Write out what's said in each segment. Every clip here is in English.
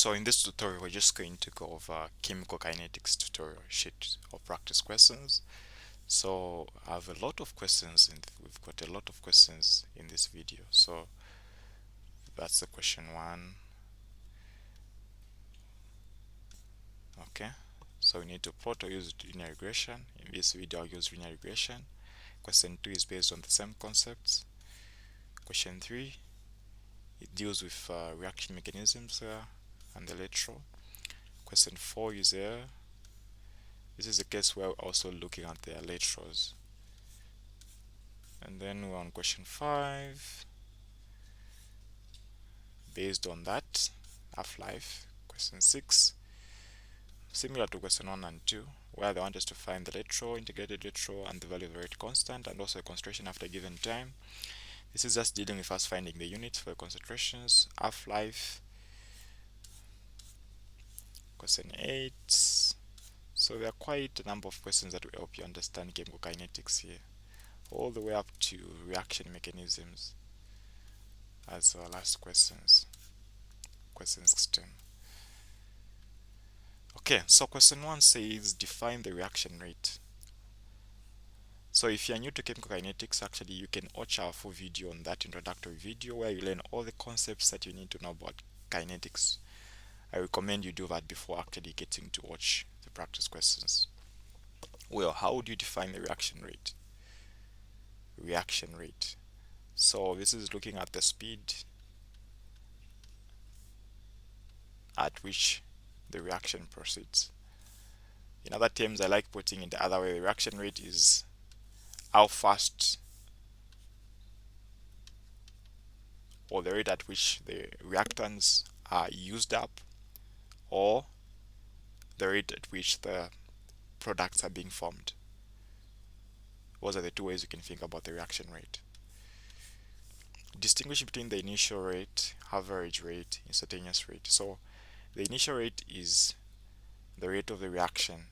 So in this tutorial, we're just going to go over chemical kinetics tutorial sheet of practice questions. So I have a lot of questions, and we've got a lot of questions in this video. So that's the question one. Okay. So we need to plot or use linear regression. In this video, I'll use linear regression. Question 2 is based on the same concepts. Question 3, it deals with reaction mechanisms and the electron. Question 4 is this is a case where we're also looking at the electrons. And then we're on question 5. Based on that, half-life. Question 6, similar to question 1 and 2, where they want us to find the electron, integrated electron, and the value of the rate constant, and also a concentration after a given time. This is just dealing with us finding the units for concentrations. Half-life. Question 8. So there are quite a number of questions that will help you understand chemical kinetics here, all the way up to reaction mechanisms as our last questions. Question 16. Okay, so question 1 says define the reaction rate. So if you're new to chemical kinetics, actually you can watch our full video on that introductory video where you learn all the concepts that you need to know about kinetics. I recommend you do that before actually getting to watch the practice questions. Well, how would you define the reaction rate? Reaction rate. So this is looking at the speed at which the reaction proceeds. In other terms, I like putting it the other way. The reaction rate is how fast, or the rate at which the reactants are used up, or the rate at which the products are being formed. Those are the two ways you can think about the reaction rate. Distinguish between the initial rate, average rate, instantaneous rate. So the initial rate is the rate of the reaction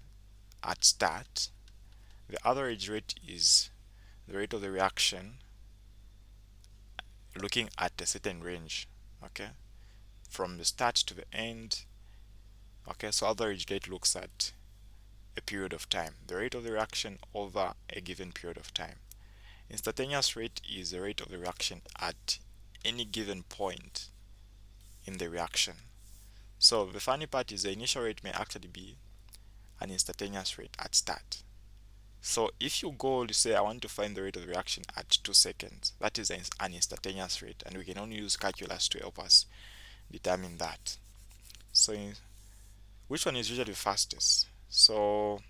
at start. The average rate is the rate of the reaction looking at a certain range, okay, from the start to the end. Okay, so average rate looks at a period of time, the rate of the reaction over a given period of time. Instantaneous rate is the rate of the reaction at any given point in the reaction. So the funny part is the initial rate may actually be an instantaneous rate at start. So if you go to say I want to find the rate of the reaction at 2 seconds, that is an instantaneous rate, and we can only use calculus to help us determine that. So which one is usually fastest? So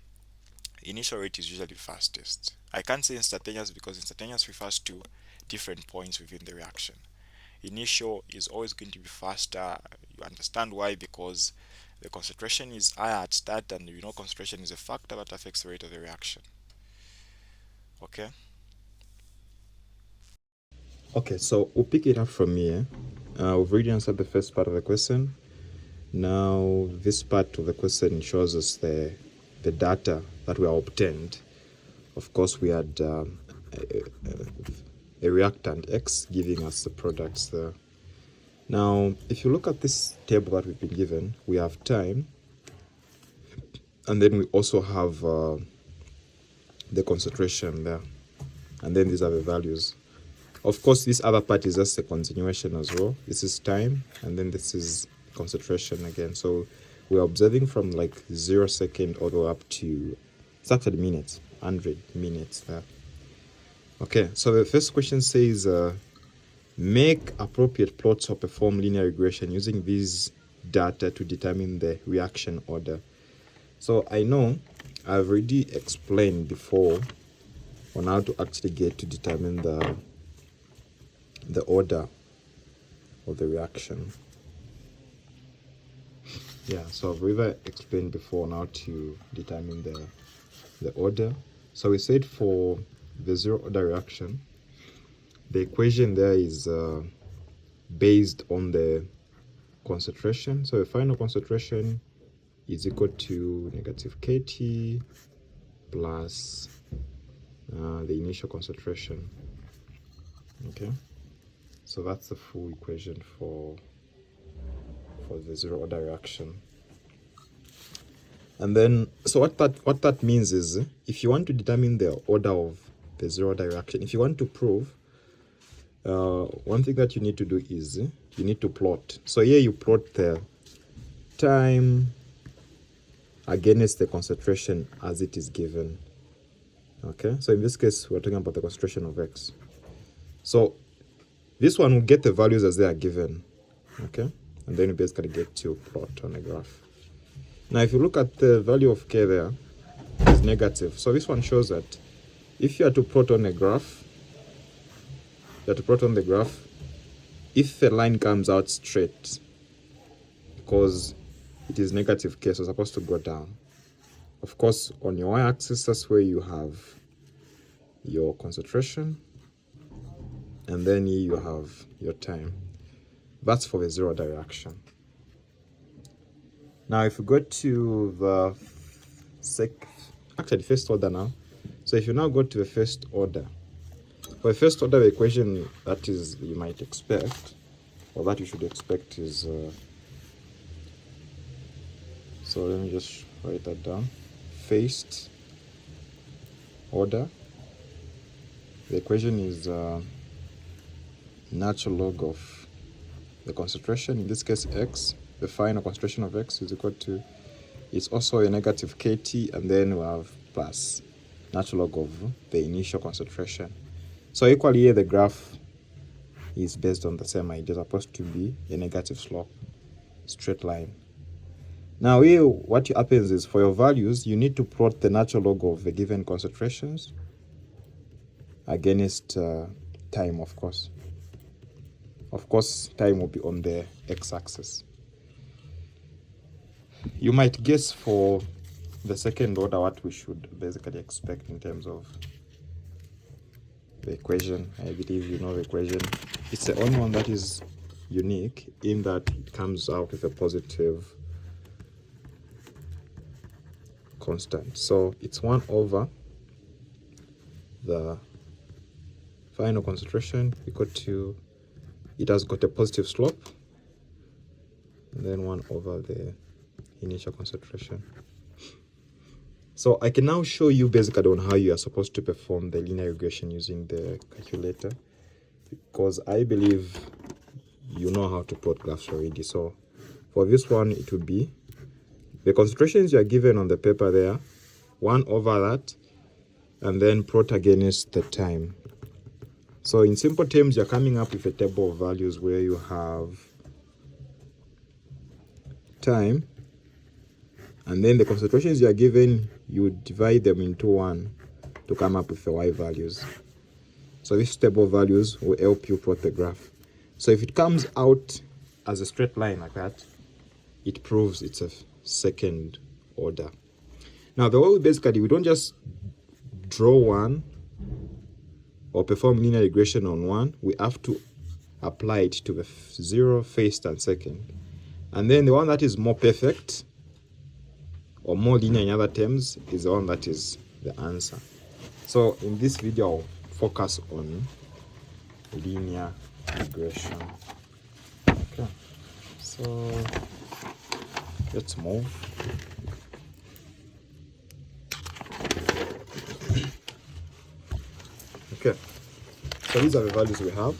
initial rate is usually fastest. I can't say instantaneous because instantaneous refers to different points within the reaction. Initial is always going to be faster. You understand why? Because the concentration is higher at start, and you know concentration is a factor that affects the rate of the reaction. Okay. Okay, so we'll pick it up from here. We've already answered the first part of the question. Now, this part of the question shows us the data that were obtained. Of course, we had a reactant X giving us the products there. Now, if you look at this table that we've been given, we have time, and then we also have the concentration there, and then these are the values. Of course, this other part is just a continuation as well. This is time, and then this is concentration again. So we're observing from like 0 second all the way up to, it's actually minutes, 100 minutes there. Okay, so the first question says, make appropriate plots or perform linear regression using these data to determine the reaction order. So I know I've already explained before on how to actually get to determine the order of the reaction. Yeah, so I've already explained before on how to determine the order. So we said for the zero order reaction, the equation there is based on the concentration. So the final concentration is equal to negative kT plus the initial concentration. Okay, so that's the full equation for for the zero order reaction. And then, so what that means is, if you want to determine the order of the zero order reaction, if you want to prove, one thing that you need to do is you need to plot. So here you plot the time against the concentration as it is given. Okay, so in this case, we're talking about the concentration of X. So this one will get the values as they are given. Okay, and then you basically get to plot on a graph. Now, if you look at the value of K there, it's negative. So this one shows that if you are to plot on a graph, if the line comes out straight, because it is negative K, so it's supposed to go down. Of course, on your y-axis, that's where you have your concentration, and then here you have your time. That's for the zero order reaction. Now, if you go to the first order now, so if you now go to the first order, for the first order, the equation that is you might expect, or that you should expect is, so let me just write that down. First order, the equation is natural log of the concentration, in this case X, the final concentration of X is equal to, it's also a negative KT, and then we have plus natural log of the initial concentration. So equally here the graph is based on the same idea, supposed to be a negative slope, straight line. Now here what happens is, for your values, you need to plot the natural log of the given concentrations against time, of course. Of course, time will be on the x-axis. You might guess for the second order what we should basically expect in terms of the equation. I believe you know the equation. It's the only one that is unique in that it comes out with a positive constant. So it's 1 over the final concentration equal to, it has got a positive slope, and then 1 over the initial concentration. So I can now show you basically on how you are supposed to perform the linear regression using the calculator, because I believe you know how to plot graphs already. So for this one, it would be the concentrations you are given on the paper there, 1 over that, and then plot against the time. So in simple terms, you're coming up with a table of values where you have time, and then the concentrations you are given, you divide them into 1 to come up with the y values. So this table of values will help you plot the graph. So if it comes out as a straight line like that, it proves it's a second order. Now the way we don't just draw one or perform linear regression on one, we have to apply it to the 0, first, and second. And then the one that is more perfect or more linear in other terms is the one that is the answer. So in this video, I'll focus on linear regression. Okay, so let's move. Okay, so these are the values we have.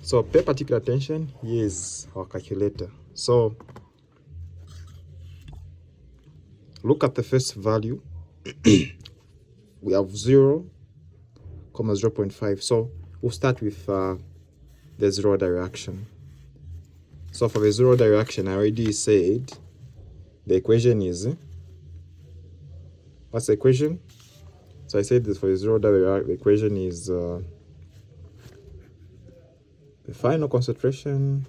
So pay particular attention. Here is our calculator. So look at the first value. We have 0, 0.5. So we'll start with the zero order reaction. So for the zero order reaction, I already said the equation is, what's the equation? So I said this for the zero order, the equation is the final concentration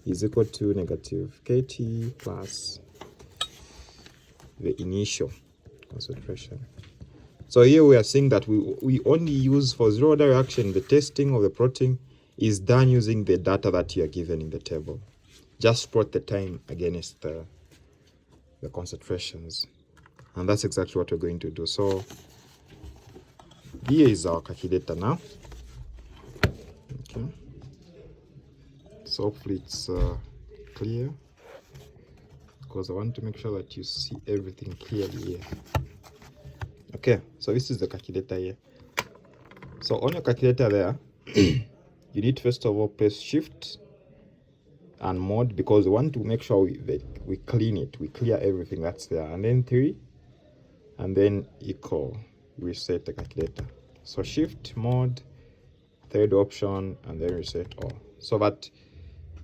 is equal to negative KT plus the initial concentration. So here we are seeing that we only use, for zero order reaction, the testing of the plotting is done using the data that you are given in the table. Just plot the time against the concentrations. And that's exactly what we're going to do. So here is our calculator now. Okay. So hopefully it's clear, because I want to make sure that you see everything clearly here. Okay, so this is the calculator here. So on your calculator there, you need first of all press shift and mod, because we want to make sure we clean it, we clear everything that's there, and then 3, and then equal, reset the calculator. So shift, mod, third option, and then reset all, so that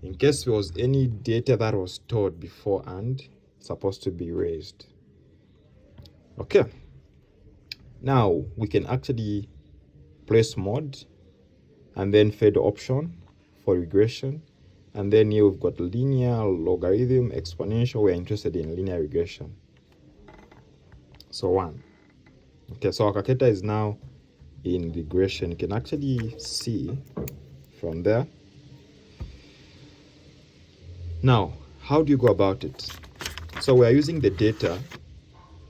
in case there was any data that was stored beforehand, it's supposed to be erased. Okay, now we can actually press mod and then third option for regression, and then here we've got linear, logarithm, exponential. We're interested in linear regression, so 1. Okay, so our calculator is now in regression. You can actually see from there. Now, how do you go about it? So we are using the data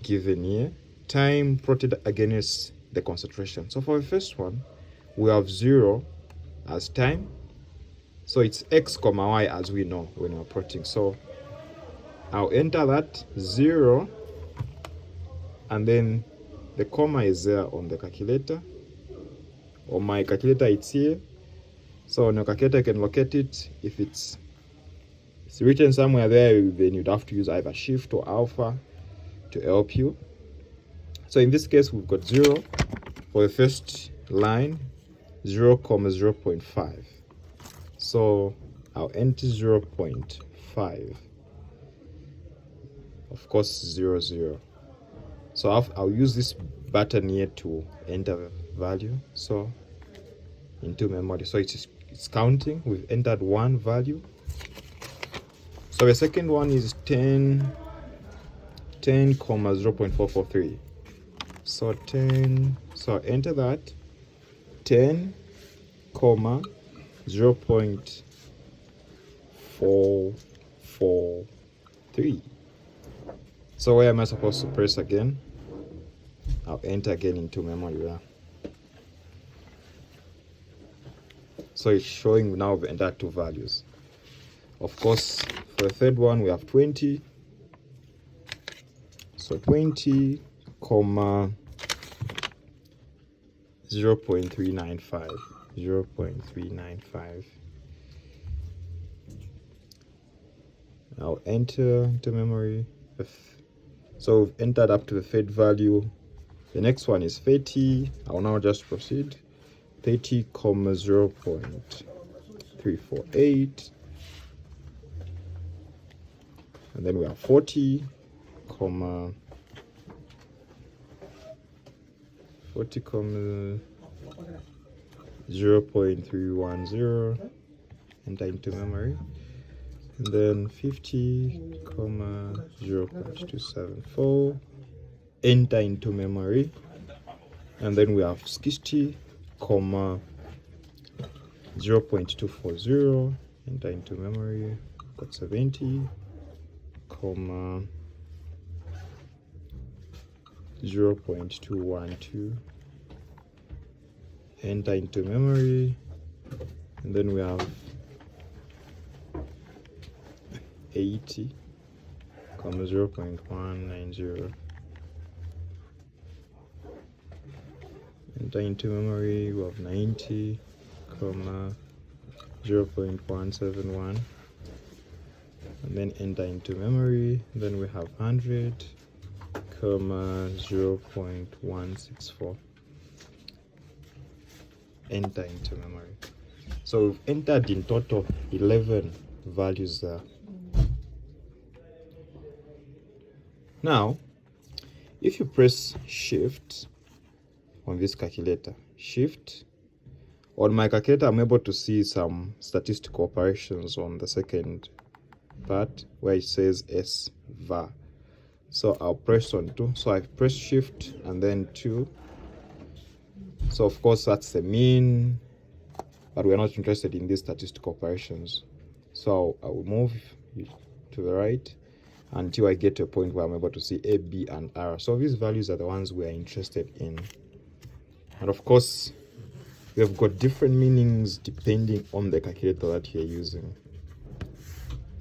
given here, time plotted against the concentration. So for the first one, we have 0 as time, so it's x comma y as we know when we're plotting. So I'll enter that 0, and then the comma is there on the calculator. On my calculator it's here, so on your calculator you can locate it. If it's written somewhere there, then you'd have to use either shift or alpha to help you. So in this case we've got 0 for the first line, 0, 0.5. So I'll enter 0.5, of course 0, 0. So I'll use this button here to enter the value, so into memory. So it's counting. We've entered 1 value. So the second one is 10, 0.443. So 10, so enter that, 10, 0.443. So where am I supposed to press again? I'll enter again into memory there. So it's showing now we've entered 2 values. Of course, for the third one we have 20. So 20, 0.395. 0.395. I'll enter into memory. So we've entered up to the third value. The next one is 30. I'll now just proceed. 30, 0.348. And then we have 40, 0.310, enter into memory. And then 50, 0.274, enter into memory. And then we have 60, 0.240, enter into memory. Got 70, 0.212, enter into memory. And then we have 80, 0.190, enter into memory. We have 90, 0.171, and then enter into memory. Then we have 100, 0.164, enter into memory. So we've entered in total 11 values there. Now, if you press shift on this calculator, shift, on my calculator I'm able to see some statistical operations on the second part where it says S var. So I'll press on 2. So I press shift and then 2. So of course that's the mean, but we're not interested in these statistical operations. So I will move to the right until I get to a point where I'm able to see A, B, and R. So these values are the ones we are interested in. And of course, they've got different meanings depending on the calculator that you're using.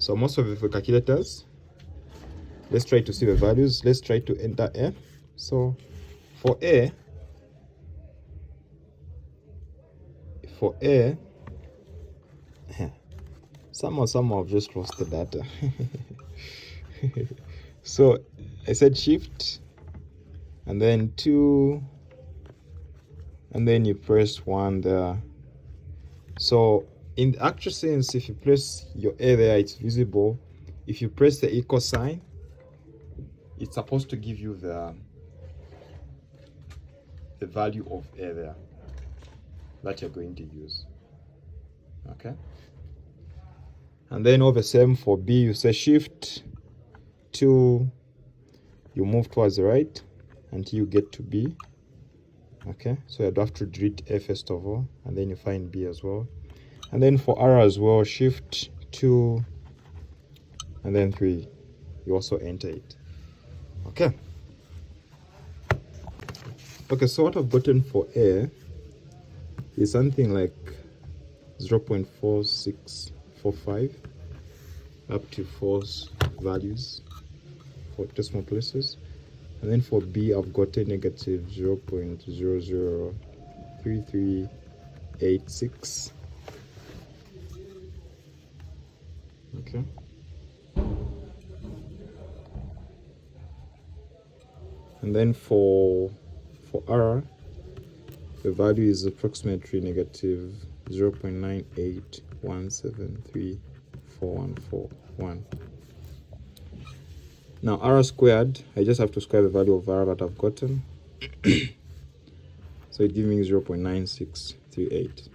So most of the calculators, let's try to see the values. Let's try to enter A. So for A, somehow I've just lost the data. So I said shift and then 2 and then you press 1 there. So in the actual sense, if you press your A there, it's visible. If you press the equal sign, it's supposed to give you the value of A there that you're going to use. Okay. And then all the same for B, you say shift 2, you move towards the right until you get to B. Okay, so you'd have to delete A first of all, and then you find B as well. And then for R as well, shift 2 and then 3, you also enter it. Okay. Okay, so what I've gotten for A is something like 0.4645 up to false values for decimal places. And then for B, I've gotten negative 0.003386. Okay. And then for R, the value is approximately negative 0.981734141. Now R squared, I just have to square the value of R that I've gotten. So it gives me 0.9638.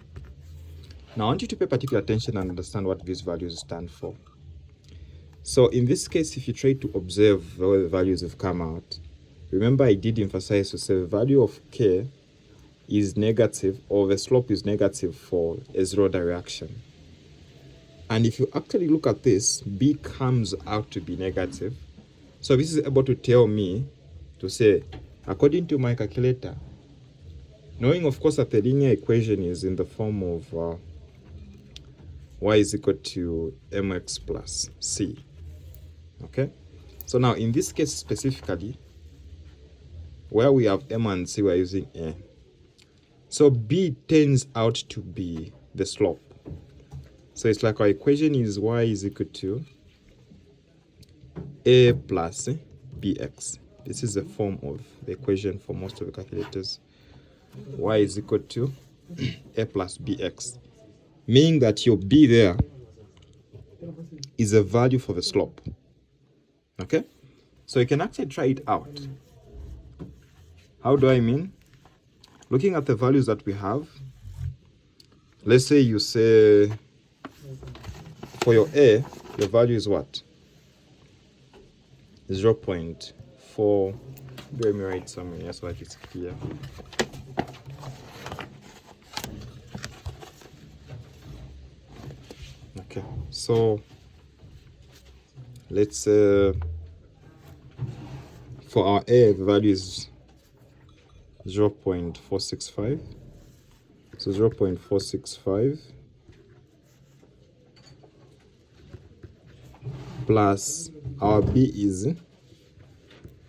Now I want you to pay particular attention and understand what these values stand for. So in this case, if you try to observe where the values have come out, remember I did emphasize to say the value of K is negative, or the slope is negative for a zero-order reaction. And if you actually look at this, B comes out to be negative. So this is able to tell me to say, according to my calculator, knowing of course that the linear equation is in the form of y is equal to mx plus c. Okay, so now in this case specifically, where we have m and c, we're using a. So b turns out to be the slope. So it's like our equation is y is equal to a plus bx. This is the form of the equation for most of the calculators. Y is equal to a plus bx, meaning that your b there is a value for the slope. Okay, so you can actually try it out. How do I mean? Looking at the values that we have, let's say you say for your a, the value is what? 0.4. Let me write somewhere so that it's clear. Okay, so let's for our A, the value is 0.465. So 0.465 plus our B is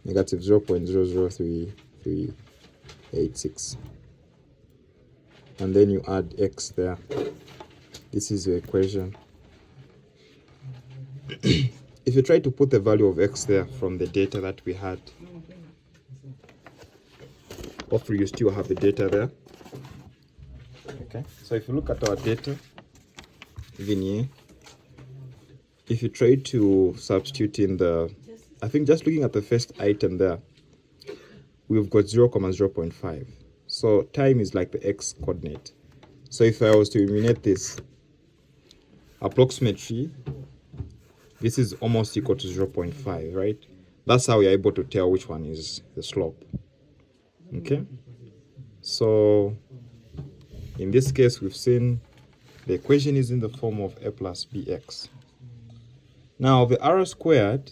negative 0.003386. And then you add x there. This is your equation. If you try to put the value of x there from the data that we had, hopefully you still have the data there. Okay, so if you look at our data, even here, if you try to substitute in the, I think just looking at the first item there, we've got 0.5. So time is like the x coordinate. So if I was to eliminate this, approximately, this is almost equal to 0.5, right? That's how we are able to tell which one is the slope. Okay, so in this case, we've seen the equation is in the form of a plus bx. Now, the r squared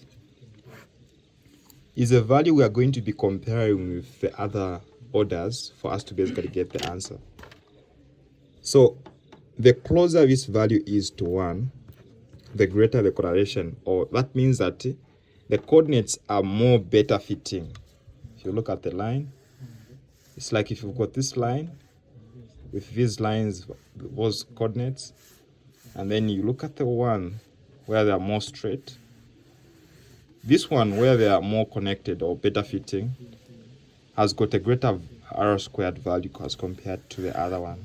is a value we are going to be comparing with the other orders for us to basically get the answer. So, the closer this value is to 1, the greater the correlation, or that means that the coordinates are more better fitting. If you look at the line, it's like if you've got this line with these lines, those coordinates, and then you look at the one where they are more straight, this one where they are more connected or better fitting has got a greater r squared value as compared to the other one.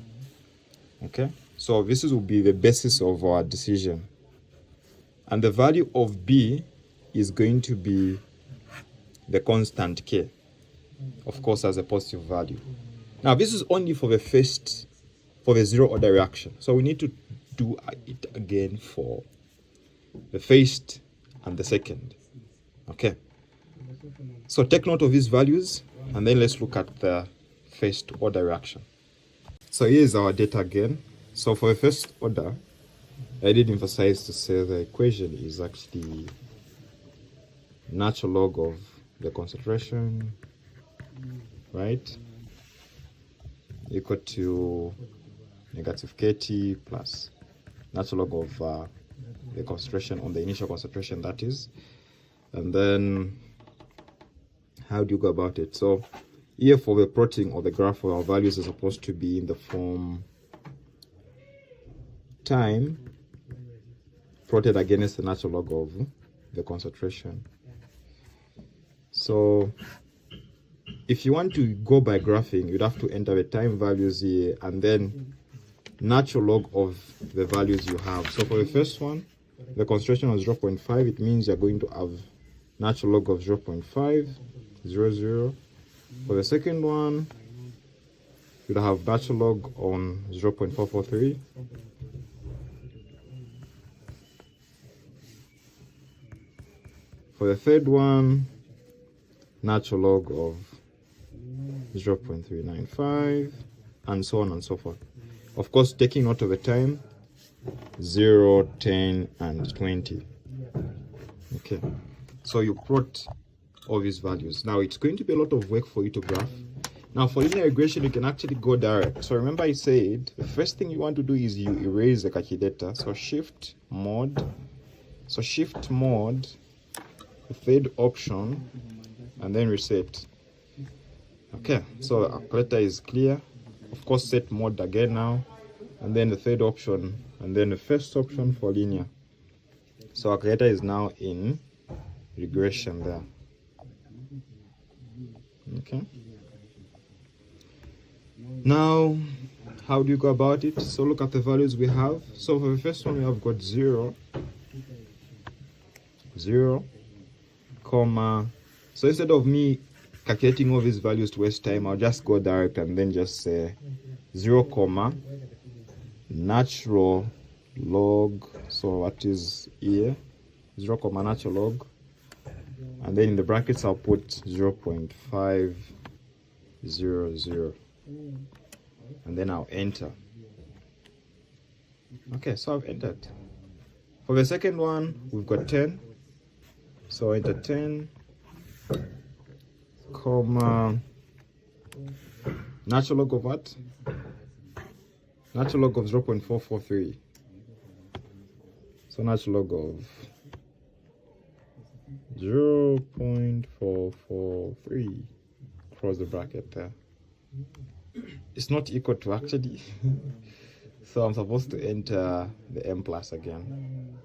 Okay, so this will be the basis of our decision, and the value of b is going to be the constant k, of course, as a positive value. Now this is only for the zero order reaction, so we need to do it again for the first and the second. Okay, so take note of these values, and then let's look at the first order reaction. So here's our data again. So for the first order, I did emphasize to say the equation is actually natural log of the concentration, right, equal to negative kt plus natural log of the concentration on the initial concentration, that is. And then how do you go about it? So here for the plotting or the graph, our values are supposed to be in the form time plotted against the natural log of the concentration. So if you want to go by graphing, you'd have to enter the time values here and then natural log of the values you have. So for the first one, the concentration was 0.5. It means you're going to have natural log of 0.500. For the second one, you'd have natural log on 0.443. For the third one, natural log of 0.395, and so on and so forth. Of course, taking note of the time, 0, 10, and 20. Okay, so you plot all these values. Now, it's going to be a lot of work for you to graph. Now, for linear regression, you can actually go direct. So remember I said, the first thing you want to do is you erase the calculator. So shift mod. So shift mod, the third option, and then reset. Okay, so our calculator is clear. Of course, set mode again now, and then the third option, and then the first option for linear. So our calculator is now in regression there. Okay. Now, how do you go about it? So look at the values we have. So for the first one, we have got 0, 0, comma. So instead of me calculating all these values to waste time, I'll just go direct and then just say 0, comma, natural log. So what is here? 0, comma, natural log. And then in the brackets, I'll put 0.500. And then I'll enter. Okay, so I've entered. For the second one, we've got 10. So enter 10, comma, natural log of what? Natural log of 0.443. So natural log of 0.443, cross the bracket there. It's not equal to actually. So I'm supposed to enter the m plus again.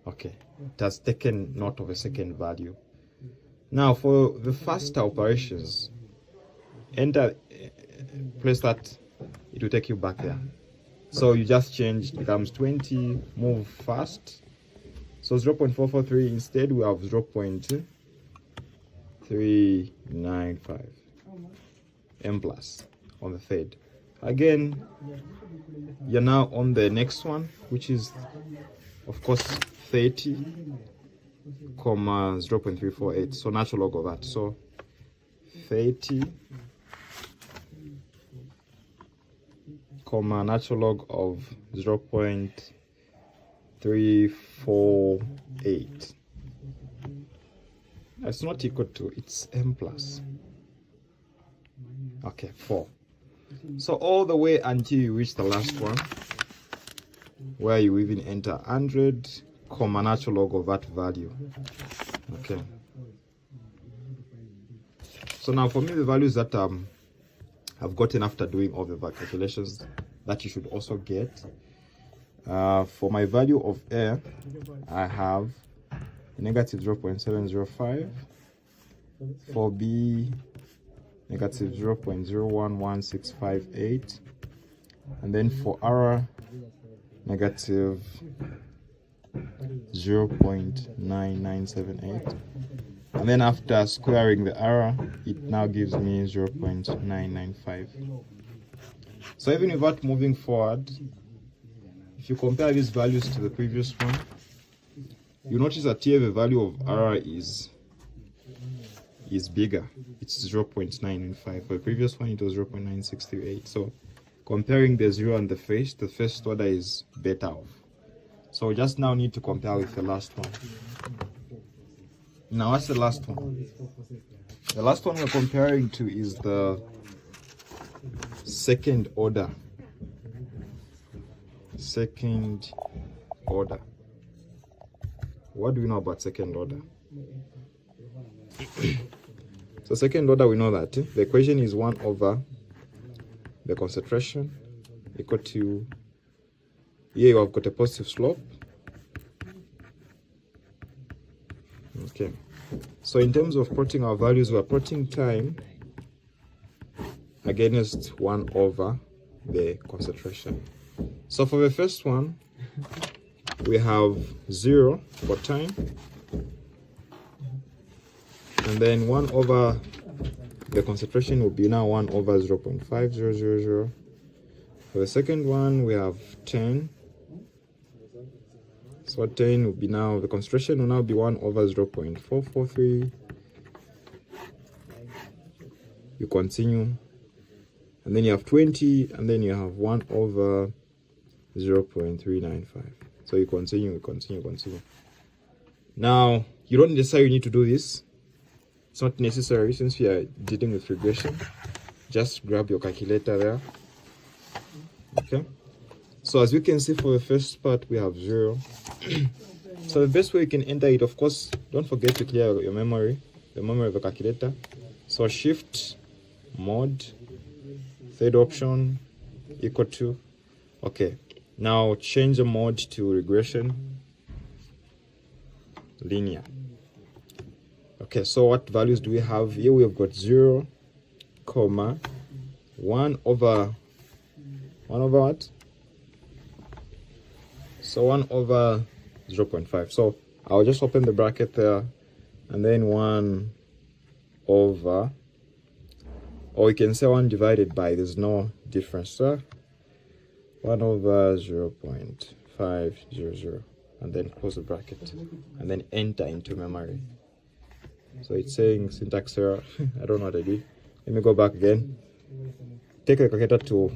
Okay, it has taken note of a second value. Now for the faster operations, enter, press that, it will take you back there. So you just change, it becomes 20, move fast. So 0.443, instead we have 0.395 m plus on the third. Again, you're now on the next one, which is of course 30, comma 0.348. So natural log of that. So 30, comma natural log of 0.348. It's not equal to, it's m plus. Okay, 4. So all the way until you reach the last one. where you even enter 100, comma natural log of that value. Okay. So now for me, the values that I've gotten after doing all the calculations that you should also get. For my value of A, I have negative 0.705. For B, negative 0.011658. And then for R, negative 0.9978. And then after squaring the R, it now gives me 0.995. So even without moving forward, if you compare these values to the previous one, you notice that here the value of R is bigger. It's 0.995. For the previous one, it was 0.9638. So comparing the 0 and the first order is better off. So we just now need to compare with the last one. Now, what's the last one? The last one we're comparing to is the second order. Second order. What do we know about second order? So second order, we know that the equation is 1 over the concentration equal to, here you have got a positive slope. Okay, so in terms of plotting our values, we are plotting time against 1 over the concentration. So for the first one, we have 0 for time, and then 1 over the concentration will be now 1 over 0.5000. For the second one, we have 10. So 10 will be now, the concentration will now be 1 over 0.443. You continue, and then you have 20, and then you have 1 over 0.395. So you continue. Now, you don't necessarily need to do this. It's not necessary since we are dealing with regression. Just grab your calculator there. Okay. So as we can see, for the first part, we have 0. So the best way you can enter it, of course, don't forget to clear your memory, the memory of the calculator. So shift, mod, third option, equal to. Okay. Now change the mode to regression, linear. Okay, so what values do we have here? We have got 0, comma, 1 over what? So 1 over 0.5. So I'll just open the bracket there, and then 1 over, or we can say 1 divided by, there's no difference, sir. 1 over 0.500, and then close the bracket, and then enter into memory. So it's saying syntax error. I don't know what I did. Let me go back again. Take the calculator to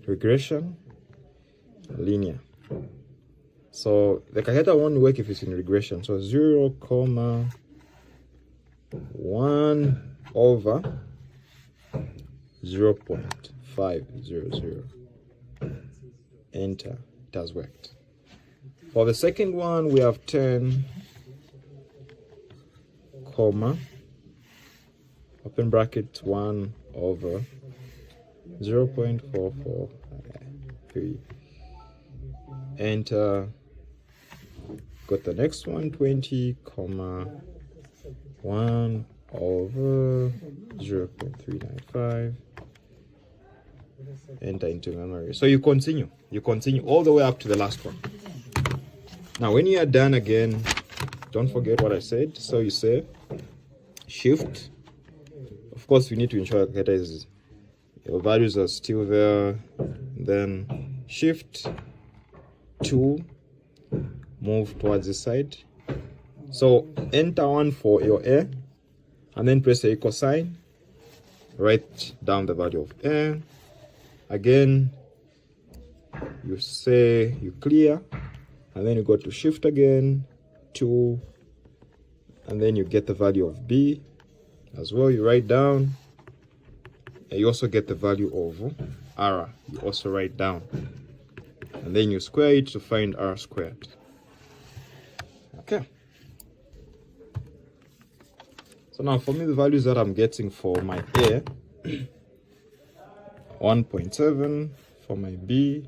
regression, linear. So the calculator won't work if it's in regression. So 0, comma, 1 over 0.500. Enter. It has worked. For the second one, we have 10, comma, open bracket, 1 over 0.443. Enter. Got the next one, 20, comma, 1 over 0.395. Enter into memory. So you continue all the way up to the last one. Now when you are done again, don't forget what I said. So you say shift. Of course, we need to ensure that your values are still there. Then shift 2, move towards the side. So enter 1 for your A, and then press the equal sign. Write down the value of A. Again, you say you clear, and then you go to shift again, 2, and then you get the value of B as well. You write down, and you also get the value of R. You also write down. and then you square it to find r squared. Okay. So now for me, the values that I'm getting for my A, 1.7, for my B,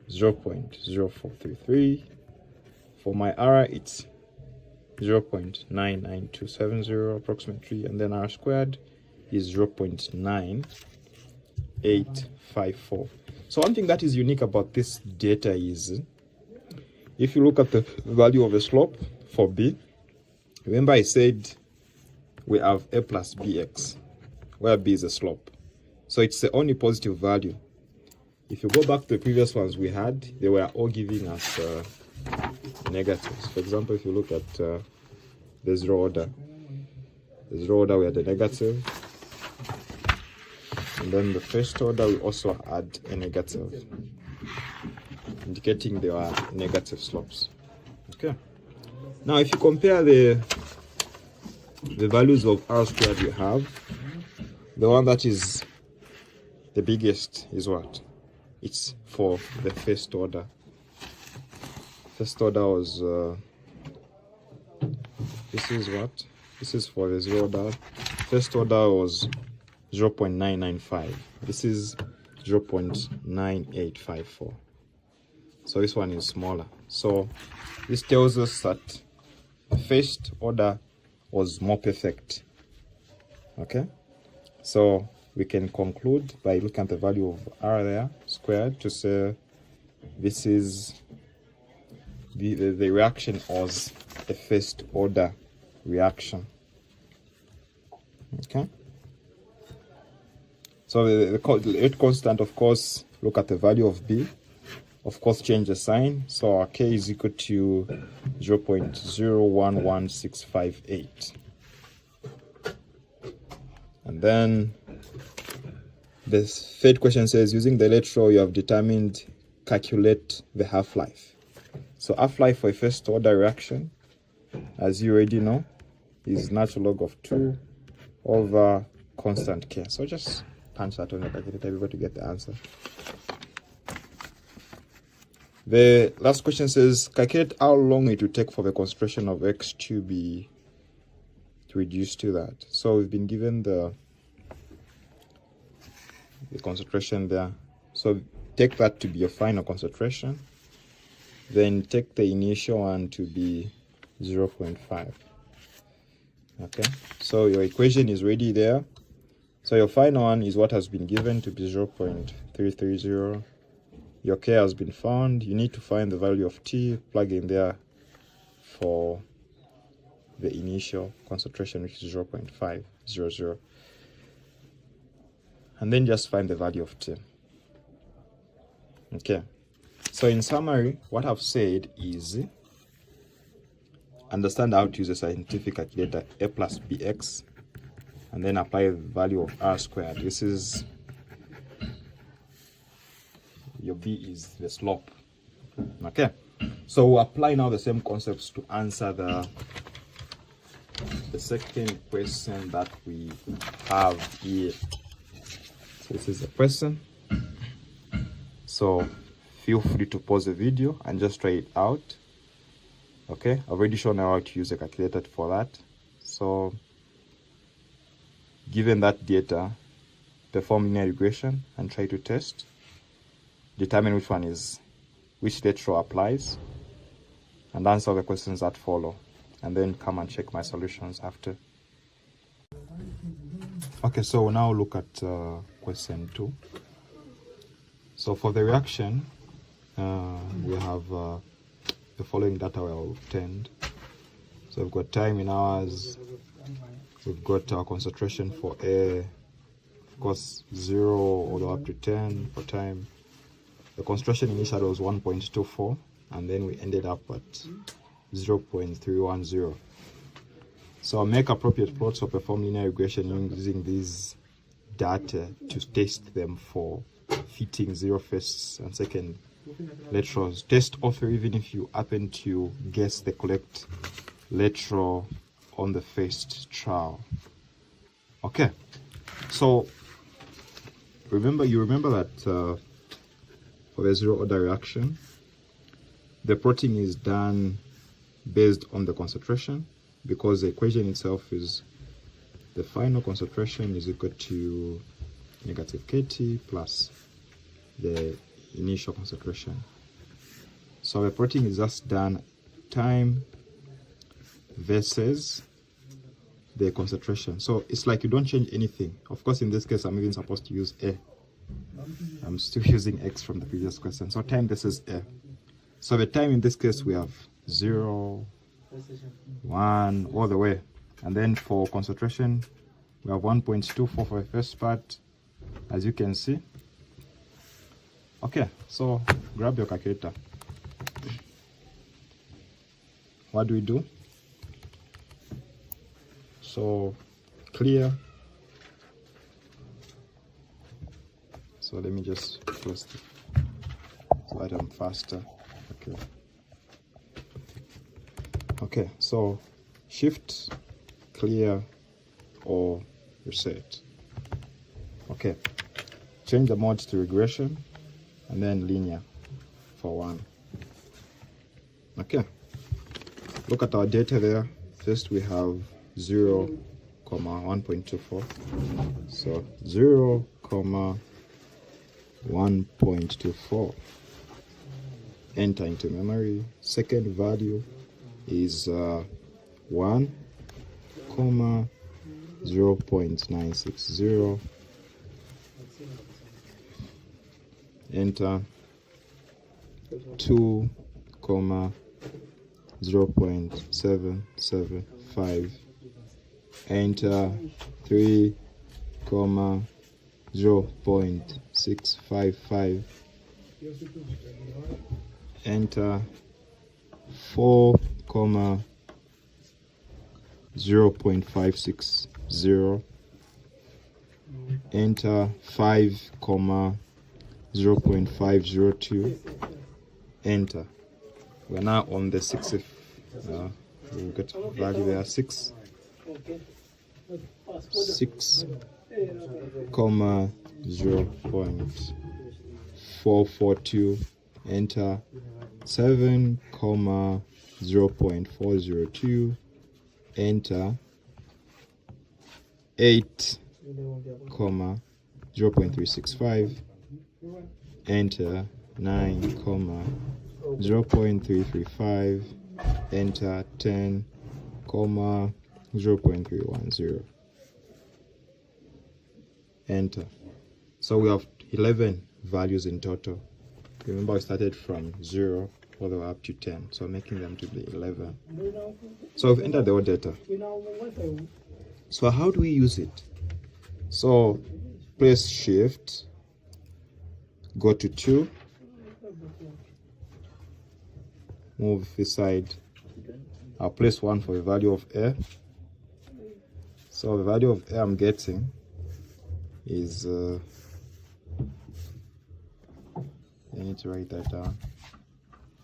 0.0433, for my R, it's 0.99270 approximately, and then r squared is 0.9854. So one thing that is unique about this data is, if you look at the value of the slope for B, remember I said we have a plus bx, where b is a slope. So it's the only positive value. If you go back to the previous ones we had, they were all giving us negatives. For example, if you look at the zero order we had a negative. And then the first order, we also had a negative, indicating there are negative slopes. Okay. Now, if you compare the values of r squared we have, the one that is the biggest is what? It's for the first order. First order was, this is what? This is for the zero order. First order was 0.995. This is 0.9854. So this one is smaller. So this tells us that the first order was more perfect. Okay, so we can conclude by looking at the value of r there squared to say this is the reaction was a first order reaction. Okay, so the rate constant, of course, look at the value of b, of course change the sign, so our k is equal to 0.011658. And then the third question says, using the electro you have determined, calculate the half-life. So half-life for a first order reaction, as you already know, is natural log of 2 over constant k. So just punch that on the calculator to be able to get the answer. The last question says, calculate how long it will take for the concentration of X to be reduced to that. So we've been given the concentration there. So take that to be your final concentration. Then take the initial one to be 0.5. Okay, so your equation is ready there. So your final one is what has been given to be 0.330. Your k has been found. You need to find the value of t, plug in there for the initial concentration, which is 0.500. And then just find the value of t. Okay, so in summary, what I've said is understand how to use a scientific calculator, a plus bx, and then apply the value of r squared. This is your b is the slope. Okay, so we'll apply now the same concepts to answer the second question that we have here. So this is the question. So feel free to pause the video and just try it out. Okay, I've already shown how to use a calculator for that. So given that data, perform linear regression and try to test. Determine which electro applies, and answer the questions that follow, and then come and check my solutions after. Okay, so we'll now look at question 2. So for the reaction, we have the following data were obtained. So we've got time in hours, we've got our concentration for A, of course 0 all the way up to 10 for time. The concentration initially was 1.24, and then we ended up at 0.310. So I'll make appropriate plots or perform linear regression using these data to test them for fitting 0 first and second electrodes. Test all three even if you happen to guess the correct electro on the first trial. Okay, so remember that for for the zero order reaction. The plotting is done based on the concentration, because the equation itself is the final concentration is equal to negative kT plus the initial concentration. So the plotting is just done time versus the concentration. So it's like you don't change anything. Of course, in this case, I'm even supposed to use A. I'm still using X from the previous question. So time versus A. So the time in this case, we have 0, 1, all the way. And then for concentration, we have 1.24 for the first part, as you can see. Okay, so grab your calculator. What do we do? So clear. So let me just close it so that I'm faster. Okay. Okay, so shift, clear, or reset. Okay, change the mode to regression and then linear for 1. Okay, look at our data there. First we have 0, 1.24. So 0, 1.24. Enter into memory. Second value is 1, 0.960. Enter 2, 0.775. Enter 3, 0.655. Enter 4, 0.560. Enter 5, 0.502. Enter. We're now on the 6th. We'll get value there, 6, 0.442. Enter 7, 0.402. Enter 8, 0.365. Enter 9, 0.335. Enter 10, 0.310. Enter. So we have 11 values in total. Remember, we started from 0 all the way up to 10, so making them to be 11. So we've entered the whole data. So how do we use it? So press shift, go to 2, move this side. I'll place 1 for the value of A. So the value of A I'm getting is I need to write that down.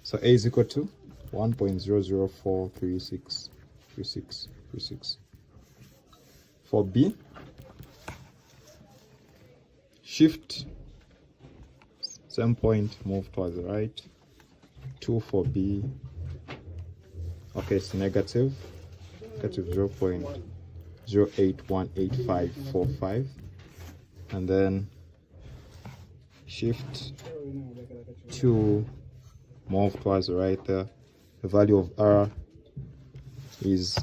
So A is equal to 1.004363636. For B, shift, same point, move towards the right. 2 for B. Okay, it's negative 0.08185545. And then shift 2, move towards the right there. The value of R is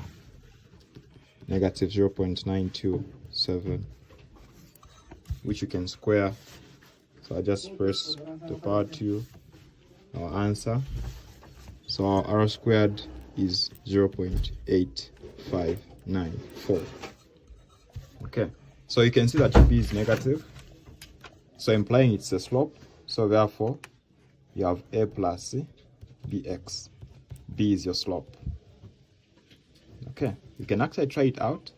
negative 0.927, which you can square. So I just press the power 2, our answer. So our R squared is 0.8594. Okay, so you can see that B is negative, so implying it's a slope. So therefore you have A plus C, BX. B is your slope. Okay, you can actually try it out.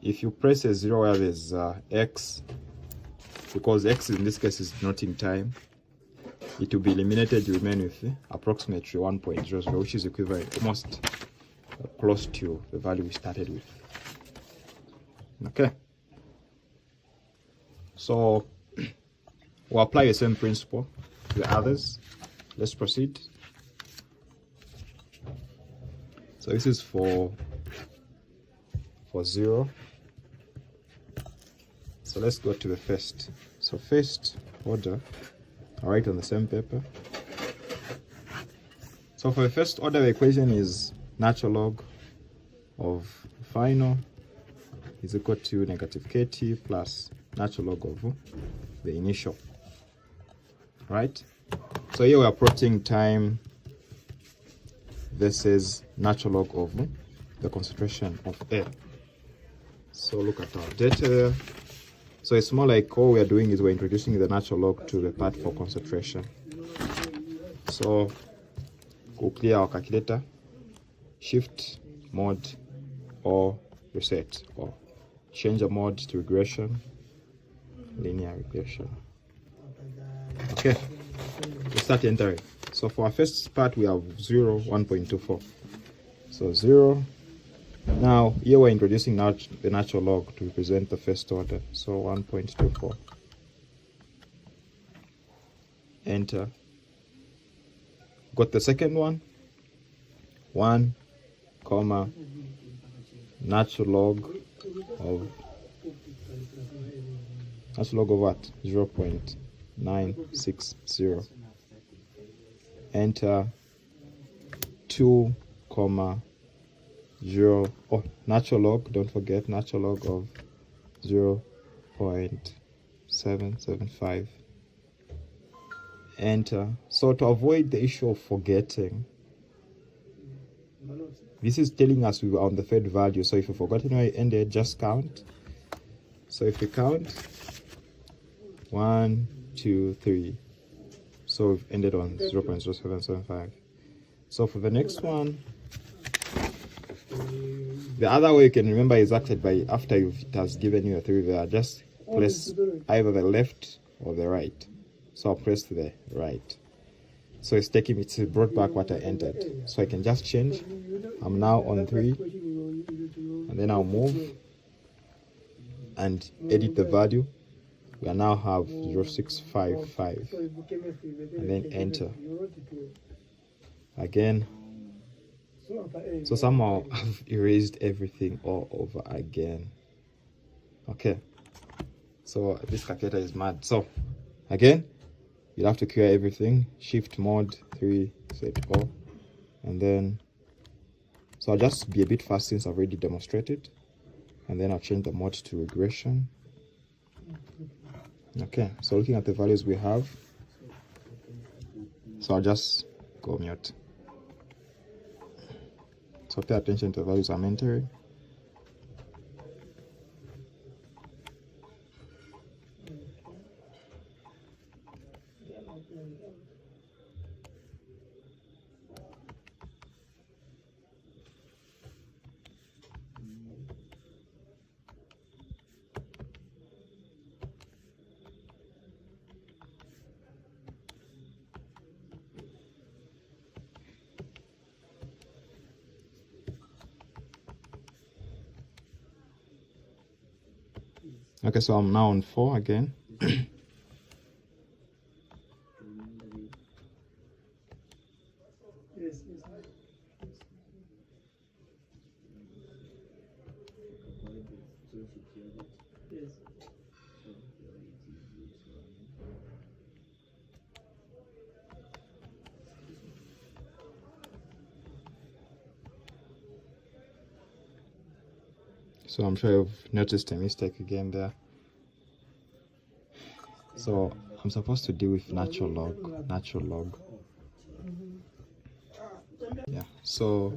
If you press a 0 where there's X, because X in this case is not in time, it will be eliminated. You remain with approximately 1.00, which is equivalent, almost close to the value we started with. Okay, so We'll apply the same principle to the others. Let's proceed. So this is for 0. So let's go to the first. So first order, I'll write on the same paper. So for the first order, the equation is natural log of final is equal to negative kt plus natural log of the initial. Right? So here we are plotting time versus natural log of the concentration of air. So look at our data there. So it's more like all we are doing is we're introducing the natural log to the part for concentration. So we'll clear our calculator, shift mode or reset, or change the mode to regression, linear regression. Okay, let's start entering. So for our first part we have 0, 1.24. So 0. Now here we're introducing now the natural log to represent the first order. So 1.24. Enter. Got the second one. 1, comma, natural log of what? 0.960. Enter. 2, comma, 0. Oh, natural log, don't forget natural log of 0.775. Enter. So to avoid the issue of forgetting, this is telling us we were on the third value. So if you've forgotten where you ended, just count. So if you count 1, 2, 3, so we've ended on 0.0775. So for the next one, the other way you can remember is actually by after it has given you a 3 there, just press either the left or the right. So I'll press the right. So it's brought back what I entered. So I can just change. I'm now on 3, and then I'll move and edit the value. We now have 0655, and then enter again. So somehow I've erased everything all over again. Okay, so this calculator is mad. So again, you'll have to clear everything. Shift mode 3, set all, and then so I'll just be a bit fast since I've already demonstrated, and then I'll change the mode to regression. Okay, so looking at the values we have, so I'll just go mute. So pay attention to the values I'm entering. Okay, so I'm now on 4 again. So I'm sure you've noticed a mistake again there. So I'm supposed to deal with natural log. Yeah, so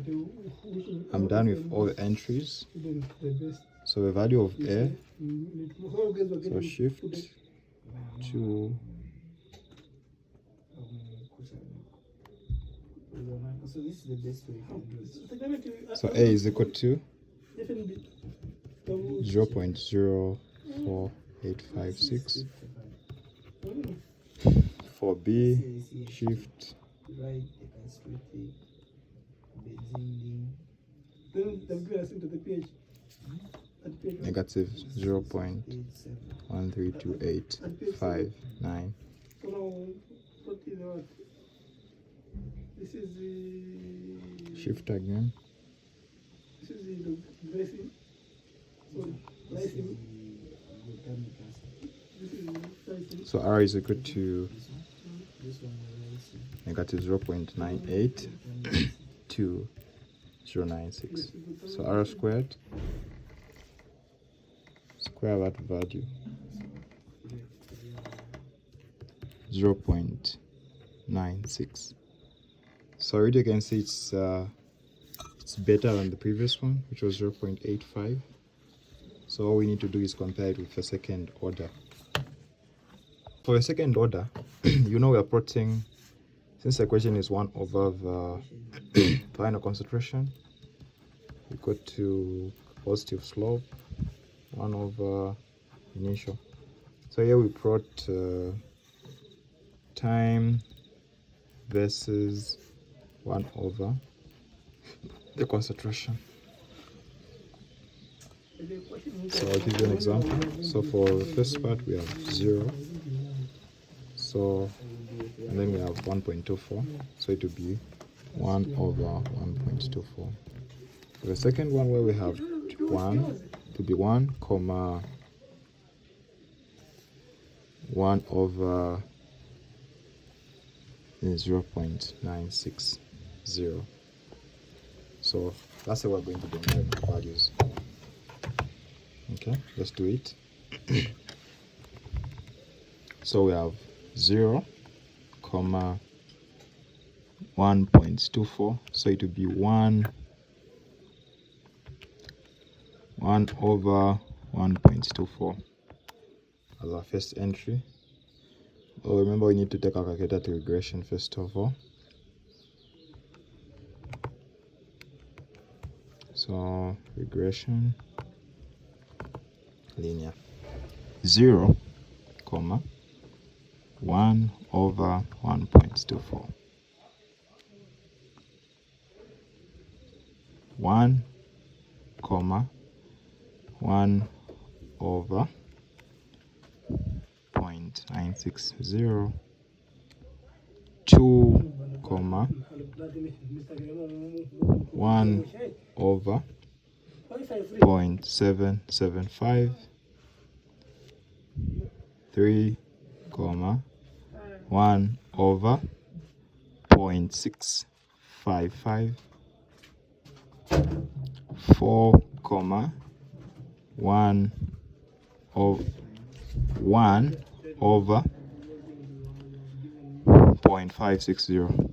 I'm done with all the entries. So the value of air, so shift to so A is equal to 0.04856. For B, shift negative 0.1328559. So now, what is what? This is the Shift again. This is the glycine. Sorry, glycine. This is glycine. So R is equal to negative 0.98 to 0.96. So R squared, square that value, 0.96. So already you can see it's better than the previous one, which was 0.85. So all we need to do is compare it with the second order. For the second order, you know we are plotting, since the equation is 1 over the final concentration, we go to positive slope, 1 over initial. So here we plot time versus 1 over the concentration. So I'll give you an example. So for the first part we have 0. So and then we have 1.24. So it will be 1 over 1.24. For the second one where we have 1 to be 1 comma 1 over 0.960. So that's how we're going to derive the values. Okay, let's do it. So we have 0 comma 1.24, so it will be 1 over 1.24 as our first entry. Oh, remember we need to take our calculator to regression first of all. So regression linear, 0 comma 1 over 1.24, 1 comma 1 over 0.960, 2 comma 1 over 0.775, 3 comma 1 over 0.655, 4 comma 1 over 0.560,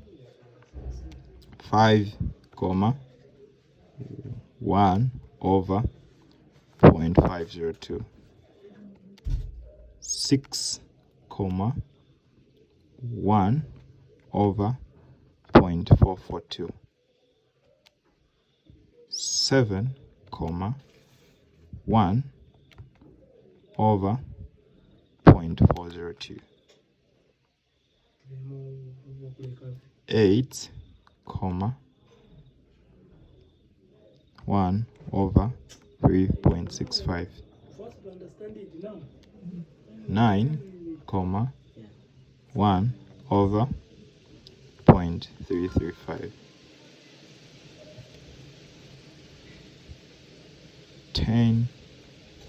5 comma 1 over 0.502, 6 comma 1 over 0.442, 7 comma 1 over 0.402, 8 comma 1 over 3.65, 9 comma 1 over 0.335, 10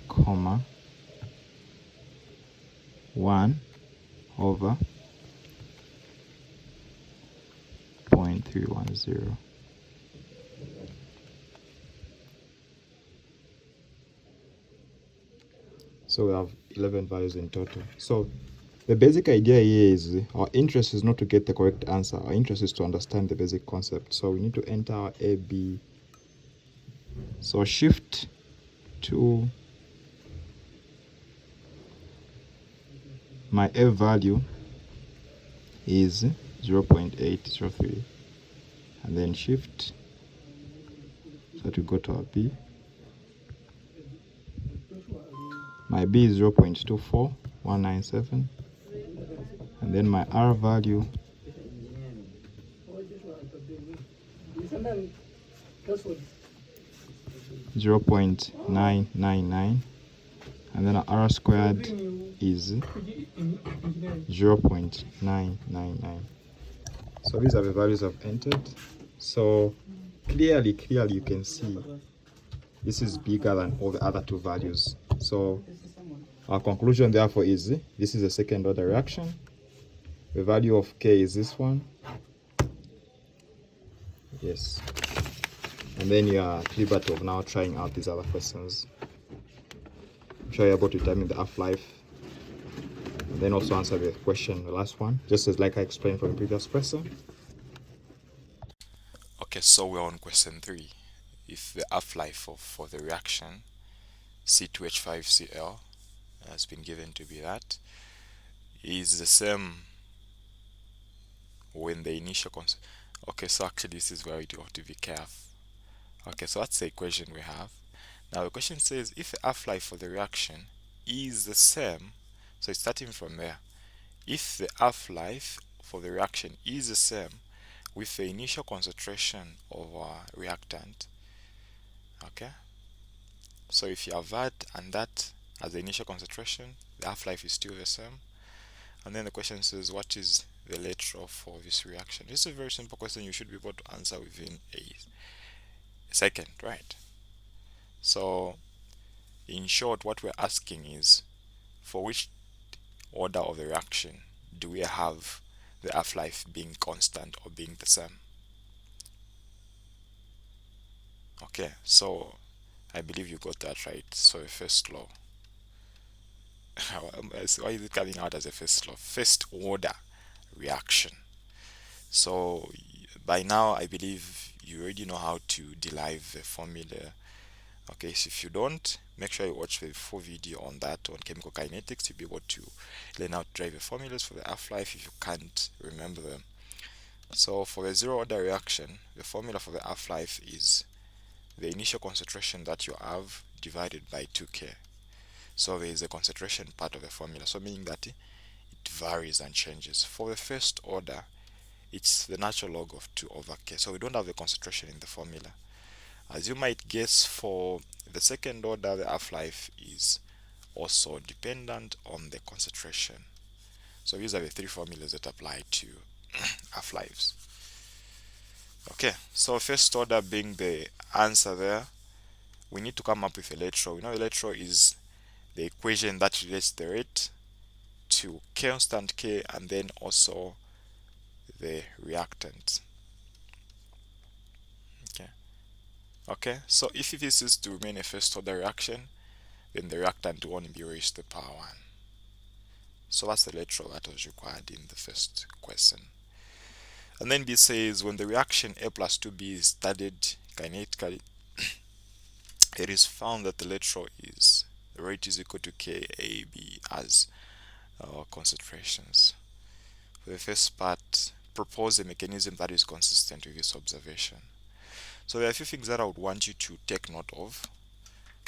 comma 1 over 0.310. So we have 11 values in total. So the basic idea here is our interest is not to get the correct answer. Our interest is to understand the basic concept. So we need to enter our A, B. So shift to my A value is 0.803, and then shift so to go to our B. My B is 0.24197, and then my R value 0.999, and then R squared is 0.999. So these are the values I've entered. So clearly you can see this is bigger than all the other two values. So our conclusion therefore is this is a second order reaction. The value of K is this one. Yes. And then you are at liberty of now trying out these other questions. I'm sure you're able to determine the half-life. And then also answer the question, the last one, just as like I explained from the previous question. Okay, so we're on question 3. If the half-life for the reaction C2H5Cl has been given to be that is the same when the initial okay, so actually this is where you have to be careful. Okay, so that's the equation we have. Now the question says if the half-life for the reaction is the same, so it's starting from there. If the half-life for the reaction is the same with the initial concentration of our reactant, okay, so if you have that and that as the initial concentration, the half-life is still the same. And then the question says what is the lateral for this reaction? This is a very simple question. You should be able to answer within a second, right? So in short, what we're asking is for which order of the reaction do we have the half-life being constant or being the same? Okay, so I believe you got that right. So the first law. Why is it coming out as a first law? First order reaction. So by now I believe you already know how to derive the formula. Okay, so if you don't, make sure you watch the full video on that on chemical kinetics. You'll be able to learn how to derive the formulas for the half-life if you can't remember them. So for the zero order reaction, the formula for the half-life is the initial concentration that you have divided by 2K. So there is a concentration part of the formula, so meaning that it varies and changes. For the first order, it's the natural log of 2 over K, so we don't have the concentration in the formula. As you might guess, for the second order, the half-life is also dependent on the concentration. So these are the three formulas that apply to half-lives. Okay, so first order being the answer there, we need to come up with a lateral. We know the lateral is the equation that relates the rate to constant K and then also the reactant. Okay, so if this is to remain a first order reaction, then the reactant will only be raised to the power 1. So that's the lateral that was required in the first question. And then B says when the reaction A plus 2B is studied kinetically, it is found that the lateral is the rate is equal to KAB as concentrations. For the first part, propose a mechanism that is consistent with this observation. So there are a few things that I would want you to take note of,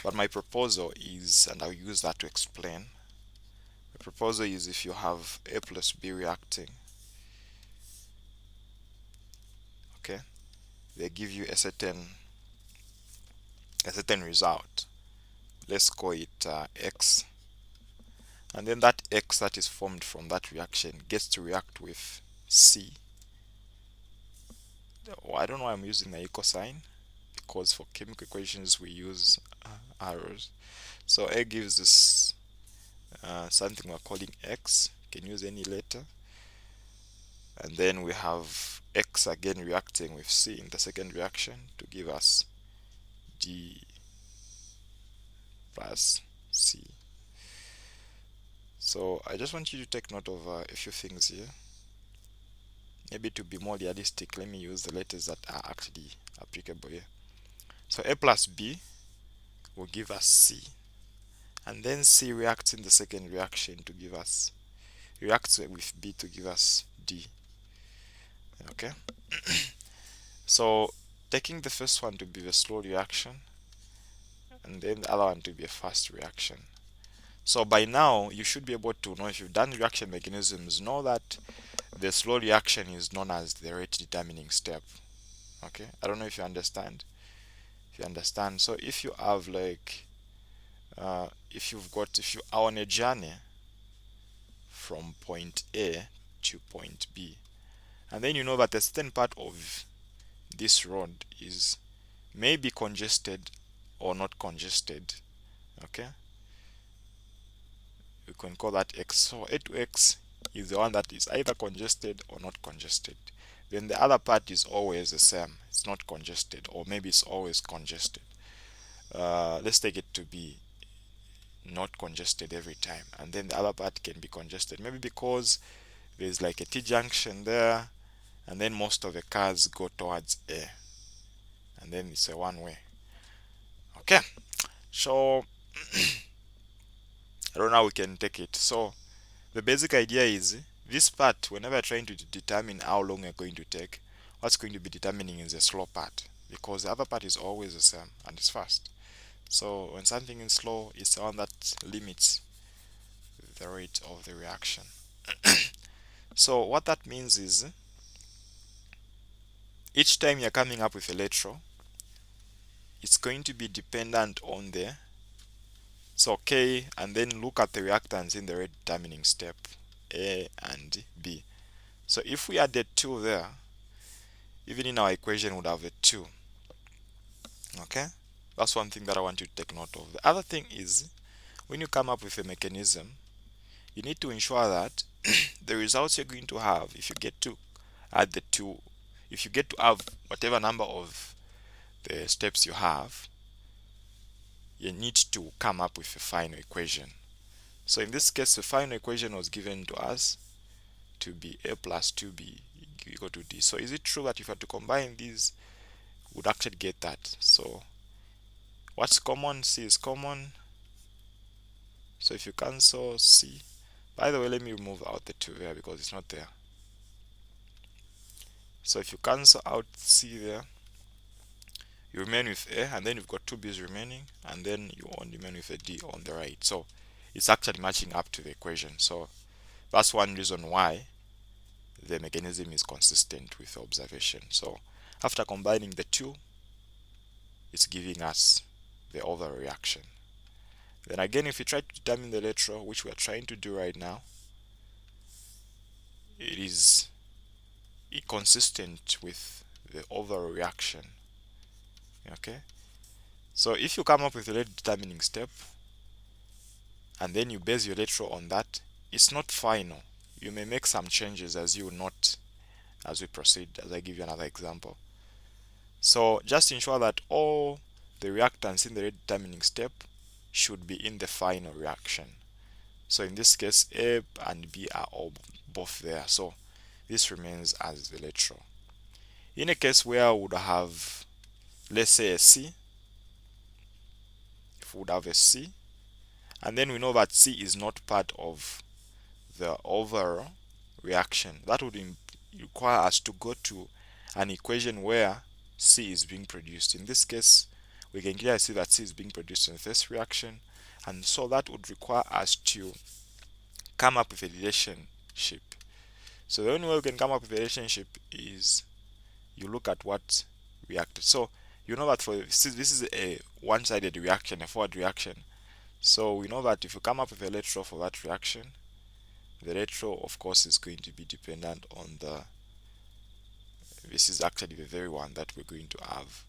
but my proposal is, and I'll use that to explain. The proposal is if you have A plus B reacting, okay, they give you a certain result. Let's call it X, and then that X that is formed from that reaction gets to react with C. Oh, I don't know why I'm using the equal sign, because for chemical equations we use arrows. So A gives us something we're calling X. You can use any letter. And then we have X again reacting with C in the second reaction to give us D plus C. So I just want you to take note of a few things here. Maybe to be more realistic, let me use the letters that are actually applicable here. So A plus B will give us C, and then C reacts in the second reaction to give us, reacts with B to give us D. Okay, so taking the first one to be the slow reaction and then the other one to be a fast reaction. So by now you should be able to know, if you've done reaction mechanisms, know that the slow reaction is known as the rate determining step. Okay, I don't know if you understand. So if you have like if you are on a journey from point A to point B, and then you know that a certain part of this road is maybe congested or not congested, okay, we can call that x. So a to x is the one that is either congested or not congested. Then the other part is always the same, it's not congested, or maybe it's always congested. Let's take it to be not congested every time, and then the other part can be congested, maybe because there's like a T junction there, and then most of the cars go towards A, and then it's a one way. Okay, so I don't know how we can take it. So the basic idea is this part, whenever you're trying to determine how long you're going to take, what's going to be determining is the slow part, because the other part is always the same and it's fast. So when something is slow, it's the one that limits the rate of the reaction. So what that means is each time you're coming up with a electron, it's going to be dependent on the, so K, and then look at the reactants in the rate determining step A and B. So if we added 2 there, even in our equation would have a 2. Okay, that's one thing that I want you to take note of. The other thing is when you come up with a mechanism, you need to ensure that the results you're going to have, if you get to add the 2, if you get to have whatever number of the steps you have, you need to come up with a final equation. So in this case, the final equation was given to us to be A plus 2B equal to D. So is it true that if I had to combine these, would actually get that? So what's common? C is common. So if you cancel C, by the way, let me remove out the 2 there because it's not there. So if you cancel out C there, you remain with A, and then you've got 2 B's remaining, and then you only remain with a D on the right. So it's actually matching up to the equation. So that's one reason why the mechanism is consistent with the observation. So after combining the 2, it's giving us the overreaction. Then again, if we try to determine the electron, which we are trying to do right now, it is inconsistent with the overreaction. Okay, so if you come up with a rate determining step and then you base your electron on that, it's not final. You may make some changes as you note as we proceed, as I give you another example. So just ensure that all the reactants in the rate determining step should be in the final reaction. So in this case, A and B are all both there, so this remains as the electron. In a case where we would have, let's say, a C, if we would have a C, and then we know that C is not part of the overall reaction, that would require us to go to an equation where C is being produced. In this case, we can clearly see that C is being produced in this reaction, and so that would require us to come up with a relationship. So the only way we can come up with a relationship is you look at what reacted. So you know that for this is a one-sided reaction, a forward reaction. So we know that if you come up with a electron for that reaction, the electron of course is going to be dependent on the, this is actually the very one that we're going to have.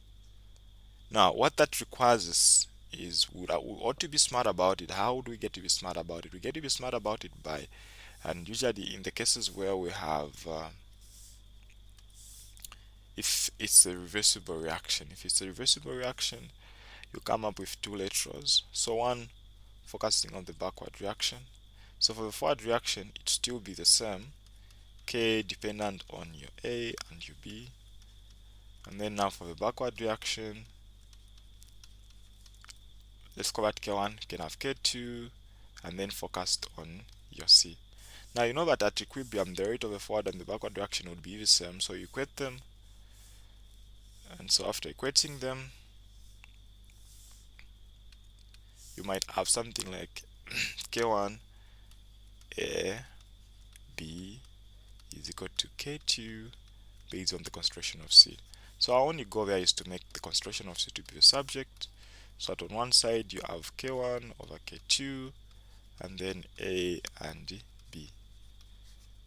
Now what that requires is we ought to be smart about it. How do we get to be smart about it? We get to be smart about it by, and usually in the cases where we have if it's a reversible reaction, you come up with 2 electrons, so one focusing on the backward reaction. So for the forward reaction, it still be the same, K dependent on your A and your B. And then now for the backward reaction, let's call that K1, you can have K2, and then focused on your C. Now you know that at equilibrium, the rate of the forward and the backward reaction would be the same, so you equate them. And so after equating them, you might have something like K1 A B is equal to K2 based on the concentration of C. So our only goal there is to make the concentration of C to be the subject, So that on one side you have K1 over K2 and then A and B.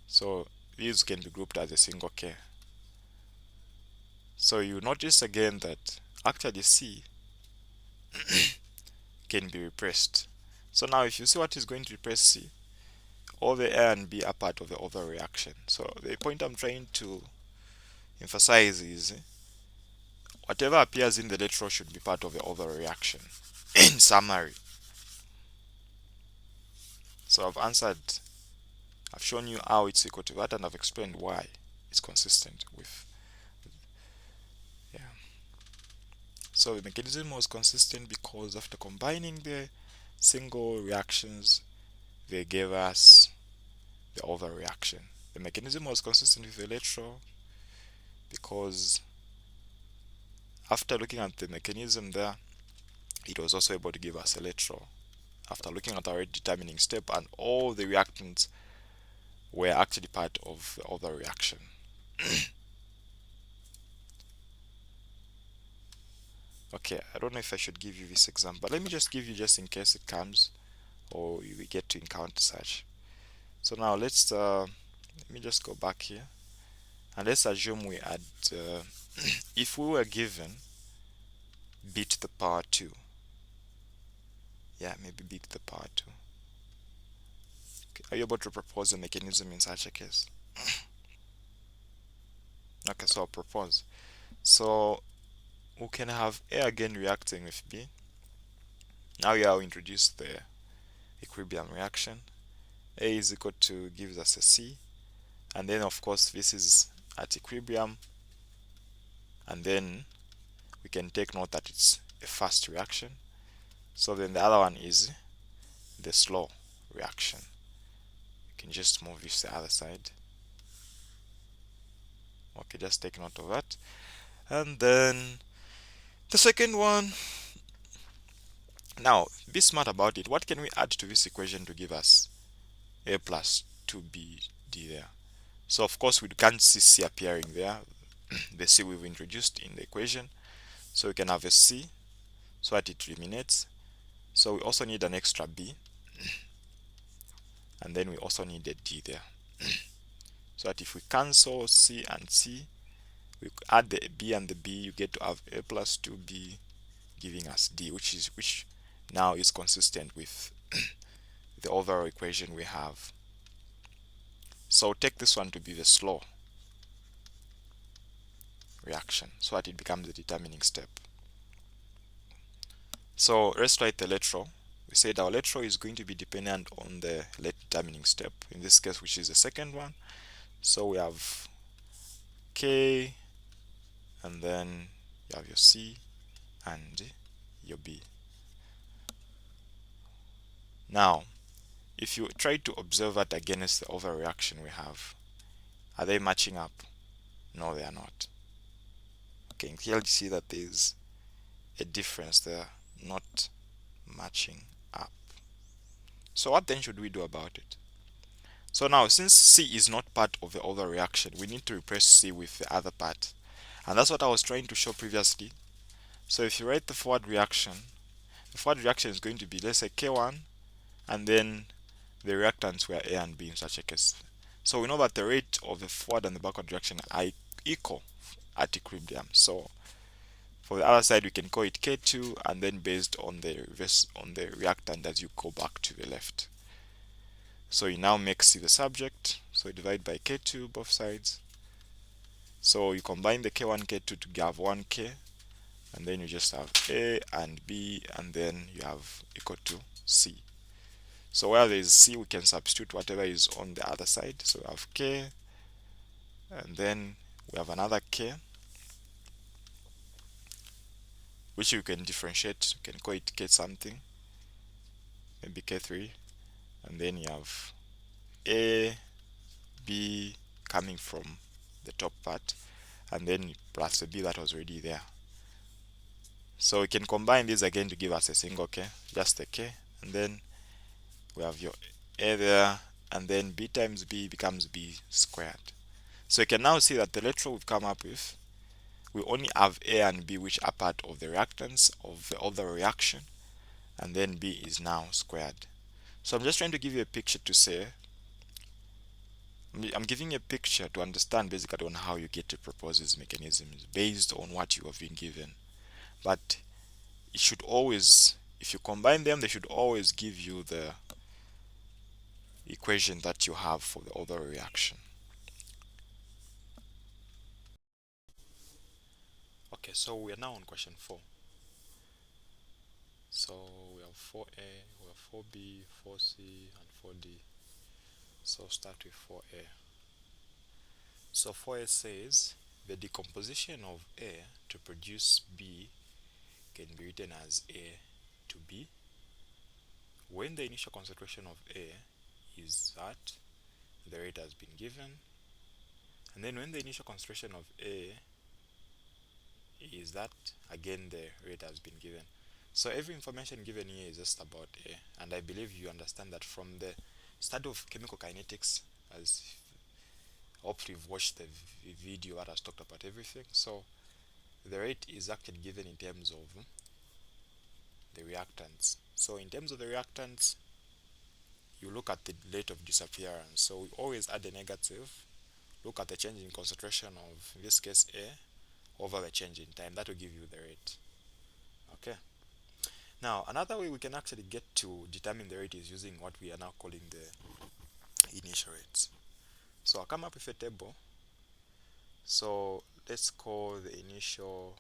So these can be grouped as a single K. So you notice again that actually C can be repressed. So now if you see what is going to repress C, all the A and B are part of the overreaction. So the point I'm trying to emphasize is whatever appears in the electron should be part of the overreaction. In summary, so I've shown you how it's equal to that, and I've explained why it's consistent with, yeah. So the mechanism was consistent because after combining the single reactions, they gave us the overreaction. The mechanism was consistent with the electron because after looking at the mechanism there, it was also able to give us electron. After looking at our determining step, and all the reactants were actually part of the overreaction. Okay, I don't know if I should give you this example, but let me just give you just in case it comes or we get to encounter such. So now let me just go back here and let's assume we had if we were given b to the power 2, yeah, maybe b to the power 2. Okay. Are you able to propose a mechanism in such a case? Okay, so I'll propose. So we can have A again reacting with B. Now we will introduce the equilibrium reaction. A is equal to gives us a C, and then of course this is at equilibrium, and then we can take note that it's a fast reaction. So then the other one is the slow reaction. You can just move this to the other side. Okay, just take note of that. And then the second one, now be smart about it. What can we add to this equation to give us A plus 2BD there? So of course we can't see C appearing there, the C we've introduced in the equation. So we can have a C so that it eliminates. So we also need an extra B, and then we also need a D there. So that if we cancel C and C, we add the B and the B, you get to have A plus 2B giving us D, which now is consistent with the overall equation we have. So take this one to be the slow reaction so that it becomes the determining step. So let's write the electron. We said our electron is going to be dependent on the late determining step, in this case, which is the second one. So we have K, and then you have your C and your B. Now, if you try to observe that against the overreaction we have, are they matching up? No, they are not. Okay, you can clearly see that there is a difference there, not matching up. So what then should we do about it? So now, since C is not part of the overreaction, we need to replace C with the other part. And that's what I was trying to show previously. So if you write the forward reaction is going to be, let's say, K1, and then the reactants were A and B in such a case. So we know that the rate of the forward and the backward reaction are equal at equilibrium. So for the other side, we can call it K2, and then based on the reactant as you go back to the left. So you now make C the subject, so you divide by K2 both sides. So you combine the K1, K2 to have 1K, and then you just have A and B, and then you have equal to C. So where there is C, we can substitute whatever is on the other side. So we have K, and then we have another K, which you can differentiate. You can call it K something, maybe K3, and then you have A, B coming from the top part, and then plus the B that was already there. So we can combine these again to give us a single K, just a K, and then we have your A there, and then B times B becomes B squared. So you can now see that the electron we've come up with we only have A and B, which are part of the reactants of the other reaction, and then B is now squared. So I'm just trying to give you a picture to say, I'm giving you a picture to understand basically on how you get to propose these mechanisms based on what you have been given. But it should always, if you combine them, they should always give you the equation that you have for the other reaction. Okay, so we are now on question 4. So we have 4a, we have 4b, 4c, and 4d. So start with 4a. So 4a says the decomposition of A to produce B can be written as A to B when the initial concentration of A is that the rate has been given, and then when the initial concentration of A is that again the rate has been given. So every information given here is just about A, and I believe you understand that from the study of chemical kinetics, as hopefully you've watched the video that has talked about everything. So the rate is actually given in terms of the reactants. So in terms of the reactants, you look at the rate of disappearance. So we always add a negative, look at the change in concentration of, in this case, A over the change in time. That will give you the rate. Okay. Now, another way we can actually get to determine the rate is using what we are now calling the initial rates. So I'll come up with a table. So let's call the initial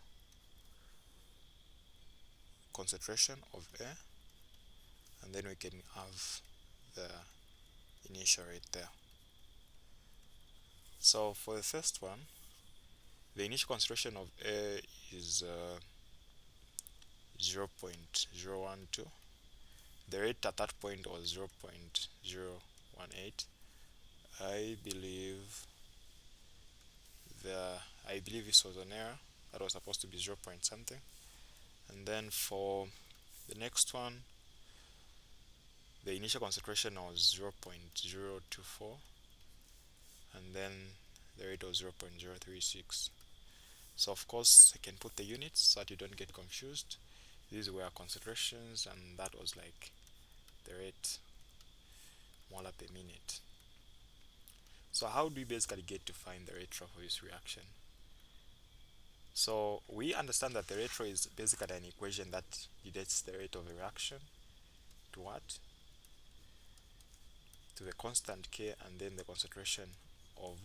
concentration of A, and then we can have the initial rate there. So for the first one, the initial concentration of A is 0.012. The rate at that point was 0.018. I believe this was an error. That was supposed to be 0 point something. And then for the next one, the initial concentration was 0.024, and then the rate was 0.036. So of course I can put the units so that you don't get confused. These were concentrations, and that was like the rate molar per minute. So how do we basically get to find the rate for this reaction? So we understand that the rate is basically an equation that relates the rate of a reaction to what? To the constant K and then the concentration of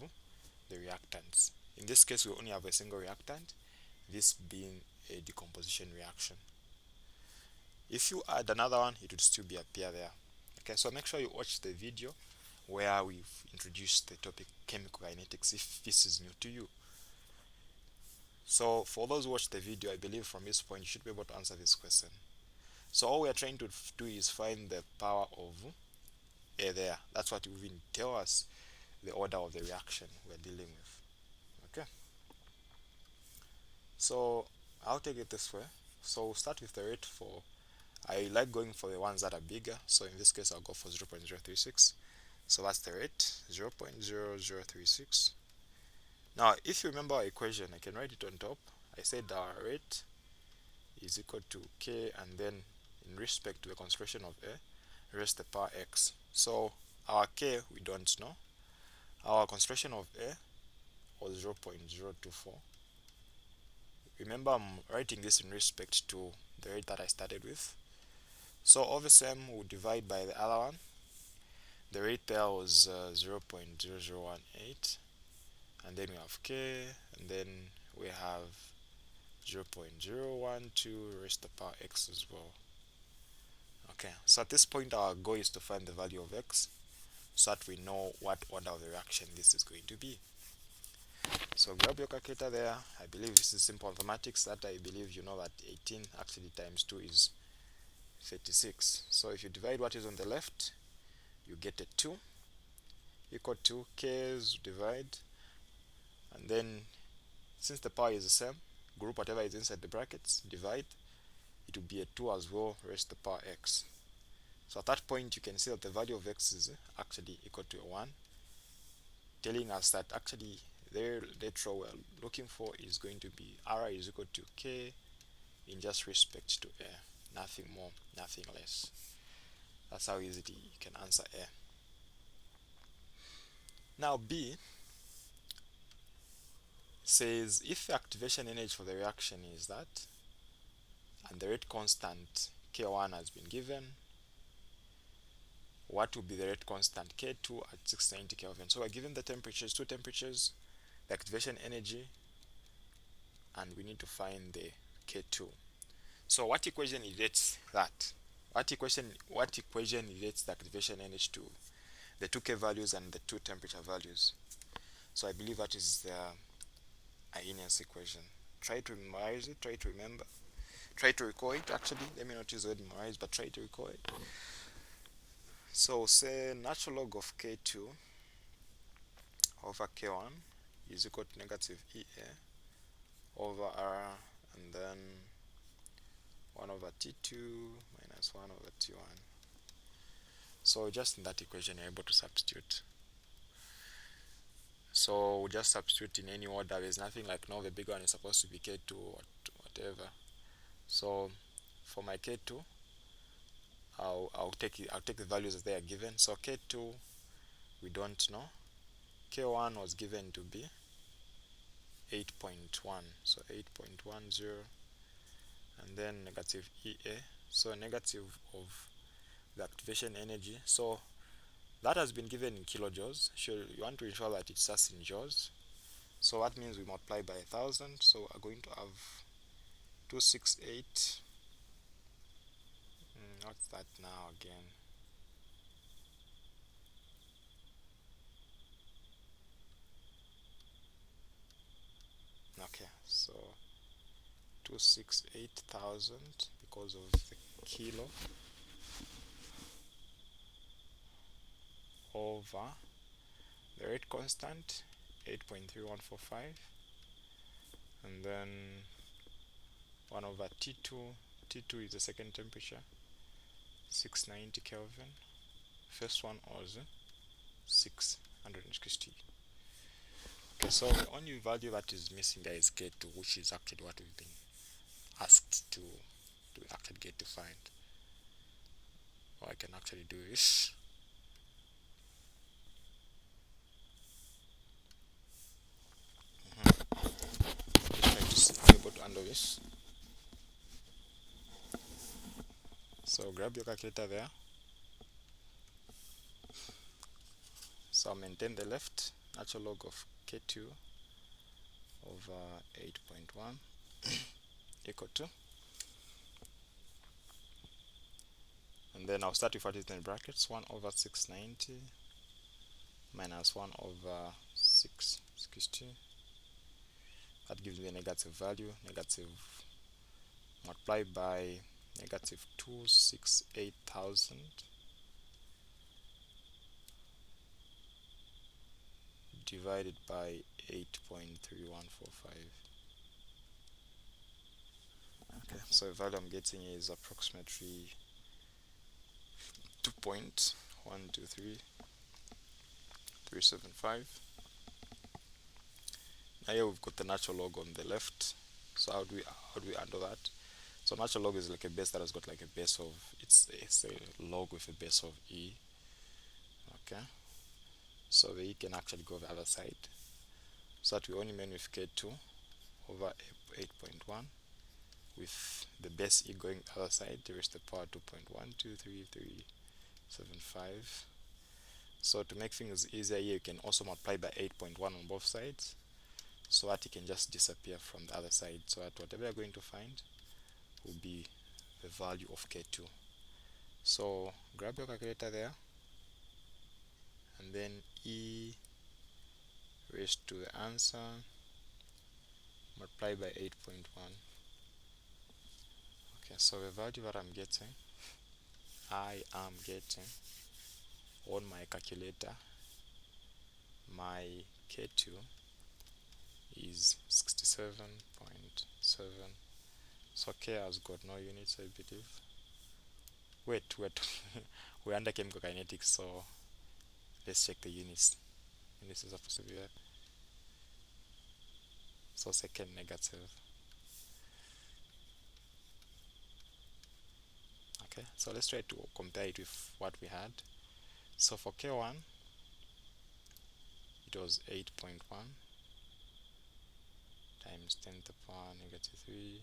the reactants. In this case, we only have a single reactant, this being a decomposition reaction. If you add another one, it would still be appear there. Okay, so make sure you watch the video where we've introduced the topic chemical kinetics if this is new to you. So for those who watch the video, I believe from this point you should be able to answer this question. So all we are trying to do is find the power of A there. That's what will even tell us the order of the reaction we're dealing with. Okay. So I'll take it this way. So we'll start with the rate for, I like going for the ones that are bigger. So in this case, I'll go for 0.036. So that's the rate, 0.0036. Now, if you remember our equation, I can write it on top. I said our rate is equal to K, and then in respect to the concentration of A, raised to the power X. So our K, we don't know. Our concentration of A was 0.024. Remember, I'm writing this in respect to the rate that I started with. So all the same, we'll divide by the other one. The rate there was 0.0018, and then we have K, and then we have 0.012 raised to the power X as well. Okay, so at this point our goal is to find the value of X so that we know what order of the reaction this is going to be. So grab your calculator there. I believe this is simple mathematics that I believe you know that 18 actually times 2 is 36. So if you divide what is on the left, you get a 2 equal to K's divide, and then since the power is the same, group whatever is inside the brackets, divide, it will be a 2 as well raised to the power X. So at that point you can see that the value of X is actually equal to a 1, telling us that actually the literal we're looking for is going to be R is equal to K in just respect to A, nothing more, nothing less. That's how easily you can answer A. Now B says if the activation energy for the reaction is that, and the rate constant K1 has been given, what will be the rate constant K2 at 690 Kelvin? So we're given the temperatures, two temperatures, the activation energy, and we need to find the K2. So what equation relates that? What equation relates the activation energy to the 2K values and the two temperature values? So I believe that is the Arhenius equation. Try to memorize it, try to remember, try to recall it. Actually, let me not use the word memorize, but try to recall it. So say natural log of K2 over K1 is equal to negative EA over R, and then 1 over T2 minus 1 over T1. So just in that equation you're able to substitute. So we just substitute in any order. There's nothing like, no, the big one is supposed to be K2 or whatever. So for my K2, I'll take the values as they are given. So K2 we don't know. K1 was given to be 8.1, so 8.10, and then negative EA, so negative of the activation energy. So that has been given in kilojoules. Sure, you want to ensure that it's just in joules. So that means we multiply by 1000. So we're going to have 268. What's that now again? Okay, so 268,000 because of the kilo over the rate constant 8.3145, and then 1 over T2. T2 is the second temperature, 690 Kelvin. First one was 660. Okay, so the only value that is missing there is K2, which is actually what we've been asked to actually get to find. Or I can actually do this. Try to see how I'm able to handle this. So grab your calculator there. So I'll maintain the left, natural log of K2 over 8.1 equal to, and then I'll start with what is in brackets, 1 over 690 minus 1 over 660. That gives me a negative value, negative multiplied by negative 268,000 divided by 8.3145. Okay, so the value I'm getting is approximately 2.123375. Now here we've got the natural log on the left. So how do we handle that? So natural log is like a base that has got like a base of, it's a log with a base of e. Okay, so the e can actually go the other side, so that we only remain with K2 over 8.1 with the base e going the other side, there is the power 2.123375. So to make things easier here, you can also multiply by 8.1 on both sides, so that it can just disappear from the other side, so that whatever you're going to find will be the value of K2. So grab your calculator there, and then E raised to the answer multiply by 8.1. Okay, so the value that I am getting on my calculator, my K2 is 67.7. So K has got no units, I believe. Wait, we're under chemical kinetics, so let's check the units. Units is supposed to be there. so second negative. Okay, so let's try to compare it with what we had. So for K1 it was 8.1 times 10 to the power negative 3.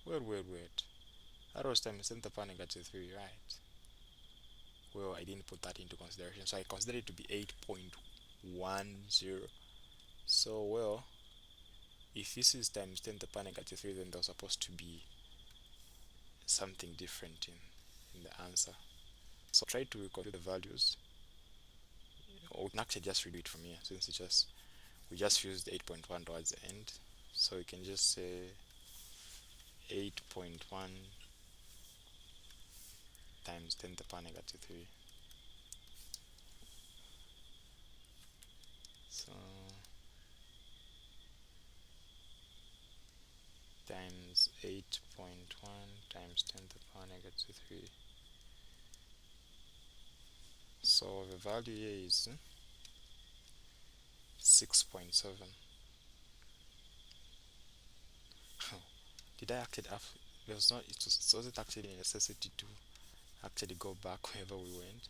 Wait. That was times 10 to the power negative 3, right? Well, I didn't put that into consideration, so I considered it to be 8.10. So, well, if this is times 10 to the power negative 3, then there's supposed to be something different in the answer. So try to reconfigure the values, or we can actually just redo it from here, since we just used 8.1 towards the end. So we can just say 8.1 times 10 to the power negative 3. So times 8.1 times 10 to the power negative 3. So the value here is 6.7. Did I actually have, it wasn't actually a necessity to actually go back wherever we went.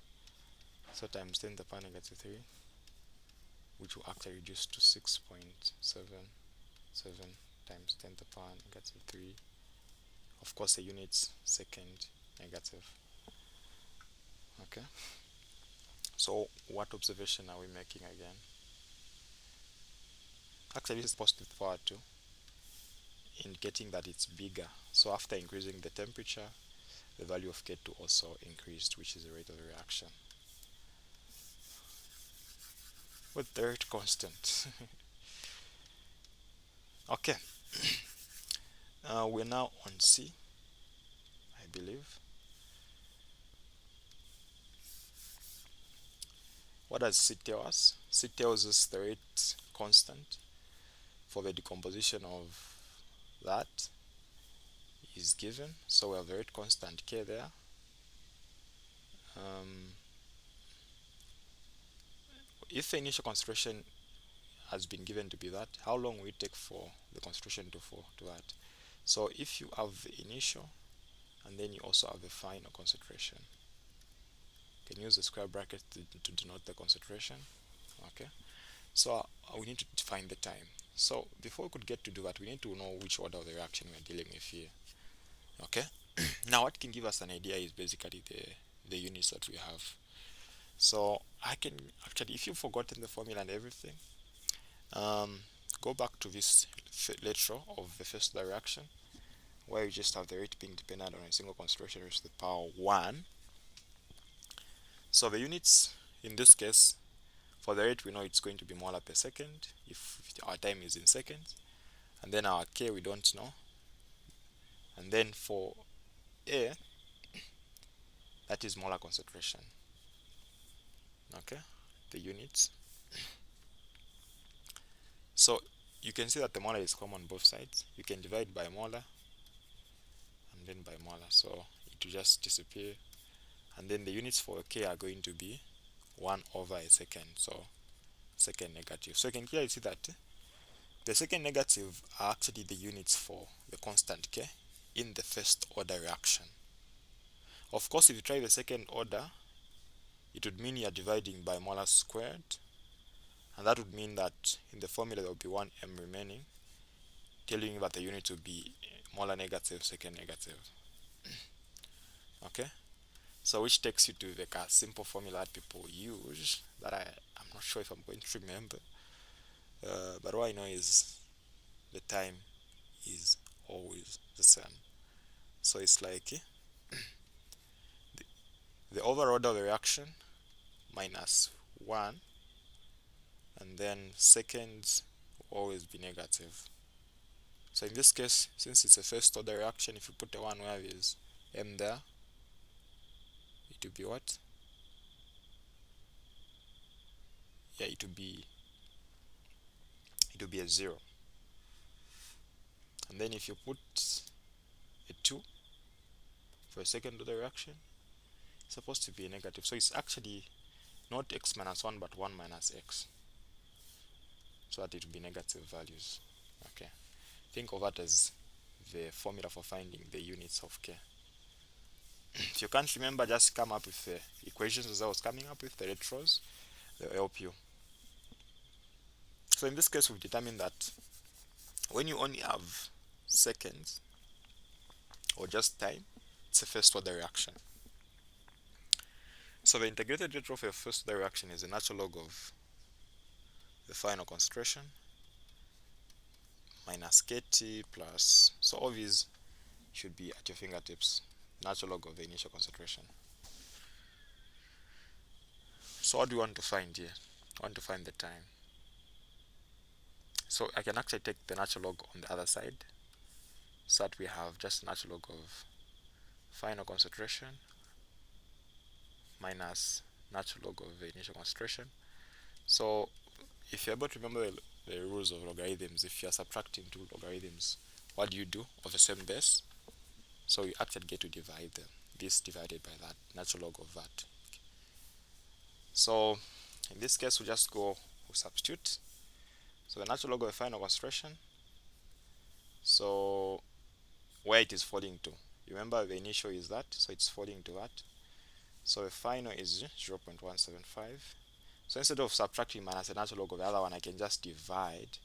So times 10 to the power negative 3, which will actually reduce to 6.77 times 10 to the power negative 3. Of course, the units second negative. Okay. So what observation are we making again? Actually, this is positive power 2, indicating that it's bigger. So after increasing the temperature, the value of K2 also increased, which is the rate of the reaction. With the rate constant. Okay. We're now on C, I believe. What does C tell us? C tells us the rate constant for the decomposition of that is given. So we have the rate constant K there. If the initial concentration has been given to be that, how long will it take for the concentration to fall to that? So if you have the initial and then you also have the final concentration, you can use the square bracket to denote the concentration. Okay, so we need to define the time. So before we could get to do that, we need to know which order of the reaction we're dealing with here. Okay, now what can give us an idea is basically the units that we have. So I can actually, if you've forgotten the formula and everything, go back to this letter of the first order reaction, where you just have the rate being dependent on a single concentration raised to the power 1. So the units in this case, for the rate we know it's going to be molar per second if our time is in seconds, and then our K we don't know, and then for A, that is molar concentration. Okay, the units. So you can see that the molar is common on both sides. You can divide by molar and then by molar, so it will just disappear, and then the units for K are going to be 1 over a second, so second negative. So you can clearly see that the second negative are actually the units for the constant K in the first order reaction. Of course, if you try the second order, it would mean you're dividing by molar squared, and that would mean that in the formula there will be 1m remaining, telling you that the unit will be molar negative, second negative. Okay, so which takes you to like a simple formula that people use that I'm not sure if I'm going to remember, but what I know is the time is always the same. So it's like the overall order of the reaction minus 1, and then seconds will always be negative. So in this case, since it's a first order reaction, if you put a 1 where there is m there, it will be what? Yeah, it will be a 0. And then if you put a 2 for a second order reaction, it's supposed to be a negative. So it's actually not x minus 1 but 1 minus x. so that it will be negative values. Okay, think of that as the formula for finding the units of k. If you can't remember, just come up with the equations as I was coming up with, the retros, they'll help you. So in this case, we've determined that when you only have seconds or just time, it's a first order reaction. So the integrated rate of a first order reaction is the natural log of the final concentration minus kt plus, so all these should be at your fingertips, natural log of the initial concentration. So what do you want to find here? I want to find the time. So I can actually take the natural log on the other side, so that we have just natural log of final concentration minus natural log of the initial concentration. So if you're able to remember the rules of logarithms, if you're subtracting two logarithms, what do you do of the same base? So you actually get to divide them, this divided by that, natural log of that. So in this case, we just go, we substitute. So the natural log of the final concentration, so where it is falling to, you remember the initial is that, so it's falling to that. So the final is 0.175. So instead of subtracting minus the natural log of the other one, I can just divide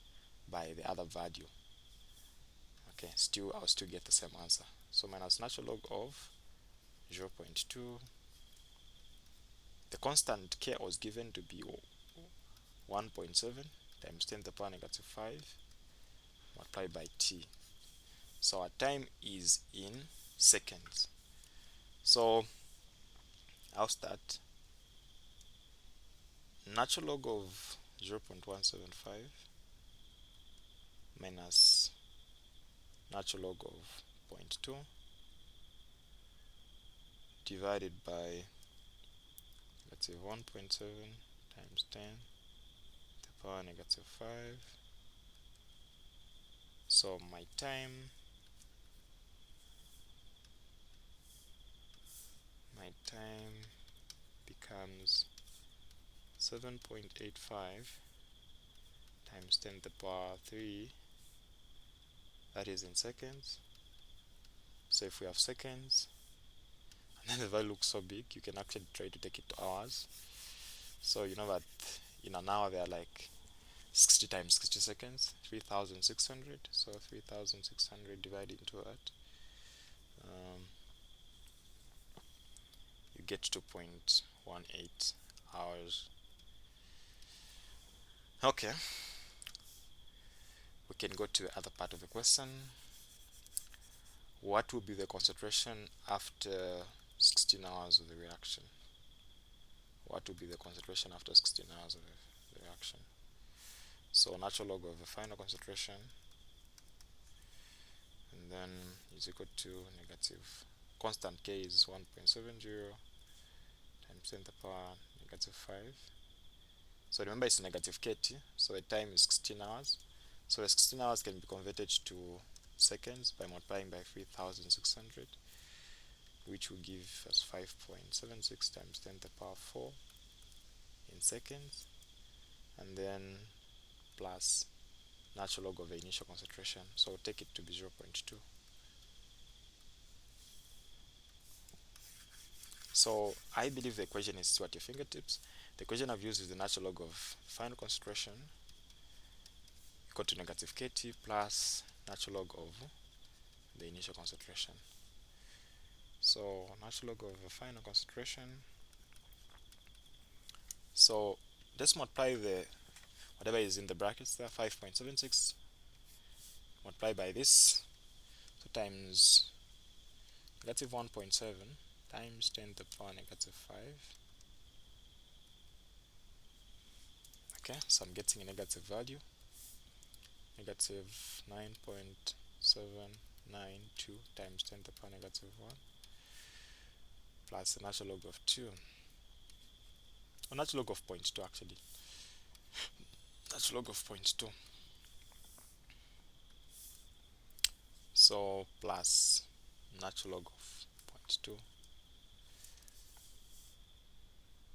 by the other value. Okay, I'll still get the same answer. So minus natural log of 0.2. The constant k was given to be 1.7 times 10 to the power negative 5 multiplied by t. So our time is in seconds. So I'll start. Natural log of 0.175 minus natural log of 0.2 divided by, let's say, 1.7 times 10 to the power negative 5. So my time becomes 7.85 times 10 to the power 3, that is in seconds. So if we have seconds, and then the value looks so big, you can actually try to take it to hours. So you know that in an hour there are like 60 times 60 seconds, 3,600. So 3,600 divided into that, you get to 0.18 hours. Okay, we can go to the other part of the question. What will be the concentration after 16 hours of the reaction? What will be the concentration after 16 hours of the reaction? So natural log of the final concentration, and then is equal to negative, constant k is 1.70 times 10 to the power negative 5. So remember it's negative kt, so the time is 16 hours. So the 16 hours can be converted to seconds by multiplying by 3,600, which will give us 5.76 times 10 to the power 4 in seconds, and then plus natural log of the initial concentration, so we'll take it to be 0.2. So I believe the equation is still at your fingertips. The equation I've used is the natural log of final concentration equal to negative kt plus natural log of the initial concentration. So natural log of the final concentration, so let's multiply the whatever is in the brackets there, 5.76 multiply by this, so times negative 1.7 times 10 to the power negative 5. Okay, so I'm getting a negative value, negative 9.792 times 10 to the power negative 1 plus the natural log of 2, or natural log of 0.2 actually, natural log of 0.2, so plus natural log of 0.2.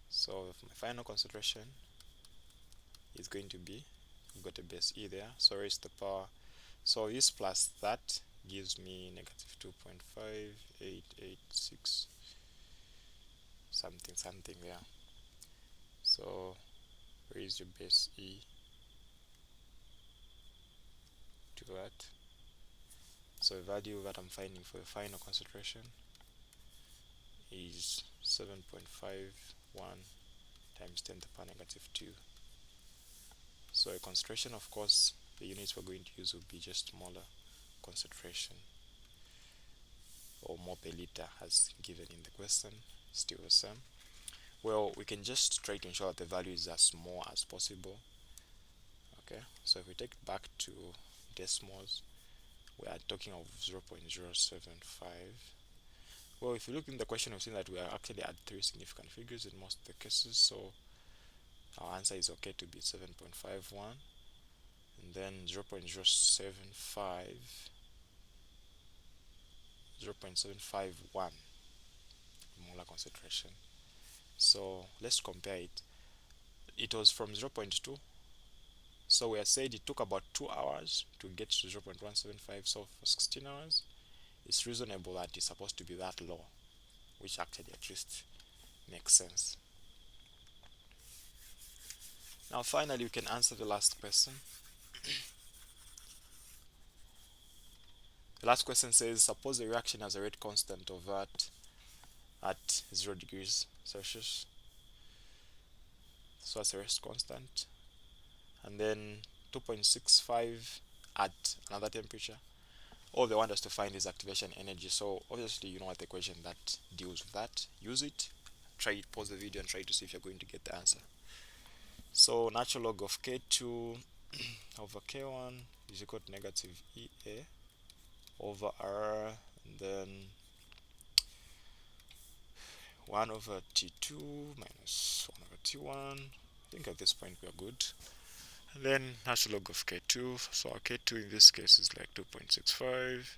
So my final concentration is going to be we've got a base E there, so raise to the power, so this plus that gives me negative 2.5886 something something there. So raise your base E to that. So the value that I'm finding for the final concentration is 7.51 times 10 to the power negative 2. So a concentration, of course, the units we're going to use will be just smaller concentration, or more per liter as given in the question, still the same. Well, we can just try to ensure that the value is as small as possible. Okay, so if we take it back to decimals, we are talking of 0.075. Well, if you look in the question, we've seen that we are actually at 3 significant figures in most of the cases, so our answer is okay to be 7.51, and then 0.075, 0.751 molar concentration. So let's compare it. It was from 0.2, so we have said it took about 2 hours to get to 0.175, so for 16 hours it's reasonable that it's supposed to be that low, which actually at least makes sense. Now finally we can answer the last question. The last question says, suppose a reaction has a rate constant of that at 0 degrees Celsius, so that's a rate constant, and then 2.65 at another temperature. All they want us to find is activation energy, so obviously you know what the equation that deals with that. Use it, try it, pause the video and try to see if you're going to get the answer. So natural log of k2 over k1 is equal to negative EA over R, and then 1 over T2 minus 1 over T1. I think at this point we are good. And then natural log of K2, so our K2 in this case is like 2.65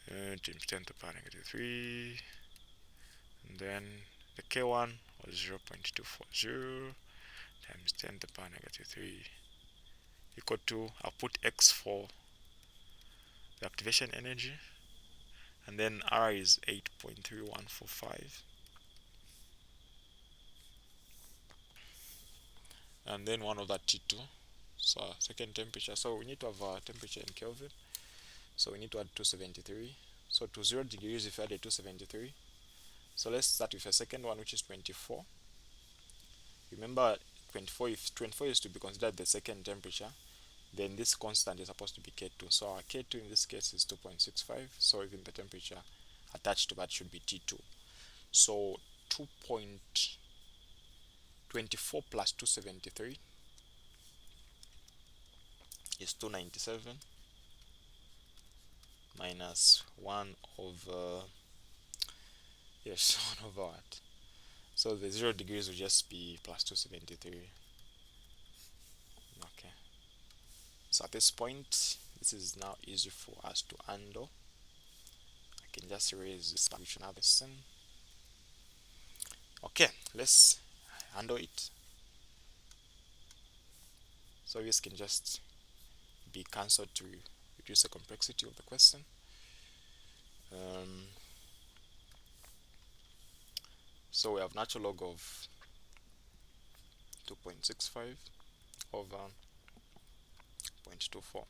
times 10 to the power negative 3, and then the K1 was 0.240 times 10 to the power negative 3 equal to, I'll put X for the activation energy, and then R is 8.3145, and then 1 over T2, so second temperature. So we need to have our temperature in Kelvin, so we need to add 273. So to 0 degrees if you added 273, so let's start with a second one, which is 24. Remember 24, if 24 is to be considered the second temperature, then this constant is supposed to be K2. So our K2 in this case is 2.65, so even the temperature attached to that should be T2. So 2.24 plus 273 is 297 minus 1 over, yes, 1 over what? So the 0 degrees will just be plus 273. Okay. So at this point, this is now easy for us to handle. I can just erase this which another sin. Okay, let's handle it. So this can just be cancelled to reduce the complexity of the question. So we have natural log of 2.65 over 0.24.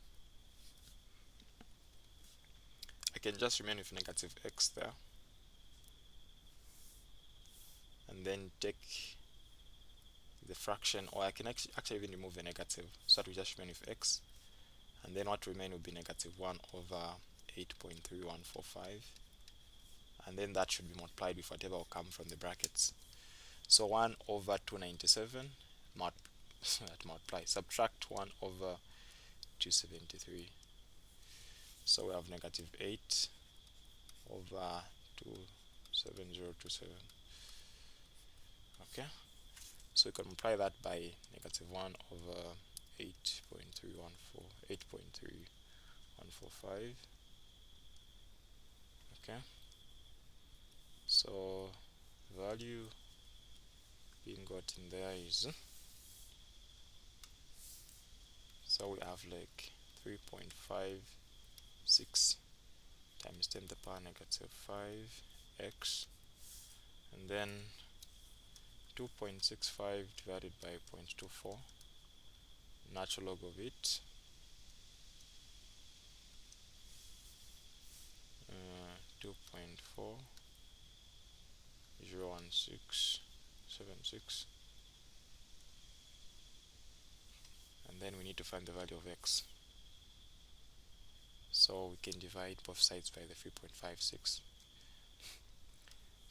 I can just remain with negative x there, and then take the fraction, or I can actually even remove the negative, so that we just remain with x, and then what remain will be negative 1 over 8.3145, and then that should be multiplied with whatever will come from the brackets. So 1 over 297 multiply, subtract 1 over 273, so we have negative 8 over 27027. Okay, so we can multiply that by negative 1 over 8.3145. Okay, so value being got in there is So we have like 3.56 times 10 to the power negative 5x, and then 2.65 divided by 0.24, natural log of it, 2.401676, and then we need to find the value of x. So we can divide both sides by the 3.56.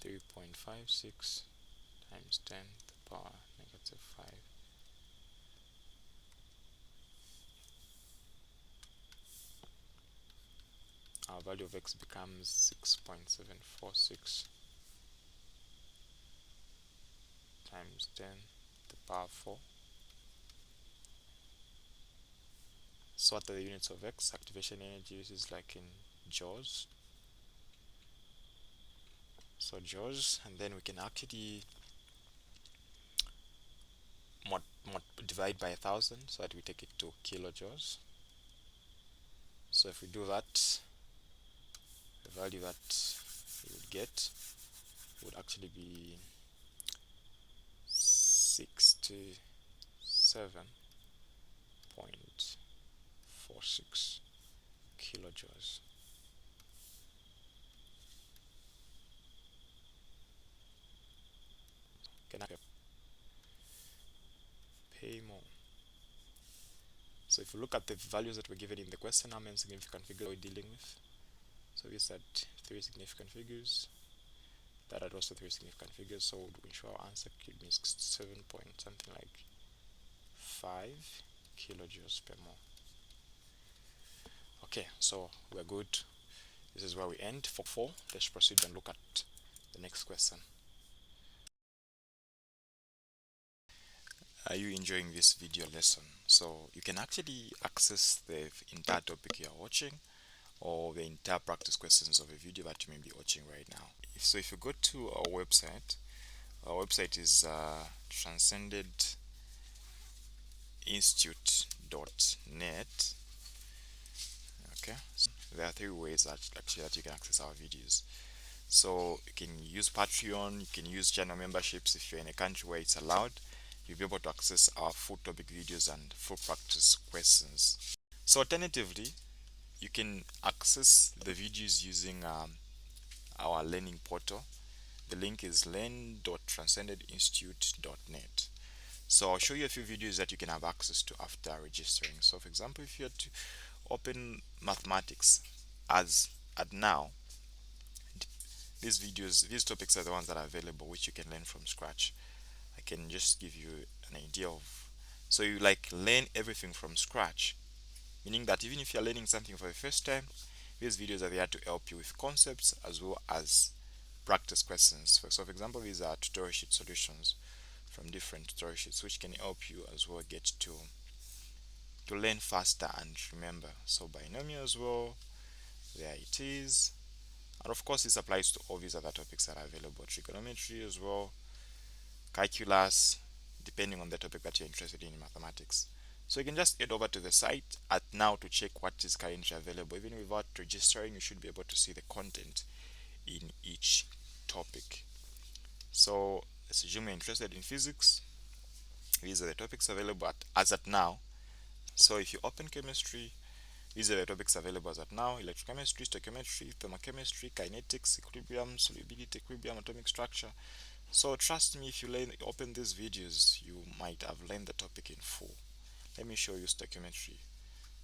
3.56 times 10 to the power negative 5. Our value of x becomes 6.746 times 10 to the power 4. So what are the units of x? Activation energy, this is like in joules. So joules, and then we can actually divide by 1,000 so that we take it to kilojoules. So if we do that, the value that we would get would actually be 67.46 kilojoules. Can I pay more? So if you look at the values that were given in the question, how many significant figures are we dealing with? So we said 3 significant figures. That had also 3 significant figures, so we show our answer could be 7 point something like 5 kilojoules per mole. Okay, so we're good. This is where we end for 4. Let's proceed and look at the next question. Are you enjoying this video lesson? So you can actually access the entire topic you are watching, or the entire practice questions of a video that you may be watching right now. So if you go to our website is transcendedinstitute.net. Okay, so there are 3 ways that you can access our videos. So you can use Patreon, you can use channel memberships. If you're in a country where it's allowed, you'll be able to access our full topic videos and full practice questions. So alternatively, you can access the videos using our learning portal. The link is learn.transcendedinstitute.net. So I'll show you a few videos that you can have access to after registering. So for example, if you had to open mathematics as at now, these topics are the ones that are available, which you can learn from scratch. I can just give you an idea of, so you like learn everything from scratch, meaning that even if you're learning something for the first time, these videos are there to help you with concepts as well as practice questions. So for example, these are tutorial sheet solutions from different tutorial sheets, which can help you as well get to learn faster and remember. So binomial as well, there it is. And of course, this applies to all these other topics that are available. Trigonometry as well, calculus, depending on the topic that you're interested in mathematics. So you can just head over to the site at now to check what is currently available. Even without registering, you should be able to see the content in each topic. So let's assume you're interested in physics. These are the topics available as at now. So if you open chemistry, these are the topics available as at now: electrochemistry, stoichiometry, thermochemistry, kinetics, equilibrium, solubility, equilibrium, atomic structure. So trust me, if you open these videos, you might have learned the topic in full. Let me show you stoichiometry.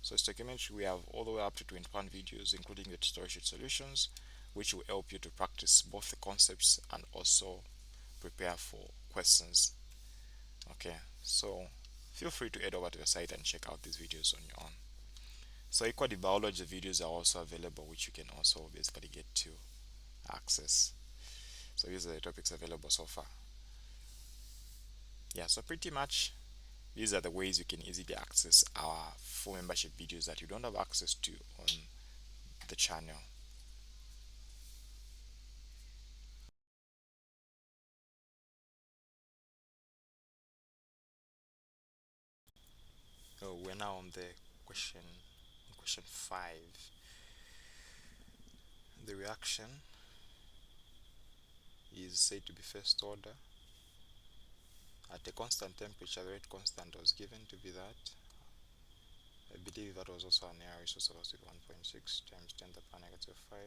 So stoichiometry, we have all the way up to 21 videos, including the tutorial sheet solutions, which will help you to practice both the concepts and also prepare for questions. Okay, so feel free to head over to the site and check out these videos on your own. So equally biology videos are also available, which you can also basically get to access. So these are the topics available so far. Yeah, so pretty much these are the ways you can easily access our full membership videos that you don't have access to on the channel. Oh, we're now on the question 5, the reaction is said to be first order at a constant temperature. The rate constant was given to be that. I believe that was also an error, so supposed to be 1.6 times 10 to the power negative 5.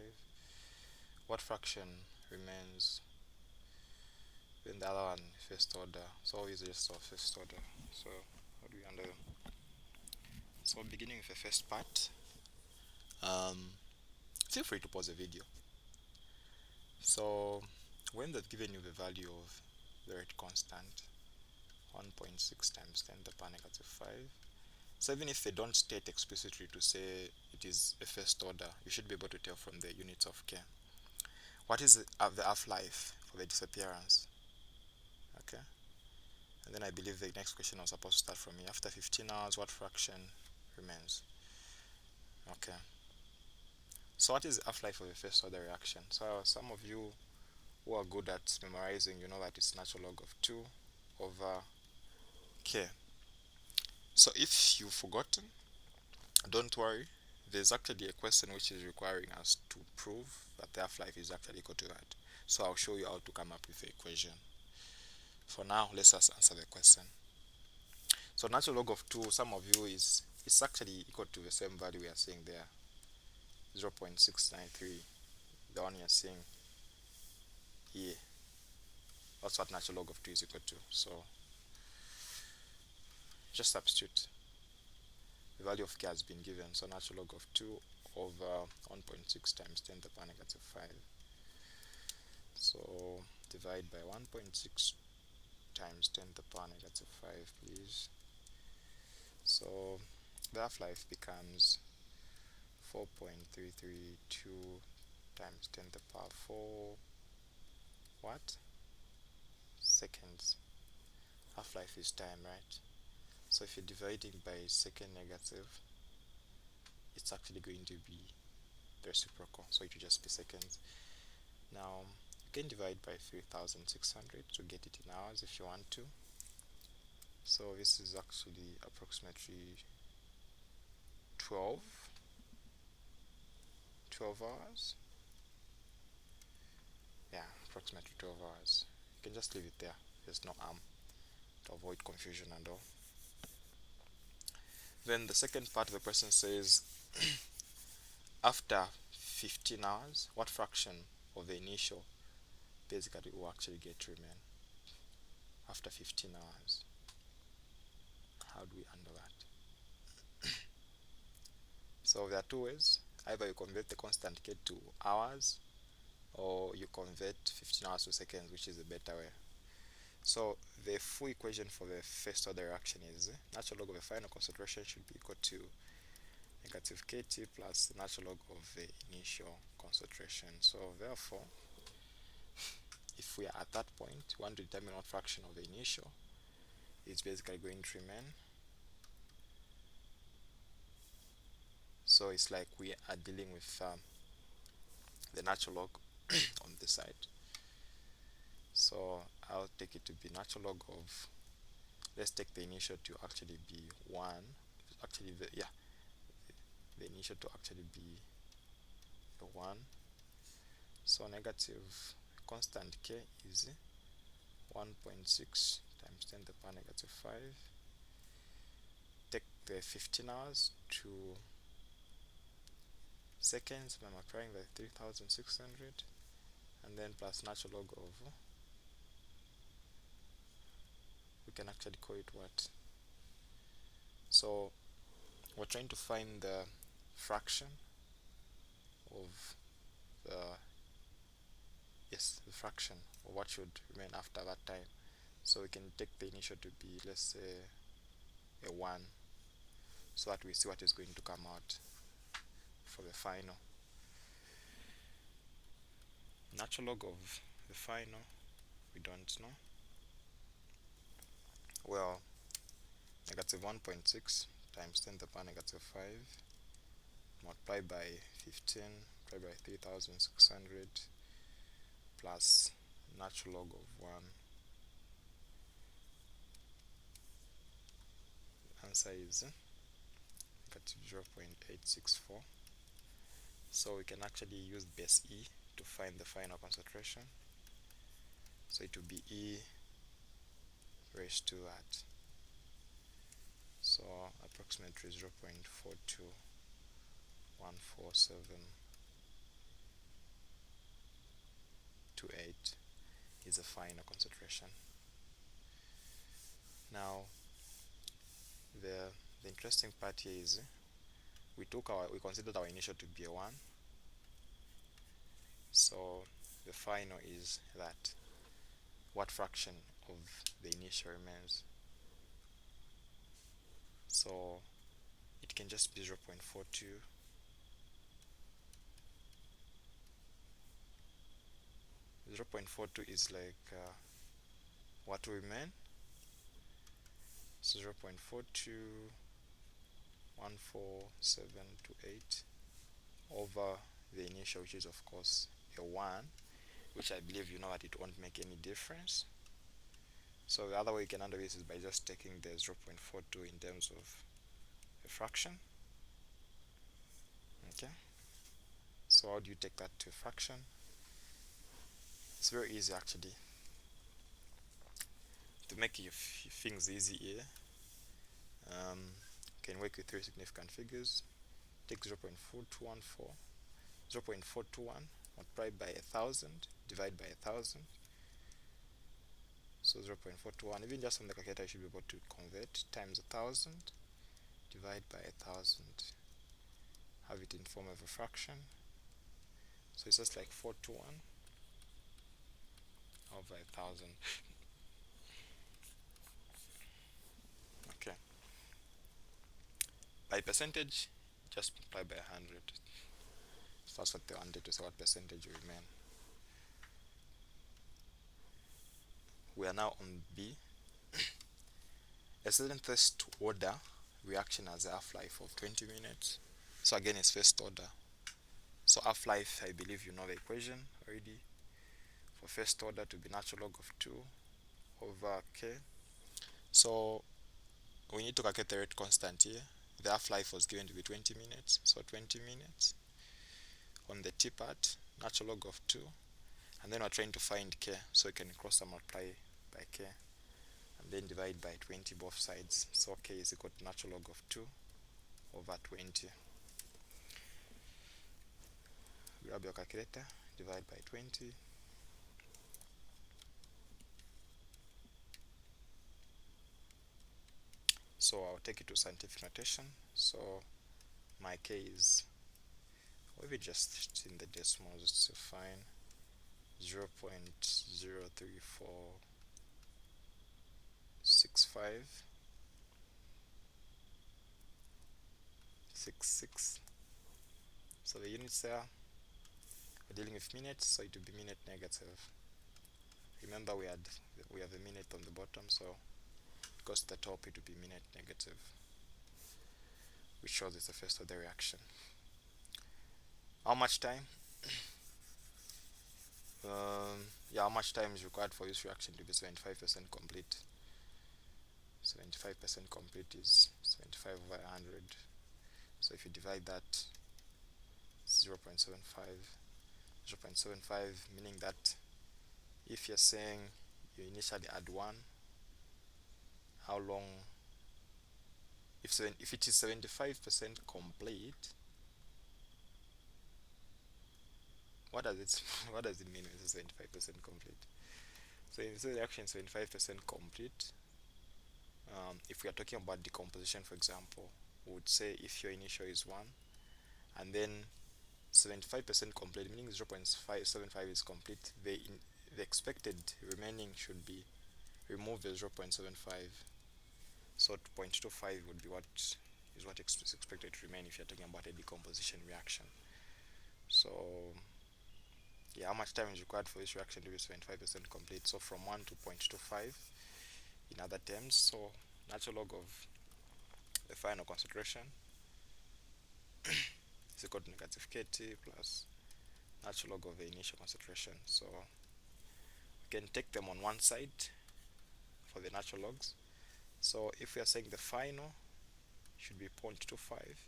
What fraction remains when the other one first order? So always just of first order. So how do we handle them? So beginning with the first part, feel free to pause the video. So when they've given you the value of the rate constant, 1.6 times 10 to the power negative 5, so even if they don't state explicitly to say it is a first order, you should be able to tell from the units of K. What is the half-life for the disappearance? Okay. And then I believe the next question was supposed to start from here. After 15 hours, what fraction remains? Okay. So what is the half-life of a first order reaction? So some of you who are good at memorizing, you know that it's natural log of 2 over K. So if you've forgotten, don't worry. There's actually a question which is requiring us to prove that the half-life is actually equal to that. So I'll show you how to come up with the equation. For now, let's just answer the question. So natural log of 2, some of you it's actually equal to the same value we are seeing there, 0.693, the one you're seeing here. That's what natural log of 2 is equal to. So just substitute. The value of K has been given, so natural log of 2 over 1.6 times 10 to the power negative 5. So divide by 1.6 times 10 to the power negative 5, please. So the half-life becomes 4.332 times 10 to the power 4 what? Seconds. Half-life is time, right? So if you're dividing by second negative, it's actually going to be the reciprocal, so it will just be seconds. Now you can divide by 3600 to get it in hours if you want to. So this is actually approximately 12 hours. Yeah, approximately 12 hours. You can just leave it there, there's no harm, to avoid confusion and all. Then the second part of the question says after 15 hours, what fraction of the initial basically will actually get to remain after 15 hours? How do we handle that? So there are two ways. Either you convert the constant K to hours, or you convert 15 hours to seconds, which is a better way. So the full equation for the first order reaction is natural log of the final concentration should be equal to negative Kt plus the natural log of the initial concentration. So therefore, if we are at that point, we want to determine what fraction of the initial is basically going to remain. So it's like we are dealing with the natural log on this side. So I'll take it to be natural log of, let's take the initial to actually be 1. Actually, the initial to actually be a 1. So negative constant K is 1.6 times 10 to the power negative 5. Take the 15 hours to seconds by multiplying by 3600, and then plus natural log of, we can actually call it what? So we're trying to find the fraction of the fraction of what should remain after that time. So we can take the initial to be, let's say, a 1, so that we see what is going to come out for the final. Natural log of the final, we don't know. Well, negative 1.6 times 10 to the power negative 5 multiplied by 15 multiplied by 3600 plus natural log of 1. The answer is look at 0.864. So we can actually use base E to find the final concentration. So it will be E raised to that. So approximately 0.4214728 is the final concentration. Now the interesting part here is we considered our initial to be a 1. So the final is that what fraction of the initial remains. So it can just be 0.42. Is like what will remain. So 0.42144728 over the initial, which is of course a 1, which I believe you know that it won't make any difference. So the other way you can handle this is by just taking the 0.42 in terms of a fraction. Okay, so how do you take that to a fraction? It's very easy actually. To make things easy here, can work with 3 significant figures. Take 0.4214, 0.421 multiplied by 1000, divide by 1000. So 0.421, even just on the calculator you should be able to convert, times 1000, divide by 1000, have it in form of a fraction. So it's just like 421 over 1000. Okay. By percentage, just multiply by 100. First what the 100 to say what percentage will remain. We are now on B. A certain first order reaction has a half-life of 20 minutes. So again, it's first order. So half-life, I believe you know the equation already. For first order to be natural log of 2 over k. So we need to calculate the rate constant here. The half-life was given to be 20 minutes. So 20 minutes on the t part, natural log of 2. And then we're trying to find k. So we can cross and multiply by k. And then divide by 20 both sides. So k is equal to natural log of 2 over 20. Grab your calculator, divide by 20. So I'll take it to scientific notation. So my k is, or if it just in the decimals, it's fine. 0.0346566. So the units there, we're dealing with minutes, so it will be minute negative. Remember we have a minute on the bottom, so it goes to the top, it will be minute negative, which shows it's the first of the reaction. How much time? How much time is required for this reaction to be 75% complete? 75% complete is 75 over 100. So if you divide that, 0.75, 0.75, meaning that if you're saying you initially add 1, how long, if it is 75% complete, what does it mean when it's 75% complete? So if the reaction is 75% complete, if we are talking about decomposition, for example, we would say if your initial is 1 and then 75% complete, meaning 0.575 is complete, the expected remaining should be remove the 0.75. So 0.25 would be what is expected to remain if you're talking about a decomposition reaction. So yeah, how much time is required for this reaction to be 75% complete? So from 1 to 0.25 in other terms. So natural log of the final concentration is equal to negative kT plus natural log of the initial concentration. So we can take them on one side for the natural logs. So if we are saying the final should be 0.25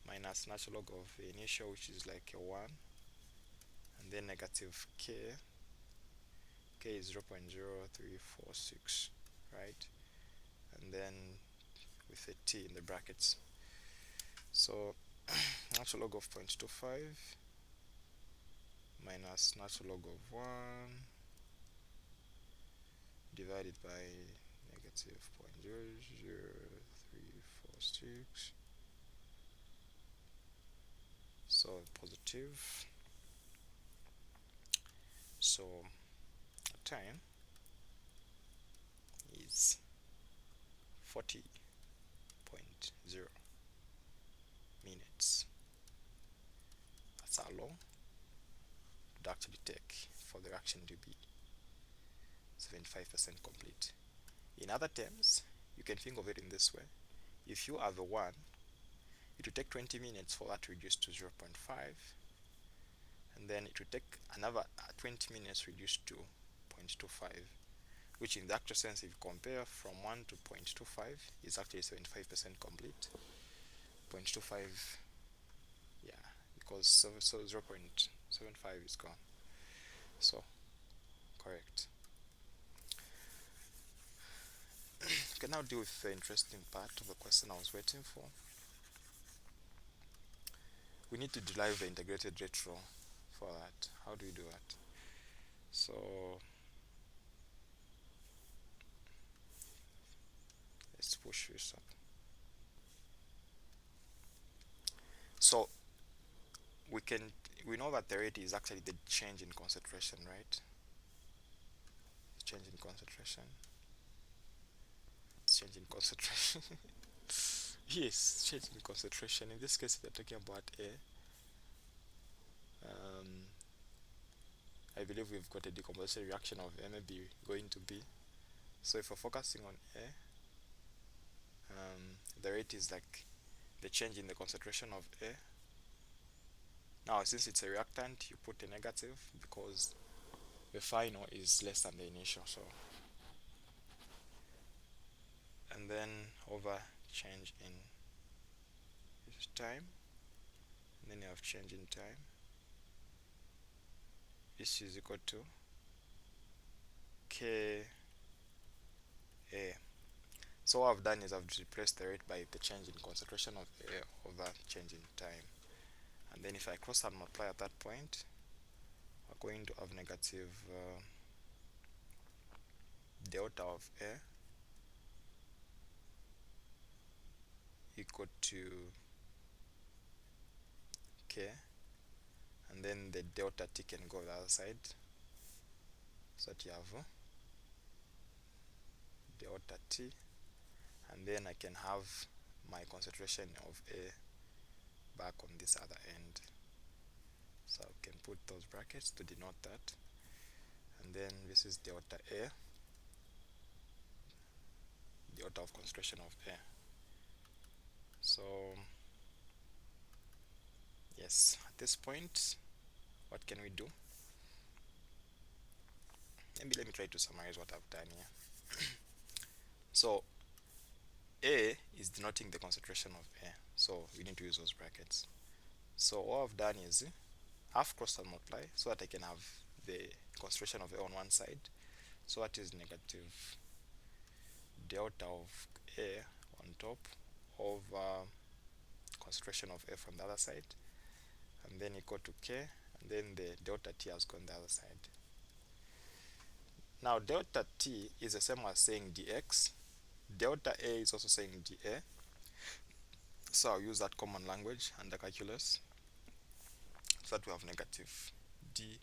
minus natural log of the initial, which is like a 1, and then negative k is 0.0346, right? And then with a t in the brackets. So natural log of 0.25 minus natural log of 1 divided by negative 0.00346, so positive. So time is 40.0 minutes. That's how long it would actually take for the reaction to be 75% complete. In other terms, you can think of it in this way. If you have a 1, it will take 20 minutes for that to reduce to 0.5, and then it will take another 20 minutes reduced to 0.25, which in the actual sense, if you compare from 1 to 0.25, is actually 75% complete. 0.25, yeah, because so 0.75 is gone. So correct. We can now deal with the interesting part of the question I was waiting for. We need to derive the integrated rate law for that. How do we do that? So let's push this up. So we know that the rate is actually the change in concentration, right? The change in concentration. It's change in concentration. Yes, change in concentration. In this case, we're talking about A. I believe we've got a decomposition reaction of A maybe going to B. So if we're focusing on A, the rate is like the change in the concentration of A. Now, since it's a reactant, you put a negative because the final is less than the initial. So, and then over change in time, and then you have change in time. This is equal to K A. So what I've done is I've replaced the rate by the change in concentration of A over change in time. And then if I cross and multiply at that point, we're going to have negative delta of A equal to K, and then the delta T can go the other side, so that you have delta T, and then I can have my concentration of A back on this other end. So I can put those brackets to denote that, and then this is delta A, delta of concentration of A. So yes, at this point, what can we do? Maybe let me try to summarize what I've done here. So A is denoting the concentration of A, so we need to use those brackets. So what I've done is half cross and multiply so that I can have the concentration of A on one side. So that is negative delta of A on top over concentration of A from the other side, and then equal to K, and then the delta T has gone the other side. Now delta T is the same as saying dx. Delta A is also saying dA. So I'll use that common language under calculus, so that we have negative d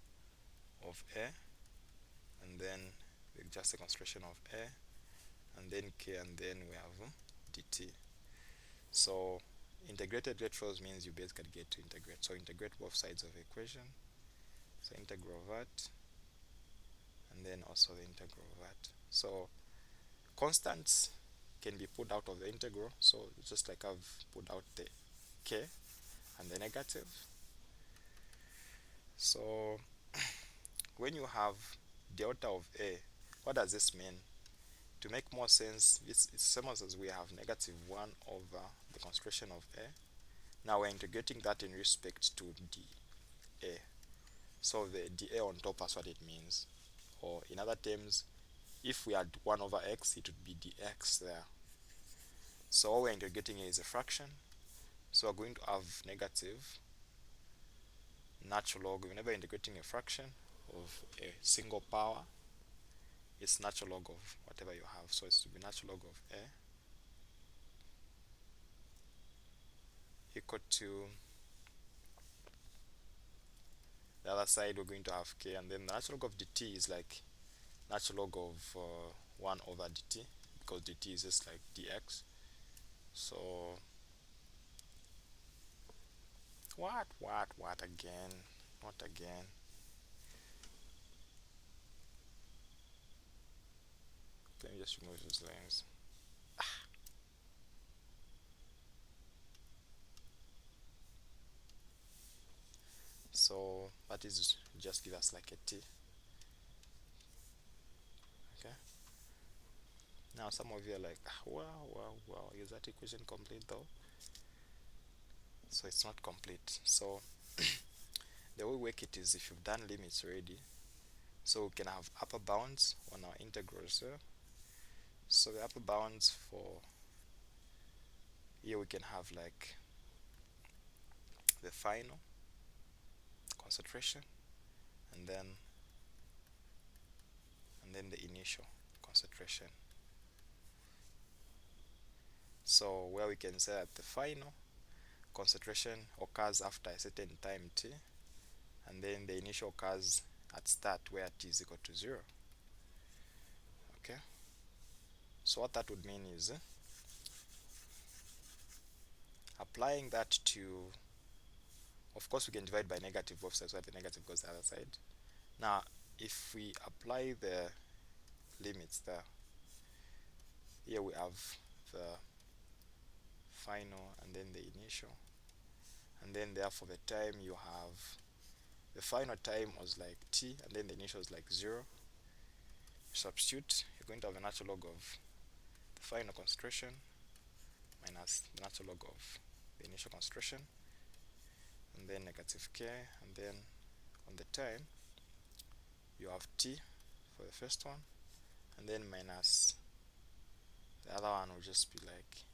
of A, and then just the concentration of A, and then K, and then we have dt. So integrated rate laws means you basically get to integrate. So integrate both sides of the equation. So integral of that, and then also the integral of that. So constants can be put out of the integral. So just like I've put out the K and the negative. So when you have delta of A, what does this mean? It to make more sense, it's same as we have negative 1 over the concentration of A. Now we're integrating that in respect to dA. So the dA on top is what it means. Or in other terms, if we had 1 over x, it would be dx there. So all we're integrating here is a fraction. So we're going to have negative natural log. Whenever integrating a fraction of a single power, it's natural log of whatever you have. So it's to be natural log of A equal to the other side. We're going to have k, and then the natural log of dt is like natural log of 1 over dt, because dt is just like dx. So what again? What again? Let me just remove these lines. So that is just give us like a t. Okay. Now some of you are like, wow, is that equation complete though? So it's not complete. So the way we work it is, if you've done limits already, so we can have upper bounds on our integrals here. So the upper bounds for here, we can have like the final concentration, and then the initial concentration. So where we can say that the final concentration occurs after a certain time t, and then the initial occurs at start where t is equal to 0. Okay, so what that would mean is applying that to, of course we can divide by negative both sides, where the negative goes the other side. Now if we apply the limits there, here we have the final and then the initial, and then therefore the time you have, the final time was like t, and then the initial is like 0. Substitute, you're going to have a natural log of the final concentration minus the natural log of the initial concentration, and then negative k, and then on the time you have t for the first one, and then minus the other one will just be like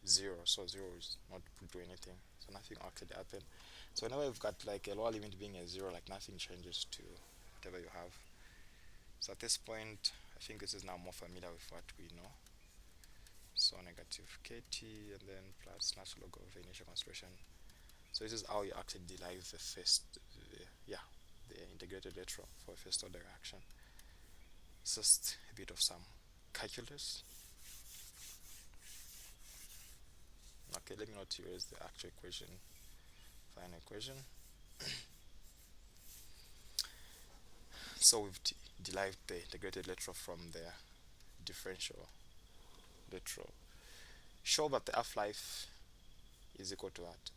0. So 0 is not put to anything, so nothing actually happened. So whenever you've got like a lower limit being a 0, like nothing changes to whatever you have. So at this point, I think this is now more familiar with what we know. So negative kt, and then plus natural log of the initial concentration. So this is how you actually derive the first, the integrated lateral for a first order reaction. It's just a bit of some calculus. Okay, let me not erase the actual equation, final equation. So we've derived the integrated lateral from the differential lateral. Show that the half-life is equal to that.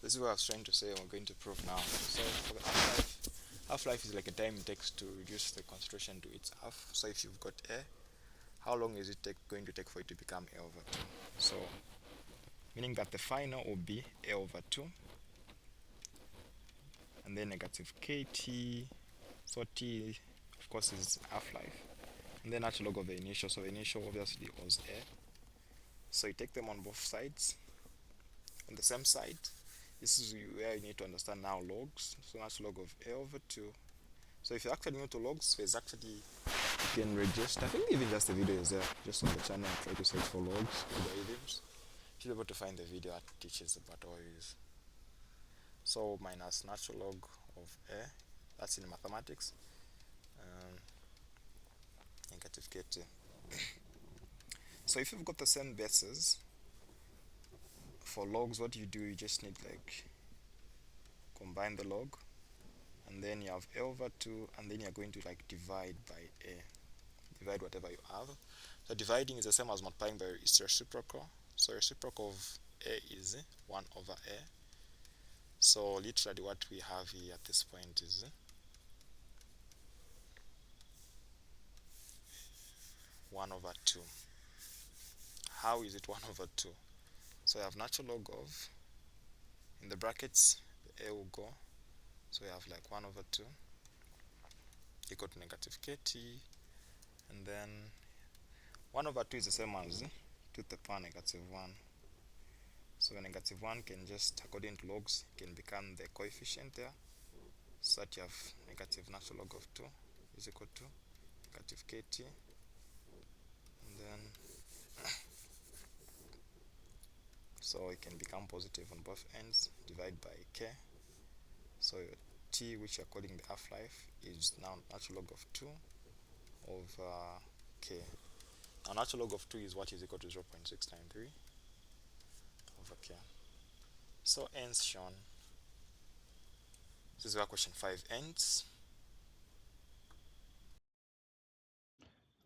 This is what I was trying to say, we're going to prove now. So for the half-life is like a time it takes to reduce the concentration to its half. So if you've got A, how long is it going to take for it to become A over 2? So meaning that the final will be A over 2, and then negative kt, so t of course is half-life, and then natural log of the initial. So the initial obviously was A, so you take them on both sides. On the same side, this is where you need to understand now logs. So natural log of A over 2. So if you actually know to logs, there's actually, you can register, I think even just the video is there, just on the channel, try to search for logs, logarithms. You'll be able to find the video that teaches about all these. So minus natural log of A, that's in mathematics, negative kt. So if you've got the same bases for logs, what you do, you just need like combine the log, and then you have A over 2, and then you're going to like divide by A, divide whatever you have. So dividing is the same as multiplying by its reciprocal. So reciprocal of A is 1 over A. So literally what we have here at this point is 1 over 2. How is it 1 over 2? So I have natural log of, in the brackets, the a will go, so we have like 1 over 2 equal to negative kt, and then 1 over 2 is the same as 2 to the power negative 1. So negative 1 can just, according to logs, can become the coefficient there, so that you have negative natural log of 2 is equal to negative kt, and then so it can become positive on both ends, divide by k. So your t, which you're calling the half-life, is now natural log of 2 over k. Now natural log of 2 is what is equal to 0.693 over k. So ends shown. This is where question 5 ends.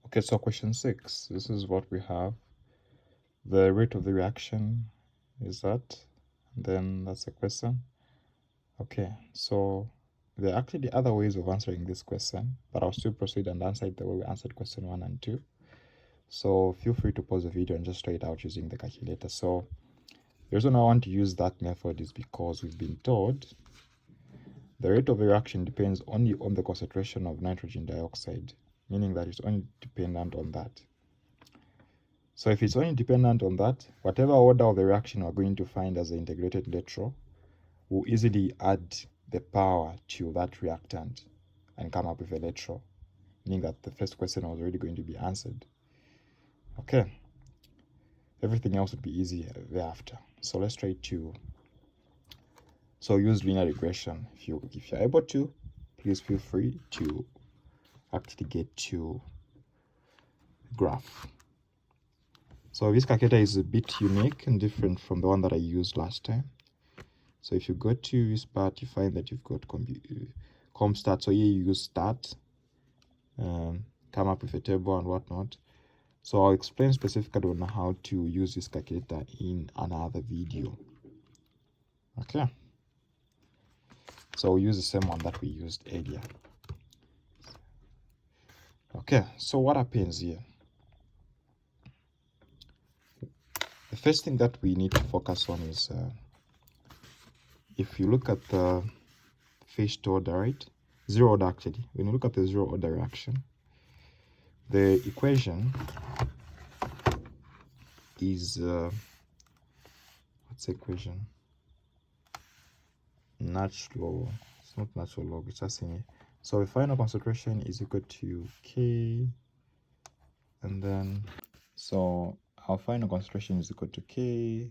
Okay, so question 6, this is what we have. The rate of the reaction is that, and then that's the question. Okay, so there are actually other ways of answering this question, but I'll still proceed and answer it the way we answered question 1 and 2. So feel free to pause the video and just try it out using the calculator. So the reason I want to use that method is because we've been told the rate of the reaction depends only on the concentration of nitrogen dioxide, meaning that it's only dependent on that. So if it's only dependent on that, whatever order of the reaction we're going to find as the integrated electron, we'll easily add the power to that reactant and come up with electron, meaning that the first question was already going to be answered. Okay, everything else would be easy thereafter. So let's try to use linear regression. If you're able to, please feel free to actually get to graph. So this calculator is a bit unique and different from the one that I used last time. So if you go to this part, you find that you've got ComStat. So here you use stat, come up with a table and whatnot. So I'll explain specifically on how to use this calculator in another video. Okay. So we'll use the same one that we used earlier. Okay, so what happens here? The first thing that we need to focus on is if you look at the first order, right? Zero order actually. When you look at the zero order reaction, the equation is what's the equation? Natural. It's not natural log. It's just saying. So the final concentration is equal to K, and then so our final concentration is equal to K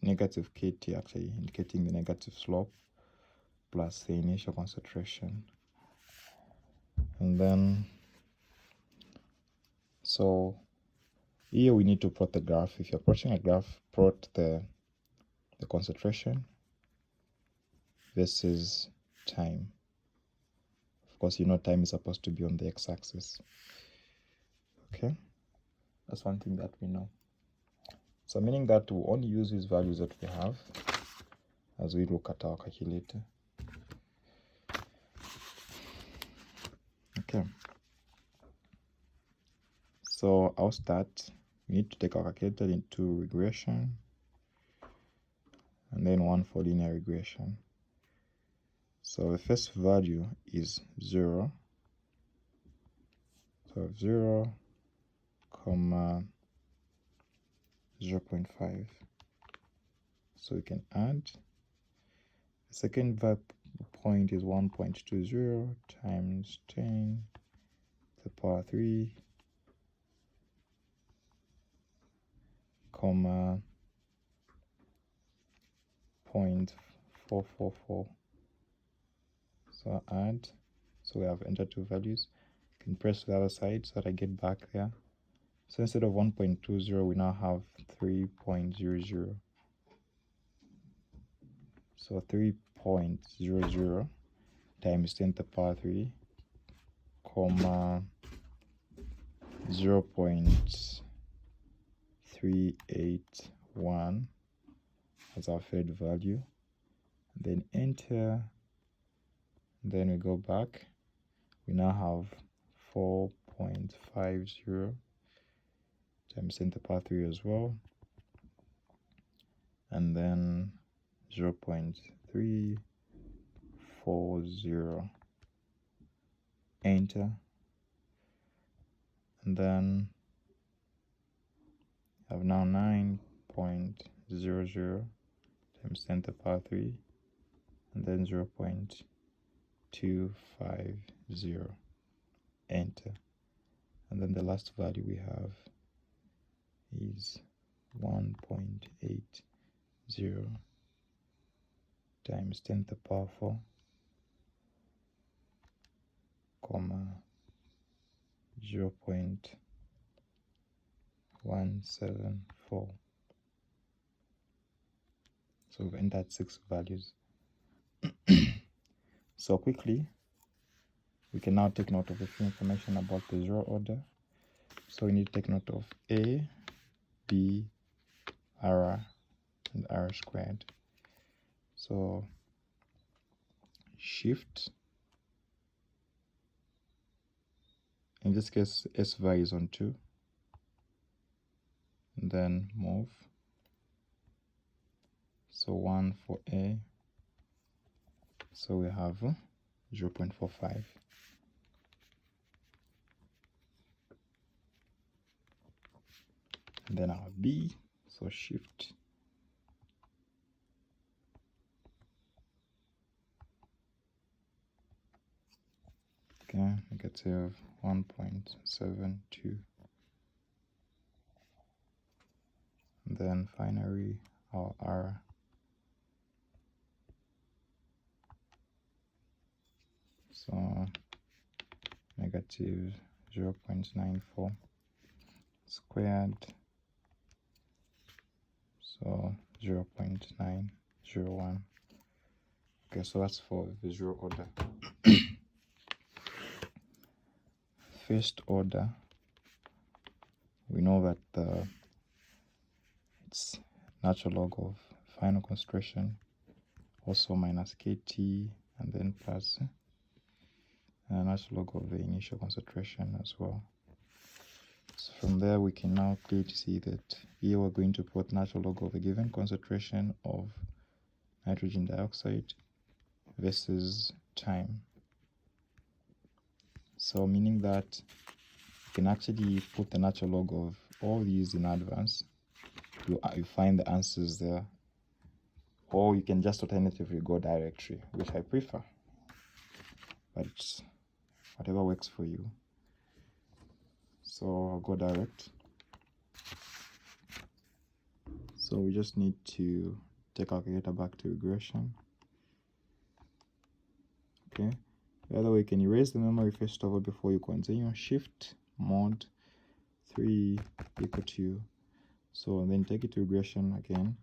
negative KT, actually indicating the negative slope, plus the initial concentration. And then so here we need to plot the graph. If you're plotting a graph, plot the concentration versus time. Of course, you know time is supposed to be on the x-axis. Okay, that's one thing that we know. So meaning that we'll only use these values that we have as we look at our calculator. Okay, so I'll start. We need to take our calculator into regression and then one for linear regression. So the first value is 0. So 0, 0.5. So we can add. The second point is 1.20 times 10 to the power 3, 0.444. So add. So we have entered two values. You can press the other side so that I get back there. So instead of 1.20, we now have 3.00. So 3.00 times 10 to the power 3, 0.381 as our third value. Then enter. Then we go back. We now have 4.0 0.50 times 10 to the power 3 as well, and then 0.340, enter, and then I have now 9.00 times 10 to the power 3, and then 0.250, enter, and then the last value we have is 1.80 times 10 to the power 4, comma 0.174. So we've entered 6 values. So quickly, we can now take note of a few information about the zero order. So we need to take note of A, B, R, and R squared. So shift, in this case S value is on 2, and then move. So 1 for A, so we have 0.45. And then our B, so shift, okay, negative 1.72. And then finally our R, so negative 0.94 squared, so 0.901. Okay, so that's for the zero order. First order, we know that it's natural log of final concentration, also minus KT, and then plus natural log of the initial concentration as well. So from there, we can now clearly see that here we're going to put natural log of a given concentration of nitrogen dioxide versus time. So meaning that you can actually put the natural log of all these in advance. You find the answers there, or you can just alternatively go directly, which I prefer, but it's whatever works for you. So I'll go direct. So we just need to take our calculator back to regression. Okay, the other way, you can erase the memory first of all before you continue. Shift mod 3 equal to, so then take it to regression again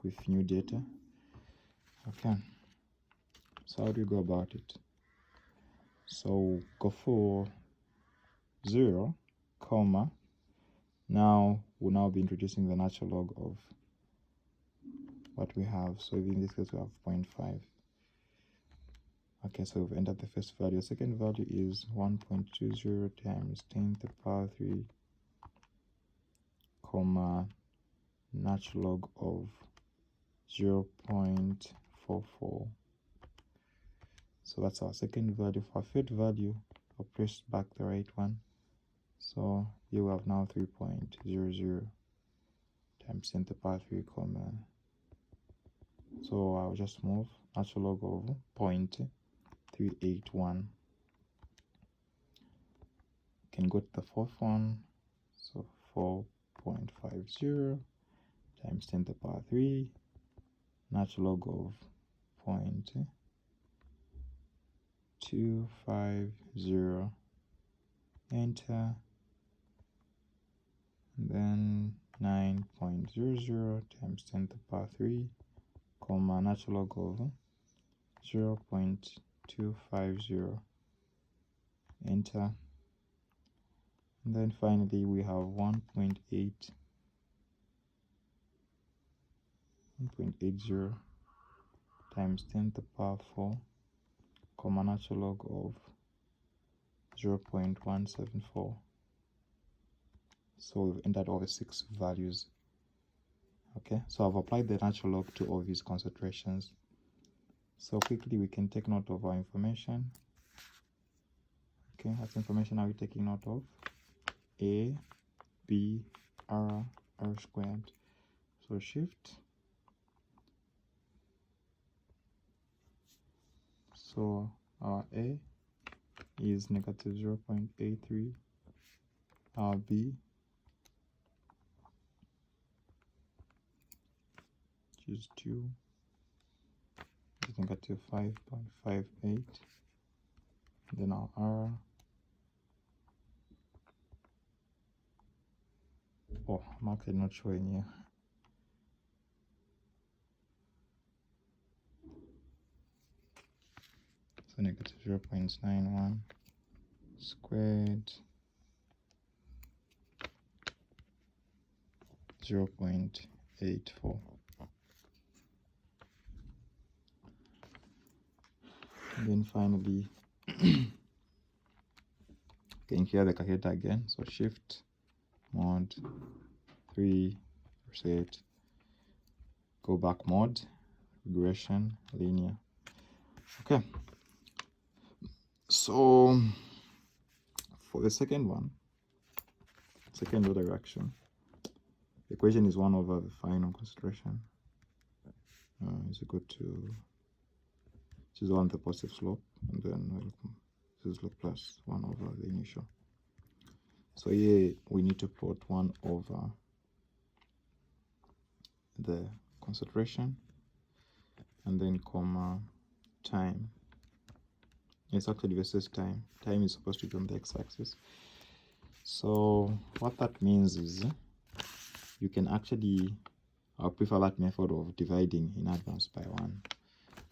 with new data. Okay, so how do you go about it? So go for 0, comma, now we'll now be introducing the natural log of what we have. So in this case we have 0.5. Okay, so we've entered the first value. The second value is 1.20 times 10 to the power 3, comma, natural log of 0.44. So that's our second value. For our third value, I'll press back the right one. So here we have now 3.00 times 10 to the power 3, comma. So I'll just move natural log of 0.381. Can go to the fourth one. So 4.50 times 10 to the power 3, natural log of 0.250, enter, and then 9.00 times 10 to the power 3, comma, natural log of 0.250, enter, and then finally we have 1.80 times 10 to the power 4, comma, natural log of 0.174. So we've entered all the 6 values. Okay, so I've applied the natural log to all these concentrations. So quickly we can take note of our information. Okay, what information are we taking note of? A, B, R, R squared. So shift. So our A is negative 0.83. Our B is 2 is negative 5.58. Then our R, oh, I'm actually not showing here. So negative 0.91 squared 0.84. And then finally, can clear the calculator again. So shift, mod, 3, reset, go back mode, regression, linear. Okay. So for the second one, second order reaction, the equation is 1 over the final concentration is equal to, this is 1 the positive slope, and then this is like plus 1 over the initial. So here we need to put 1 over the concentration and then comma time. It's actually versus time. Time is supposed to be on the x-axis. So what that means is you can actually, I prefer that method of dividing in advance by 1.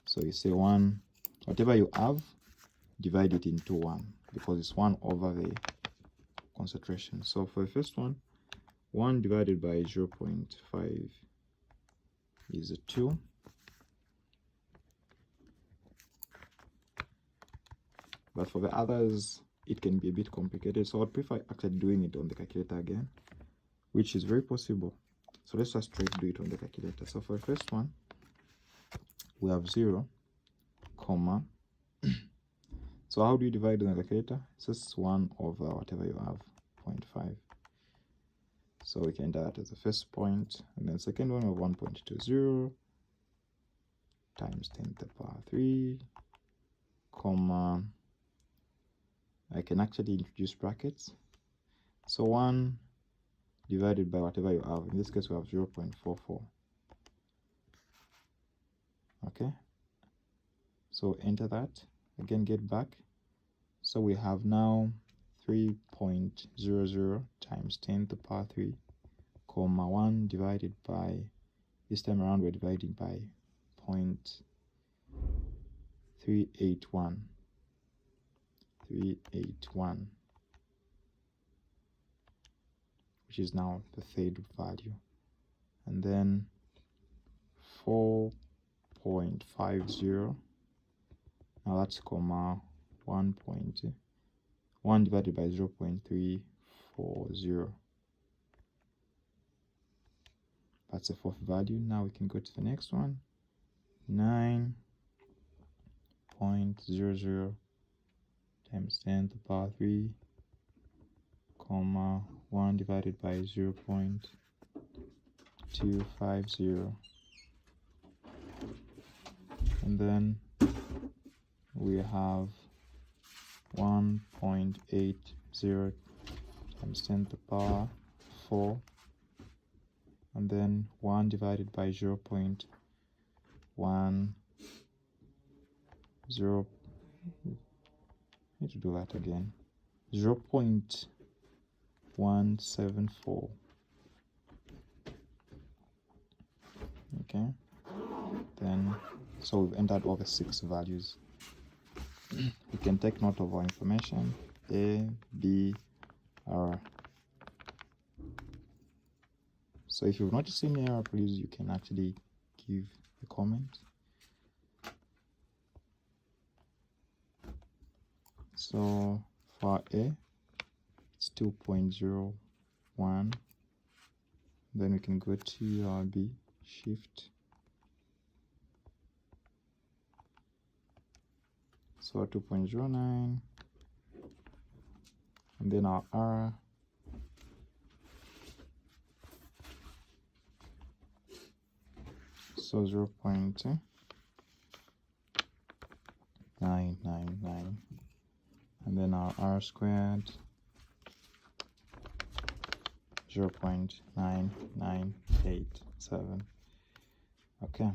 So you say 1, whatever you have, divide it into 1 because it's 1 over the concentration. So for the first one, 1 divided by 0.5 is a 2. But for the others, it can be a bit complicated. So I'd prefer actually doing it on the calculator again, which is very possible. So let's just try to do it on the calculator. So for the first one, we have 0, comma. So how do you divide on the calculator? It's just 1 over whatever you have, 0.5. So we can enter that as the first point. And then second one, we have 1.20 times 10 to the power 3, comma. I can actually introduce brackets. So 1 divided by whatever you have. In this case, we have 0.44. Okay. So enter that. Again, get back. So we have now 3.00 times 10 to the power 3, comma 1 divided by, this time around we're dividing by 0.381. 381, which is now the third value, and then 4.50. Now that's comma 1 divided by 0.340. That's the fourth value. Now we can go to the next one. 9.00 times 10 to the power 3, comma 1 divided by 0.250. And then we have 1.80 times 10 to the power 4, and then 1 divided by 0.10. Need to do that again. 0.174. Okay. Then, so we've entered all the 6 values. We can take note of our information. A, B, R. So if you've noticed any error, please, you can actually give a comment. So for A it's 2.01. Then we can go to our B, shift. So 2.09, and then our R so 0.999, and then our R squared 0.9987. Okay.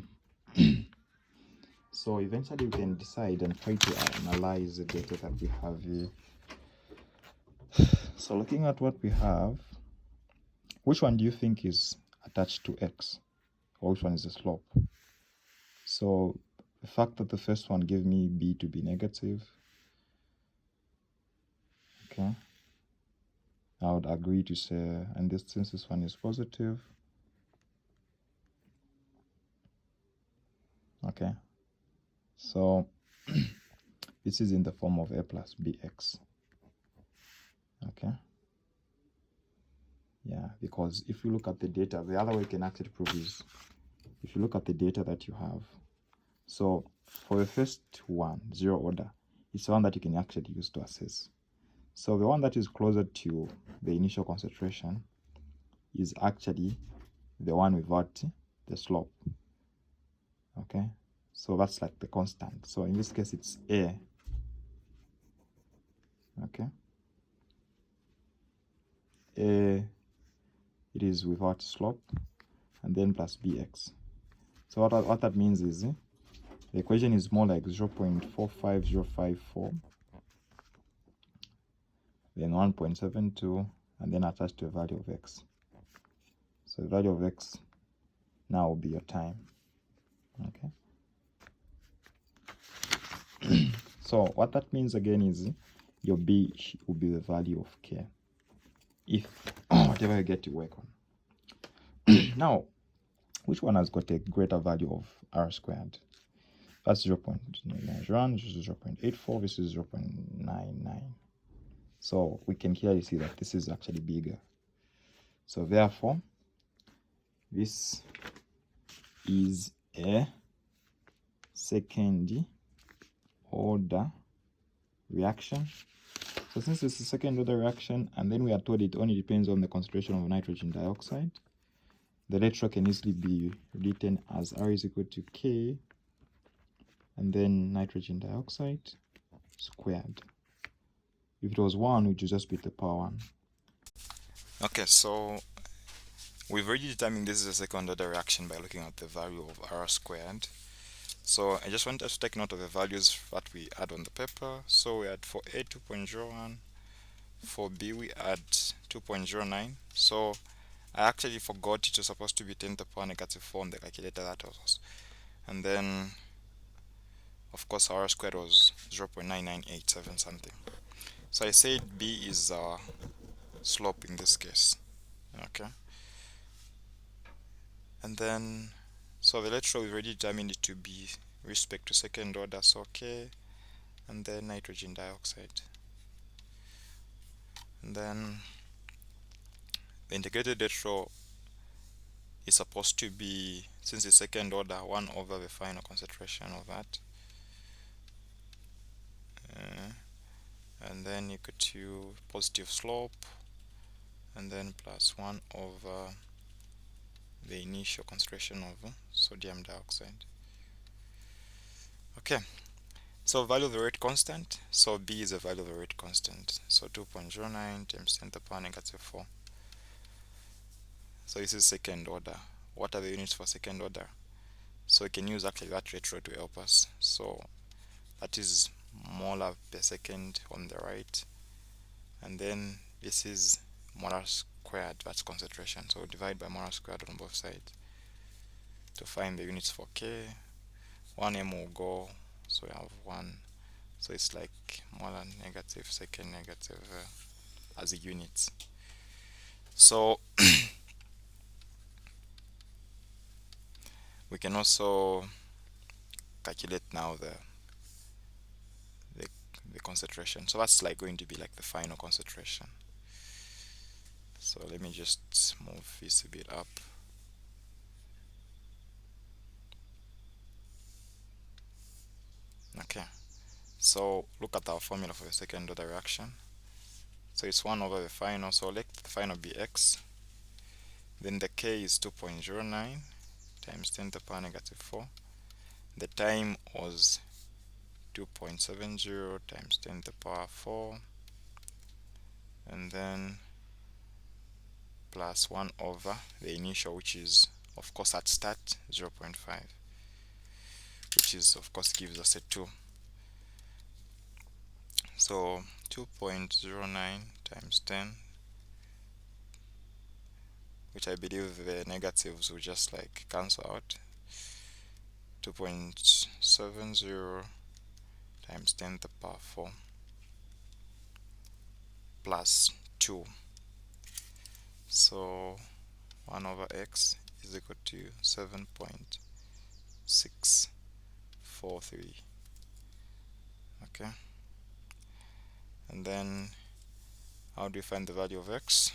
So eventually we can decide and try to analyze the data that we have here. So looking at what we have, which one do you think is attached to X? Or which one is the slope? So the fact that the first one gave me B to be negative, okay, I would agree to say, and this, since this one is positive, okay, so this is in the form of A plus BX, okay. Yeah, because if you look at the data, the other way you can actually prove is if you look at the data that you have. So for the first one, zero order, it's the one that you can actually use to assess. So the one that is closer to the initial concentration is actually the one without the slope. Okay, so that's like the constant. So in this case, it's A. Okay, A, it is without slope, and then plus BX. So what that means is the equation is more like 0.45054, then 1.72, and then attached to a value of X. So the value of X now will be your time. Okay. So what that means again is your B will be the value of K, if whatever you get to work on. Now, which one has got a greater value of R squared? That's 0.91, this is 0.84, this is 0.99. So we can clearly see that this is actually bigger. So therefore, this is a second order reaction. So since it's a second order reaction, and then we are told it only depends on the concentration of nitrogen dioxide, the ratio can easily be written as R is equal to K, and then nitrogen dioxide squared. If it was 1, which would just be the power 1. Okay, so we've already determined this is a second order reaction by looking at the value of R squared. So I just wanted to take note of the values that we add on the paper. So we had for A 2.01, for B we add 2.09. So I actually forgot it was supposed to be 10 to the power negative 4 on the calculator, that was. And then of course R squared was 0.9987 something. So I said B is slope in this case. Okay. And then so the electron we already determined it to be respect to second order, so K, and then nitrogen dioxide. And then the integrated electron is supposed to be, since it's second order, 1 over the final concentration of that. And then you get to positive slope, and then plus 1 over the initial concentration of sodium dioxide. Okay, so value of the rate constant, so B is the value of the rate constant, so 2.09 times 10 to the power negative 4. So this is second order. What are the units for second order? So we can use actually that ratio to help us. So that is molar per second on the right, and then this is molar squared, that's concentration, so divide by molar squared on both sides to find the units for K. 1m will go, so we have 1, so it's like molar negative second negative as a unit. So we can also calculate now the concentration. So that's like going to be like the final concentration. So let me just move this a bit up. Okay, so look at our formula for the second order reaction. So it's 1 over the final, so let the final be x. Then the K is 2.09 times 10 to the power negative 4. The time was 2.70 times 10 to the power 4. And then plus 1 over the initial, which is of course at start 0.5, which is of course gives us a 2. So 2.09 times 10, which I believe the negatives will just like cancel out. 2.70 times 10 to the power 4 plus 2. So 1 over x is equal to 7.643. Okay, and then how do we find the value of x?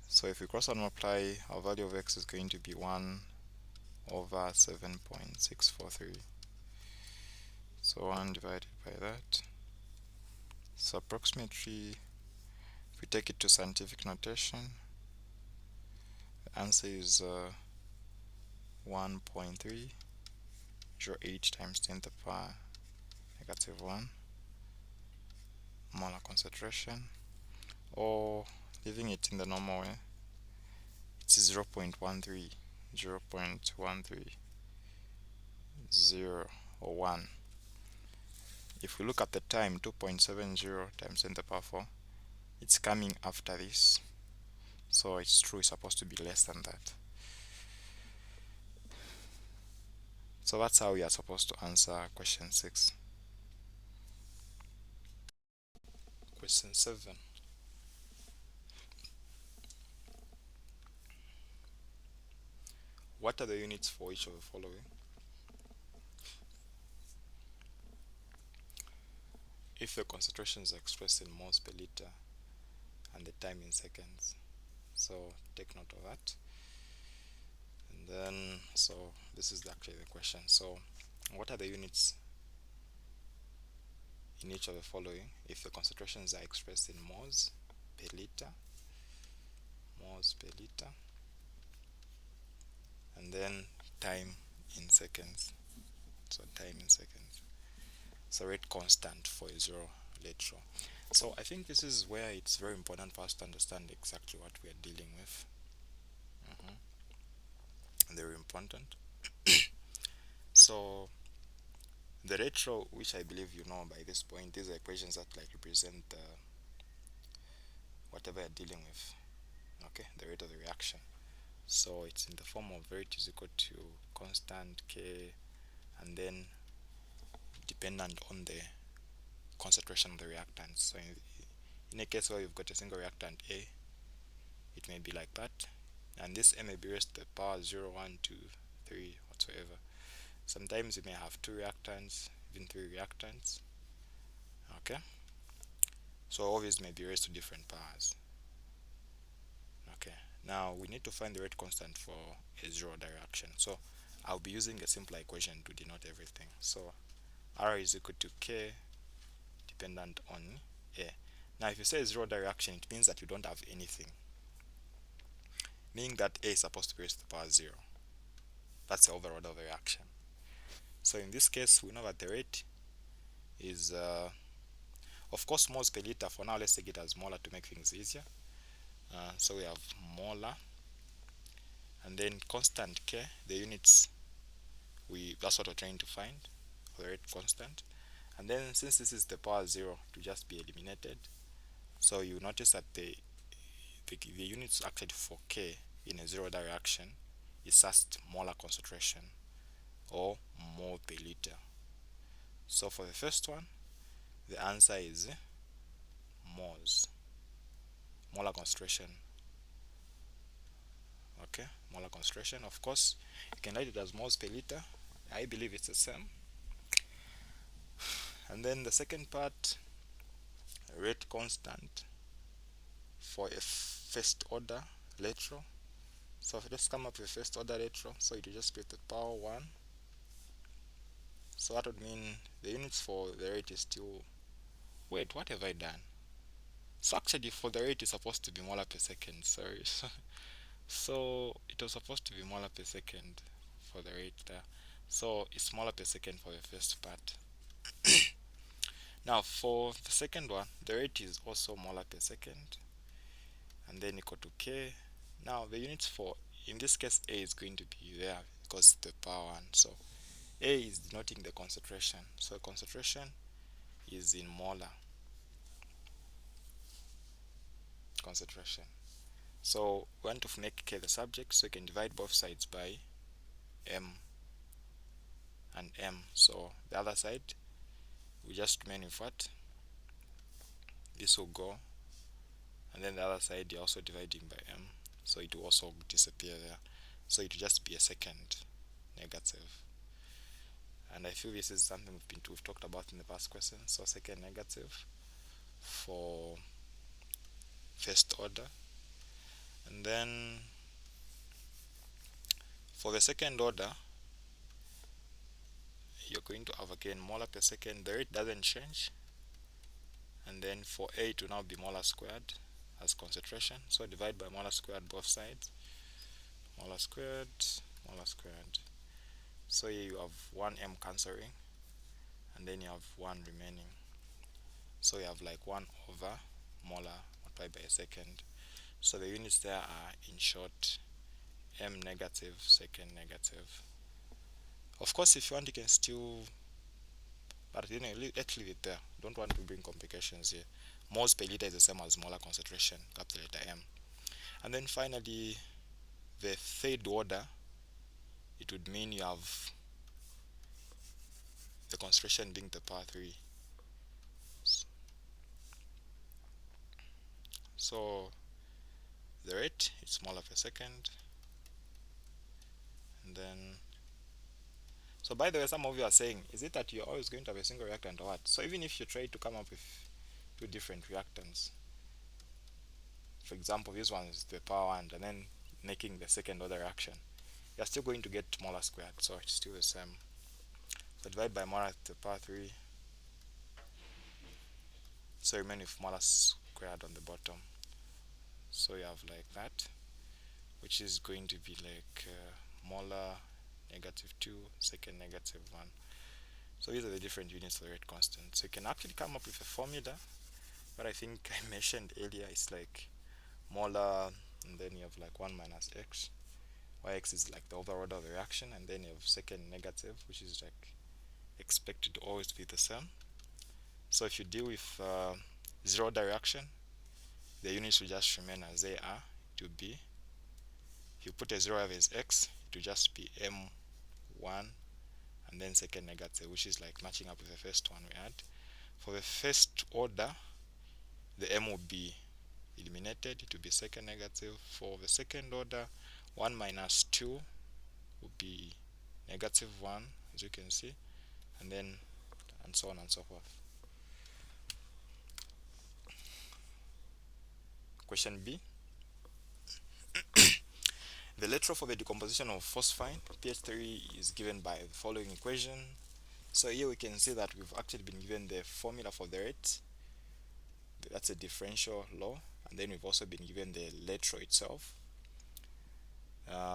So if we cross and multiply, our value of x is going to be 1 over 7.643. So 1 divided by that. So approximately, if we take it to scientific notation, the answer is 1.308 times 10 to the power negative 1 molar concentration, or leaving it in the normal way, it's 0.13, 0.130 or 1. If we look at the time, 2.70 times 10 to the power 4, it's coming after this, so it's true, it's supposed to be less than that. So that's how we are supposed to answer question 6. Question 7. What are the units for each of the following? If the concentrations are expressed in moles per liter and the time in seconds. So take note of that. And then, so this is actually the question. So what are the units in each of the following if the concentrations are expressed in moles per liter, and then time in seconds? So time in seconds. So rate constant for a zero lateral. So I think this is where it's very important for us to understand exactly what we are dealing with. Very important. So the ratio, which I believe you know by this point, these are equations that like represent whatever you're dealing with. Okay, the rate of the reaction. So it's in the form of rate is equal to constant K, and then dependent on the concentration of the reactants. So in a case where you've got a single reactant A, it may be like that, and this A may be raised to the power 0, 1, 2, 3, whatsoever. Sometimes you may have 2 reactants, even 3 reactants. Okay, so all these may be raised to different powers. Okay, now we need to find the rate constant for a zero order reaction. So I'll be using a simpler equation to denote everything. So R is equal to K dependent on A. Now if you say zero order reaction, it means that you don't have anything, meaning that A is supposed to be raised to the power 0. That's the overall order of the reaction. So in this case, we know that the rate is of course moles per liter. For now, let's take it as molar to make things easier. So we have molar, and then constant K, the units, that's what we're trying to find, the rate constant. And then since this is the power 0 to just be eliminated, so you notice that the units actually for K in a zero order reaction is just molar concentration or mole per liter. So for the first one, the answer is moles, molar concentration. Okay, molar concentration. Of course, you can write it as moles per liter. I believe it's the same. And then the second part, rate constant for a first order electron. So let's come up with first order electron. So it will just be the power 1. So that would mean the units for the rate is still, wait, what have I done? So actually for the rate is supposed to be molar per second, sorry. So it was supposed to be molar per second for the rate there. So it's molar per second for the first part. Now for the second one, the rate is also molar per second, and then equal to K. Now the units for, in this case, A is going to be there because the power 1. So A is denoting the concentration. So concentration is in molar concentration. So we want to make K the subject, so you can divide both sides by M and M. So the other side, we just remain with what? This will go, and then the other side you're also dividing by M, so it will also disappear there. So it will just be a second negative. And I feel this is something we've talked about in the past question. So second negative for first order, and then for the second order you're going to have again molar per second. The rate doesn't change, and then for A to now be molar squared as concentration, so divide by molar squared both sides, molar squared, molar squared. So here you have 1m cancelling, and then you have 1 remaining, so you have like 1 over molar multiplied by a second. So the units there are, in short, m negative second negative. Of course, if you want, you can still, but you know, let's leave it there. Don't want to bring complications here. Moles per liter is the same as molar concentration, capital letter M. And then finally, the third order, it would mean you have the concentration being the power 3. So the rate is molar per second, and then, so by the way, some of you are saying, is it that you're always going to have a single reactant or what? So even if you try to come up with 2 different reactants, for example this one is the power 1 and then making the second order reaction, you're still going to get molar squared, so it's still the same. So divide by molar to the power 3, so remain with molar squared on the bottom. So you have like that, which is going to be like molar negative 2, second negative 1. So these are the different units of the rate constant. So you can actually come up with a formula, but I think I mentioned earlier, it's like molar, and then you have like 1 minus x, where x is like the overall order of the reaction, and then you have second negative, which is like expected to always be the same. So if you deal with zero order reaction, the units will just remain as they are. It will be, if you put a 0 as x, it will just be m1 and then second negative, which is like matching up with the first one we had. For the first order, the m will be eliminated, it will be second negative. For the second order, 1 minus 2 will be negative 1, as you can see, and then and so on and so forth. Question B. The electron for the decomposition of phosphine pH 3 is given by the following equation. So here we can see that we've actually been given the formula for the rate, that's a differential law, and then we've also been given the electron itself.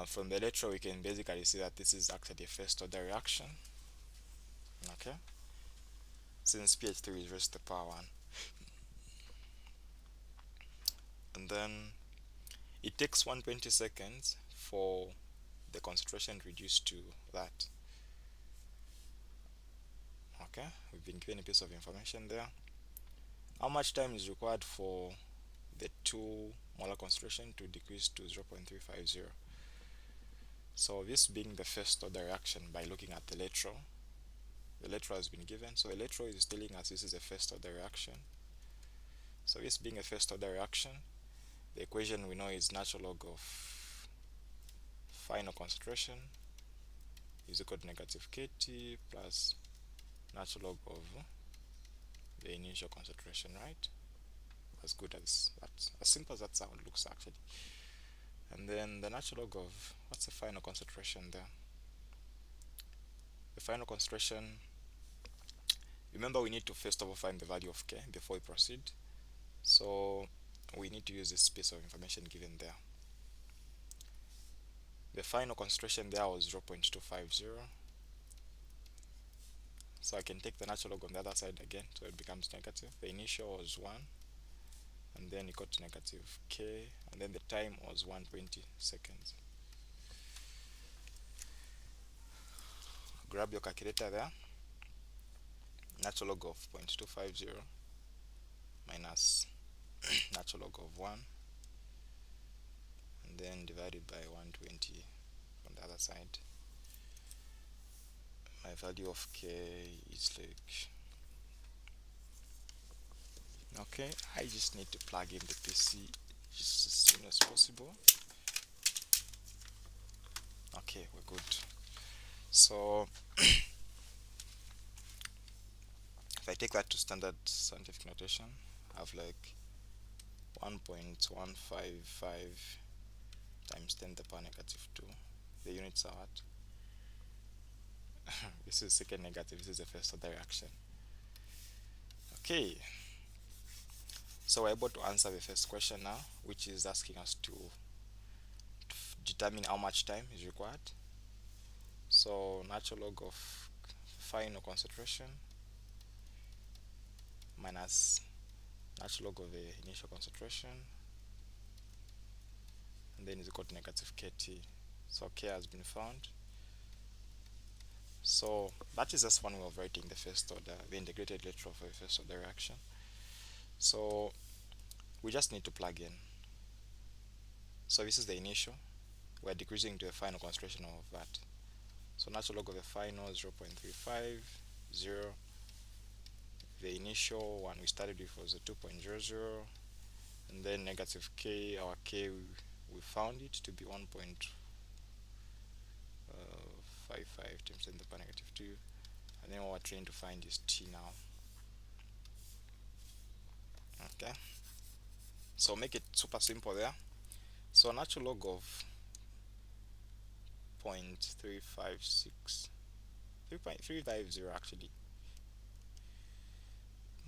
From the electron we can basically see that this is actually a first order reaction, okay, since pH 3 is raised to the power 1. And then it takes 120 seconds for the concentration reduced to that. Okay, we've been given a piece of information there. How much time is required for the 2 molar concentration to decrease to 0.350? So this being the first order reaction, by looking at the electron has been given. So electron is telling us this is a first order reaction. So this being a first order reaction, the equation we know is natural log of final concentration is equal to negative kT plus natural log of the initial concentration, right? As good as that's as simple as that sound looks actually. And then the natural log of what's the final concentration there? The final concentration, remember we need to first of all find the value of K before we proceed. So we need to use this piece of information given there. The final concentration there was 0.250. So I can take the natural log on the other side again, so it becomes negative. The initial was 1, and then it got to negative K, and then the time was 120 seconds. Grab your calculator there. Natural log of 0.250 minus natural log of 1, and then divided by 120 on the other side. My value of K is like, okay, I just need to plug in the PC just as soon as possible. Okay, we're good. So if I take that to standard scientific notation, I have like 1.155 times 10 to the power negative 2. The units are what? This is second negative, this is the first order reaction. Okay, so we're able to answer the first question now, which is asking us to determine how much time is required. So natural log of final concentration minus natural log of the initial concentration, and then is equal to negative KT. So K has been found. So that is just one way of writing the first order, the integrated lateral for the first order reaction. So we just need to plug in. So this is the initial. We're decreasing to the final concentration of that. So natural log of the final is 0.350. The initial one we started with was a 2.00, and then negative K, our K, we found it to be 1.55 times 10 to the power negative 2, and then what we're trying to find is T now. Okay, so make it super simple there. So natural log of 0.356, 3.350 actually,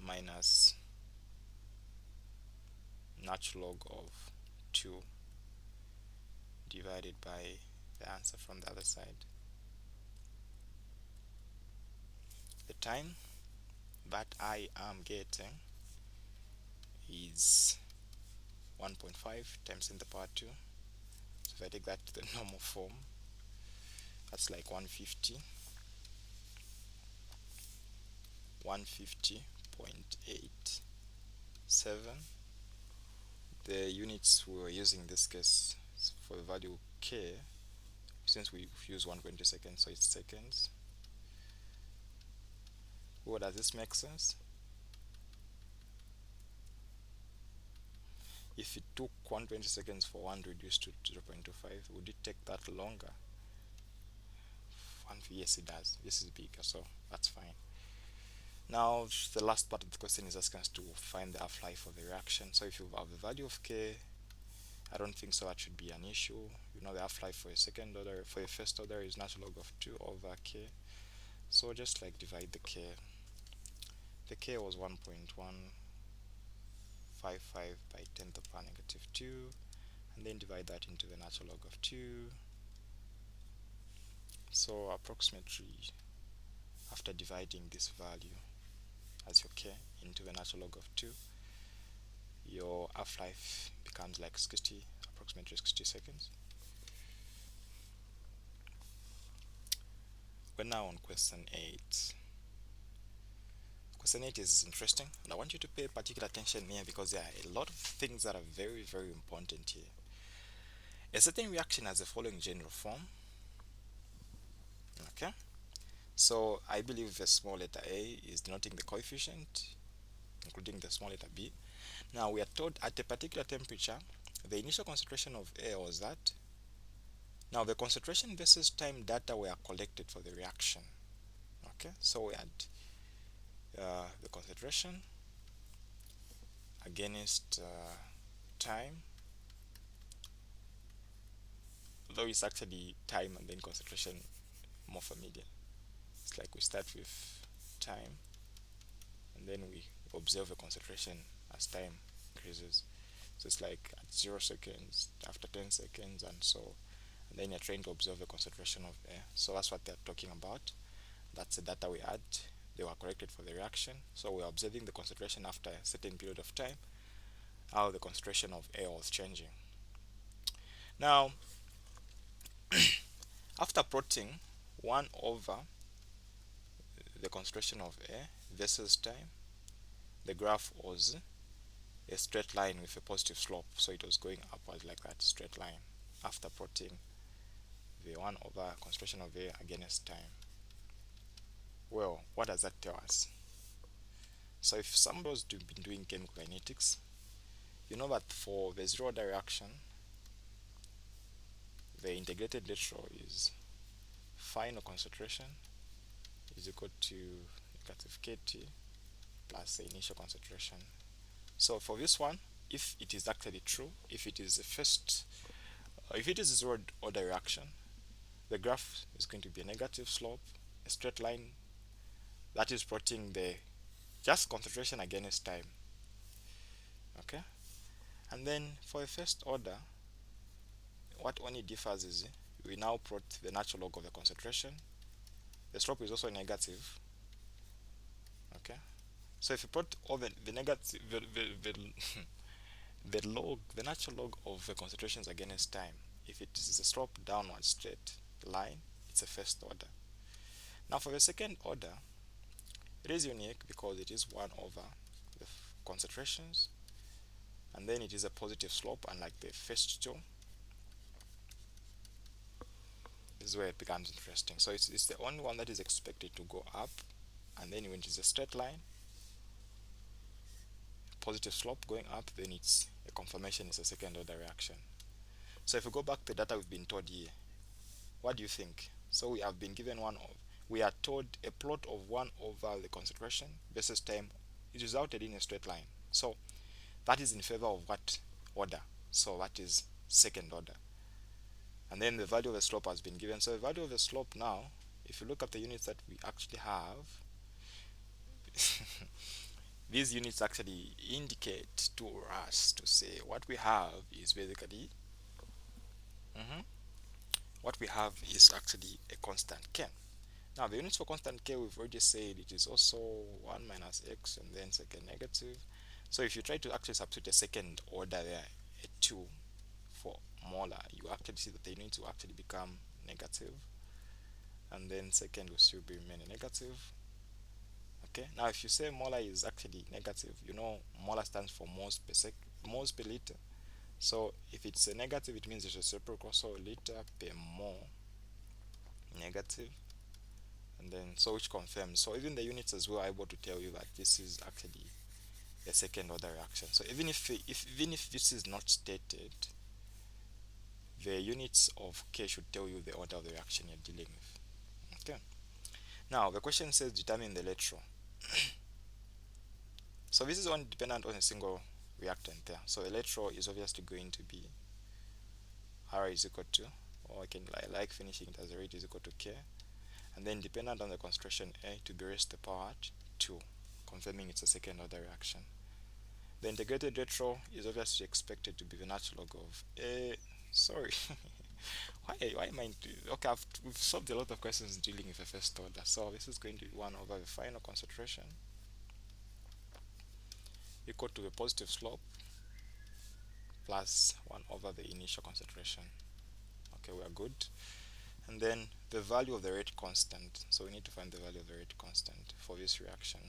minus natural log of 2 divided by the answer from the other side. The time that I am getting is 1.5 times 10 to the power 2. So if I take that to the normal form, that's like 150.87. The units we were using in this case for the value K, since we use 120 seconds, so it's seconds. What does this make sense? If it took 120 seconds for 1 reduced to 0.25, would it take that longer? Yes, it does. This is bigger, so that's fine. Now the last part of the question is asking us to find the half-life of the reaction. So if you have the value of K, I don't think so that should be an issue. You know the half-life for a second order, for a first order is natural log of 2 over K. So just like divide the K. The K was 1.155 by 10 to the power negative 2, and then divide that into the natural log of 2. So approximately, after dividing this value as your K into the natural log of 2, your half-life becomes like 60, approximately 60 seconds. We're now on question 8. Question 8 is interesting, and I want you to pay particular attention here because there are a lot of things that are very, very important here. A certain reaction has the following general form. Okay, so I believe the small letter A is denoting the coefficient, including the small letter B. Now we are told at a particular temperature, the initial concentration of A was that. Now the concentration versus time data were collected for the reaction. Okay, so we had the concentration against time, though it's actually time and then concentration more familiar. It's like we start with time and then we observe a concentration as time increases. So it's like at 0 seconds, after 10 seconds, and so, and then you're trying to observe the concentration of air. So that's what they're talking about. That's the data we had. They were corrected for the reaction. So we're observing the concentration after a certain period of time, how the concentration of air was changing. Now, after plotting 1 over the concentration of air versus time, the graph was a straight line with a positive slope, so it was going upward like that, straight line, after plotting the 1 over concentration of air against time. Well, what does that tell us? So if somebody's been doing chemical kinetics, you know that for the zero order reaction, the integrated ratio is final concentration is equal to negative kT plus the initial concentration. So for this one, if it is actually true, if it is if it is a zero order reaction, the graph is going to be a negative slope, a straight line that is plotting the just concentration against time. Okay, and then for a first order, what only differs is we now plot the natural log of the concentration. The slope is also negative. Okay, so if you plot all the negative the log, the natural log of the concentrations against time, if it is a slope downward straight line, it's a first order. Now for the second order, it is unique because it is 1 over the concentrations, and then it is a positive slope, unlike the first two. This is where it becomes interesting. So it's the only one that is expected to go up, and then when it is a straight line, positive slope going up, then it's a confirmation, it's a second order reaction. So if we go back to the data we've been told here, what do you think? So we have been given we are told a plot of 1 over the concentration versus time. It resulted in a straight line. So that is in favor of what order? So that is second order. And then the value of the slope has been given. So the value of the slope now, if you look at the units that we actually have, these units actually indicate to us to say what we have is basically what we have is actually a constant k. Now the units for constant k, we've already said it is also 1 minus x and then second negative. So if you try to actually substitute a second order there, a 2 for molar, you actually see that the units will actually become negative, and then second will still be remaining negative. Okay, now if you say molar is actually negative, you know molar stands for moles per liter. So if it's a negative, it means it's reciprocal, so liter per mole negative, and then so which confirms. So even the units as well are able to tell you that this is actually a second order reaction. So even if this is not stated, the units of k should tell you the order of the reaction you're dealing with. Okay, now the question says determine the electron. So this is only dependent on a single reactant there. So electron is obviously going to be R is equal to, or I like finishing it as a rate is equal to k, and then dependent on the concentration A to be raised to the power at 2, confirming it's a second order reaction. The integrated ratio is obviously expected to be the natural log of A. Sorry, why am I? Okay, we've solved a lot of questions dealing with the first order. So this is going to be 1 over the final concentration equal to the positive slope plus 1 over the initial concentration. Okay, we are good. And then the value of the rate constant. So we need to find the value of the rate constant for this reaction.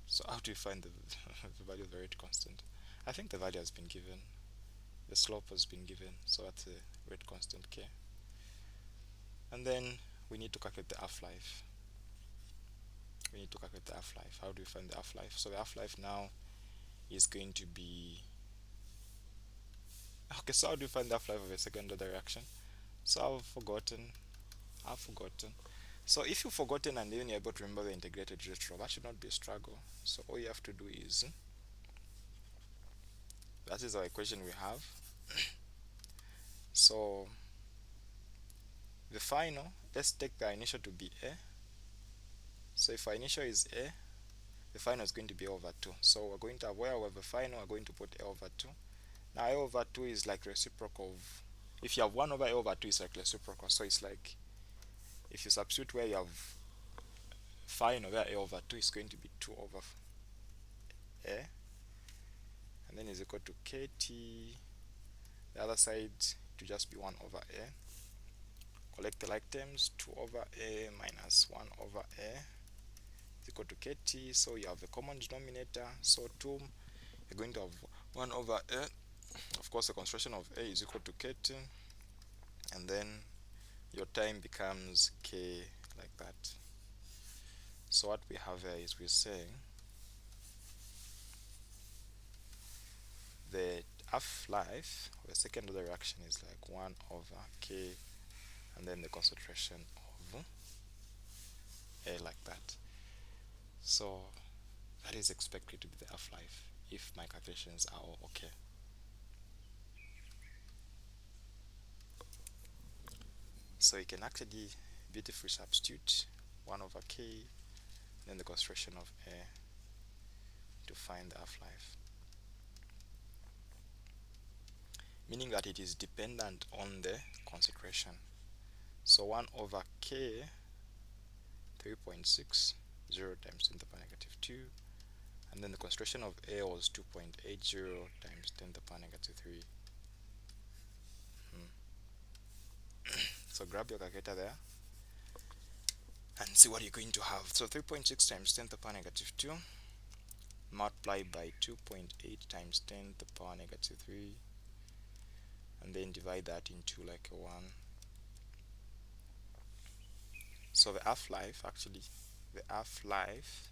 So how do we find the value of the rate constant? I think the value has been given. The slope has been given. So that's the rate constant k. And then we need to calculate the half-life. How do we find the half-life? So the half-life now is going to be... Okay, so how do we find the half-life of a second order reaction? So I've forgotten. So if you've forgotten and then you're able to remember the integrated rate law, that should not be a struggle. So all you have to do is, that is our equation we have. So the final, let's take the initial to be A. So if our initial is A, the final is going to be A over 2. So we're going to have, where we have a final, we're going to put A over 2. Now A over 2 is like reciprocal of, if you have 1 over A over 2, it's like reciprocal. So it's like, if you substitute where you have final, where A over 2 is going to be 2 over A, and then is equal to KT, the other side to just be 1 over A. Collect the like terms, 2 over A minus 1 over A is equal to KT, so you have a common denominator, so 2, you're going to have 1 over A. Of course, the construction of A is equal to KT, and then your time becomes K, like that. So what we have here is we're saying the half-life of the second order reaction is like 1 over K, and then the concentration of A, like that. So that is expected to be the half-life if my calculations are all okay. So you can actually beautifully substitute 1 over K, then the concentration of A to find the half-life, meaning that it is dependent on the concentration. So 1 over K, 3.60 times 10 to the power negative 2, and then the concentration of A was 2.80 times 10 to the power negative 3. So grab your calculator there and see what you're going to have. So 3.6 times 10 to the power negative 2 multiplied by 2.8 times 10 to the power negative 3, and then divide that into like a 1. So the half-life, actually, the half-life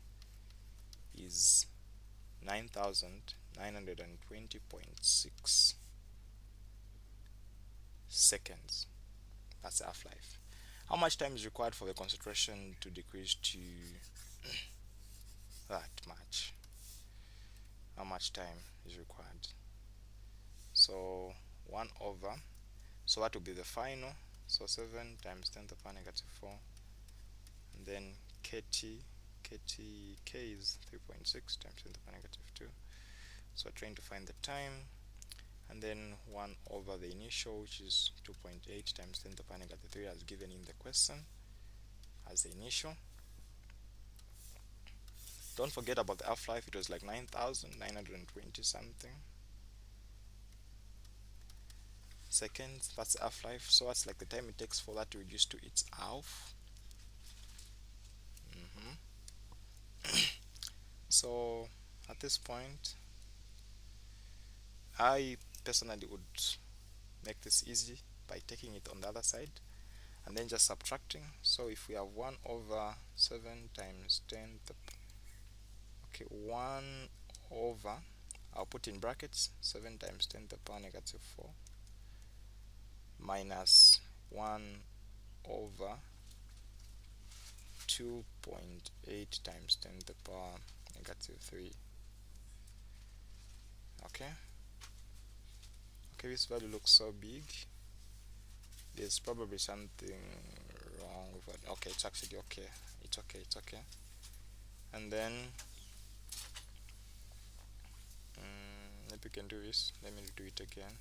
is 9,920.6 seconds. That's the half-life. How much time is required for the concentration to decrease to that much? How much time is required? So 1 over, so that will be the final, so 7 times 10 to the power negative 4, and then K is 3.6 times 10 to the power negative 2. So we're trying to find the time, and then 1 over the initial, which is 2.8 times 10 to the power negative 3 as given in the question as the initial. Don't forget about the half-life, it was like 9,920 something seconds. That's the half-life. So that's like the time it takes for that to reduce to its half. So at this point, I personally would make this easy by taking it on the other side and then just subtracting. So if we have 1 over 7 times 10 to, okay, 1 over, I'll put in brackets 7 times 10 to the power negative 4 minus 1 over 2.8 times 10 to the power negative 3. Okay, this value looks so big, there's probably something wrong with it. Okay, it's actually okay, it's okay. And then maybe we can do this. Let me do it again.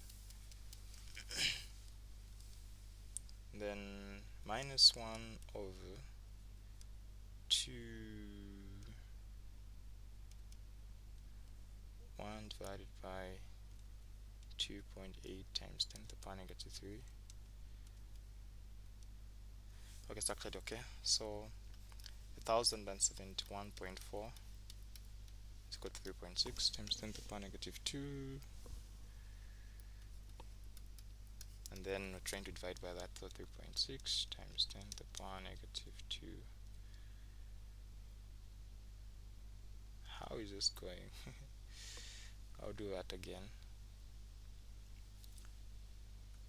Then minus 1 over 2 1 divided by 2.8 times 10 to the power negative 3. Okay, it's actually okay. So 1071.4 is equal to 3.6 times 10 to the power negative 2, and then we're trying to divide by that, so 3.6 times 10 to the power negative 2. How is this going? I'll do that again.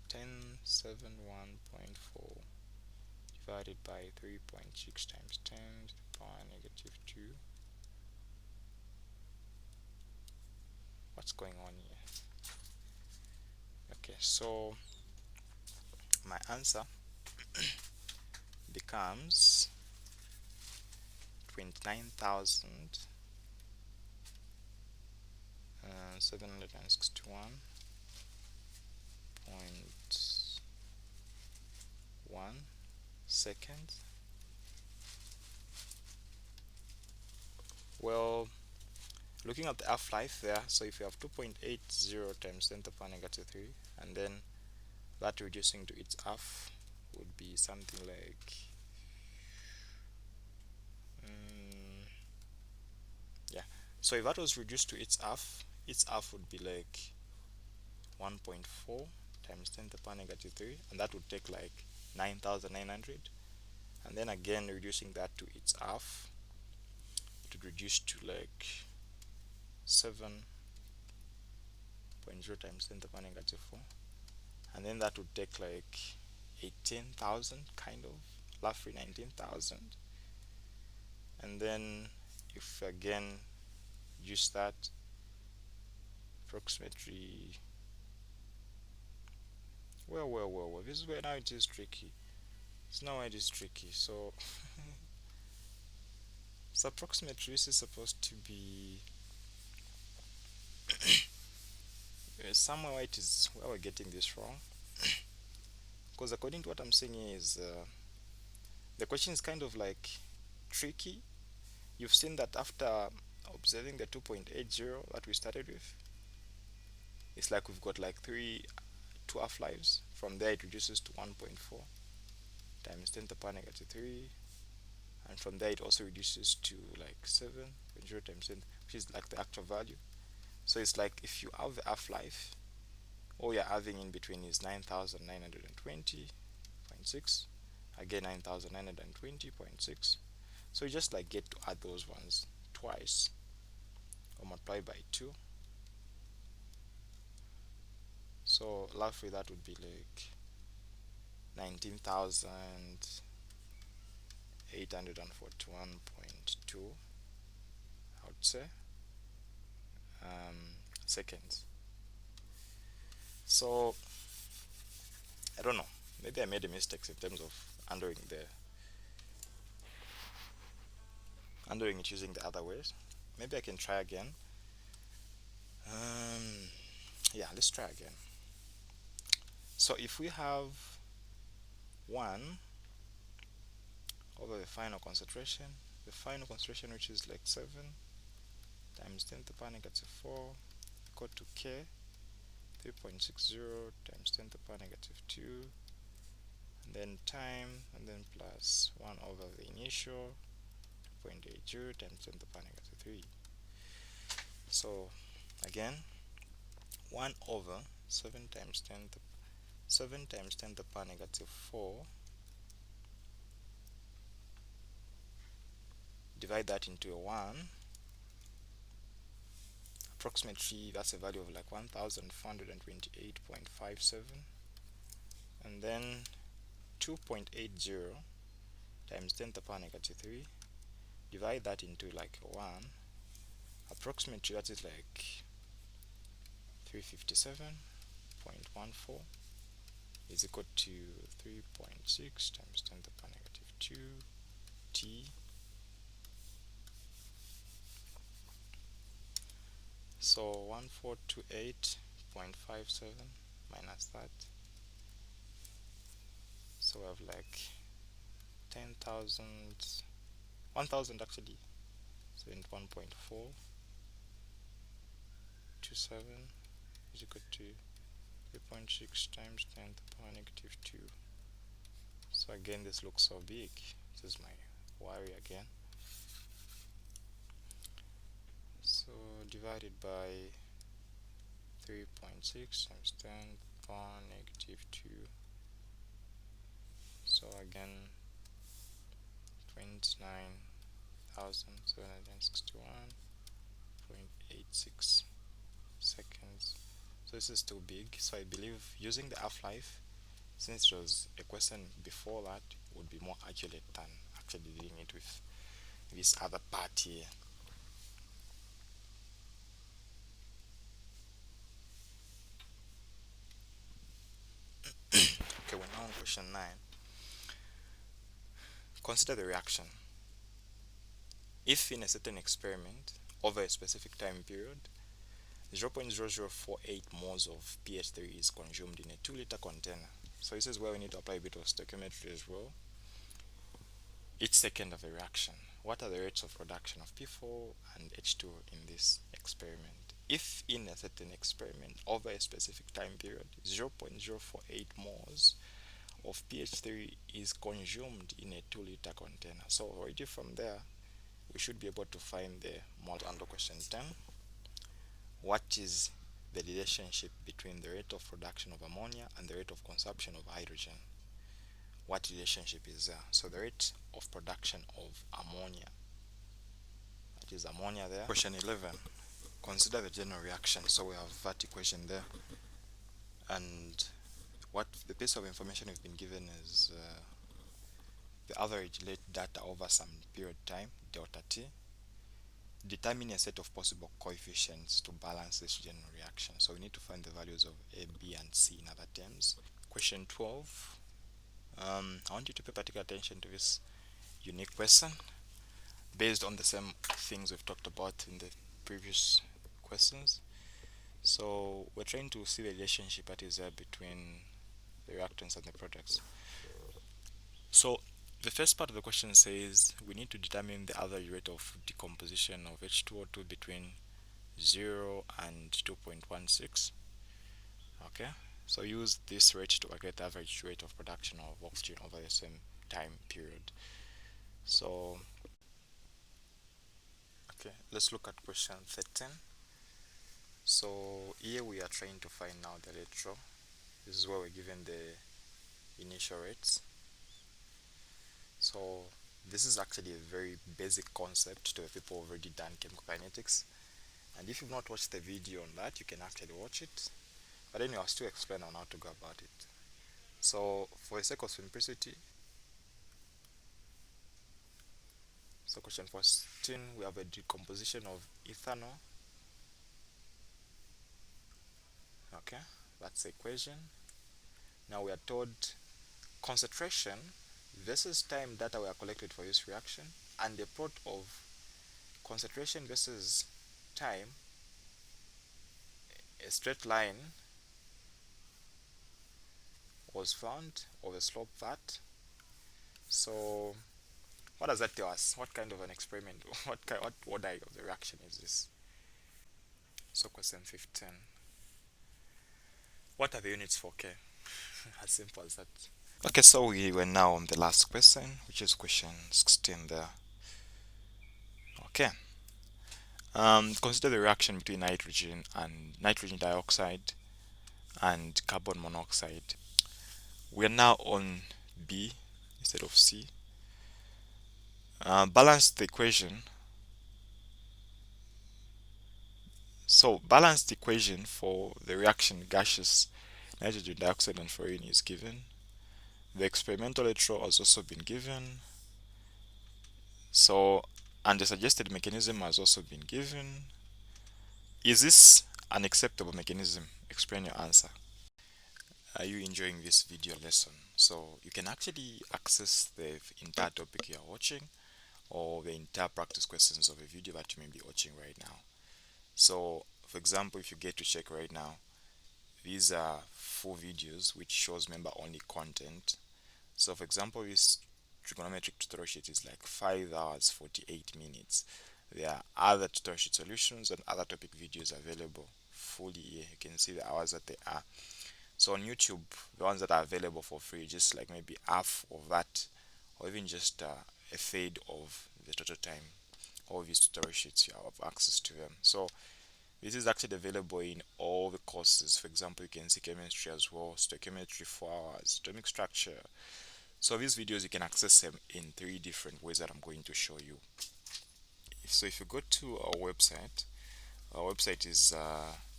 1071.4 divided by 3.6 times 10 to the power negative 2. What's going on here? Okay, so my answer becomes 29,761.1 seconds. Well, looking at the half-life there, so if you have 2.80 times 10 to the power negative 3, and then that reducing to its half would be something like yeah, so if that was reduced to its half would be like 1.4 times 10 to the power negative 3, and that would take like 9,900. And then again reducing that to its half, it would reduce to like 7.0 times 10 to the power negative 4, and then that would take like 18,000, kind of roughly 19,000. And then if again use that approximately, well, this is where now it is tricky. So now it is tricky. So so approximately this is supposed to be somewhere where it is where we're getting this wrong, because according to what I'm saying is the question is kind of like tricky. You've seen that after observing the 2.80 that we started with, it's like we've got like two half-lives. From there it reduces to 1.4 times 10 to the power negative 3, and from there it also reduces to like 7.0 times 10, which is like the actual value. So it's like if you have the half-life, all you're having in between is 9,920.6, again 9,920.6. So you just like get to add those ones twice or multiply by 2. So roughly that would be like 19,841.2, I would say, seconds. So I don't know, maybe I made a mistake in terms of undoing it using the other ways. Maybe I can try again. Yeah, let's try again. So if we have 1 over the final concentration which is like 7 times 10 to the power negative 4 equal to K 3.60 times 10 to the power negative 2, and then time, and then plus 1 over the initial 2.80 times 10 to the power negative 3. So again 1 over 7 times 10 to the power negative 4, divide that into a 1, approximately that's a value of like 1428.57, and then 2.80 times 10 to the power negative 3, divide that into like a 1, approximately that is like 357.14 is equal to 3.6 times 10 to the power negative 2 t. So 1428.57 minus that, so we have like 10,000, 1,000 actually, so in 1.427 is equal to 3.6 times 10 to the power negative 2. So again this looks so big, this is my worry again. So divided by 3.6 times 10 to the power negative 2, so again 29,761.86 seconds. So this is too big, so I believe using the half-life since it was a question before that, it would be more accurate than actually dealing it with this other part here. Okay, we're now on question 9. Consider the reaction. If in a certain experiment, over a specific time period, 0.0048 moles of pH3 is consumed in a 2-liter container. So this is where we need to apply a bit of stoichiometry as well. Each second of a reaction, what are the rates of production of P4 and H2 in this experiment? If in a certain experiment, over a specific time period, 0.048 moles of pH3 is consumed in a 2-liter container. So already from there, we should be able to find the mole. Under question 10, what is the relationship between the rate of production of ammonia and the rate of consumption of hydrogen? What relationship is there? So the rate of production of ammonia, that is ammonia there. Question 11, consider the general reaction. So we have that equation there, and what the piece of information we've been given is the average rate data over some period time, delta t. Determine a set of possible coefficients to balance this general reaction. So we need to find the values of A, B, and C in other terms. Question 12. I want you to pay particular attention to this unique question based on the same things we've talked about in the previous questions. So we're trying to see the relationship that is there between the reactants and the products. So the first part of the question says we need to determine the average rate of decomposition of H2O2 between 0 and 2.16. Okay, so use this rate to get the average rate of production of oxygen over the same time period. So okay, let's look at question 13. So here we are trying to find now the ratio. This is where we're given the initial rates. So this is actually a very basic concept to the people who've already done chemical kinetics, and if you've not watched the video on that, you can actually watch it, but anyway, I'll still explain on how to go about it. So for the sake of simplicity, so question 14, we have a decomposition of ethanol. Okay, that's the equation. Now we are told concentration versus time data were collected for this reaction, and the plot of concentration versus time, a straight line was found of a slope that. So what does that tell us? What kind of an experiment, what order of the reaction is this? So question 15, what are the units for K? As simple as that. Okay, so we were now on the last question, which is question 16 there. Okay, consider the reaction between nitrogen dioxide and carbon monoxide. We are now on B instead of C. Balance the equation. So balance the equation for the reaction gaseous nitrogen dioxide and fluorine is given. The experimental ratio has also been given. So, and the suggested mechanism has also been given. Is this an acceptable mechanism? Explain your answer. Are you enjoying this video lesson? So you can actually access the entire topic you are watching, or the entire practice questions of a video that you may be watching right now. So for example, if you get to check right now, these are 4 videos which shows member only content. So for example, this trigonometric tutorial sheet is like 5 hours 48 minutes. There are other tutorial sheet solutions and other topic videos available fully here. You can see the hours that they are. So on YouTube, the ones that are available for free, just like maybe half of that, or even just a third of the total time, all these tutorial sheets, you have access to them. So this is actually available in all the courses. For example, you can see chemistry as well, stoichiometry 4 hours, atomic structure. So these videos, you can access them in 3 different ways that I'm going to show you. So if you go to our website is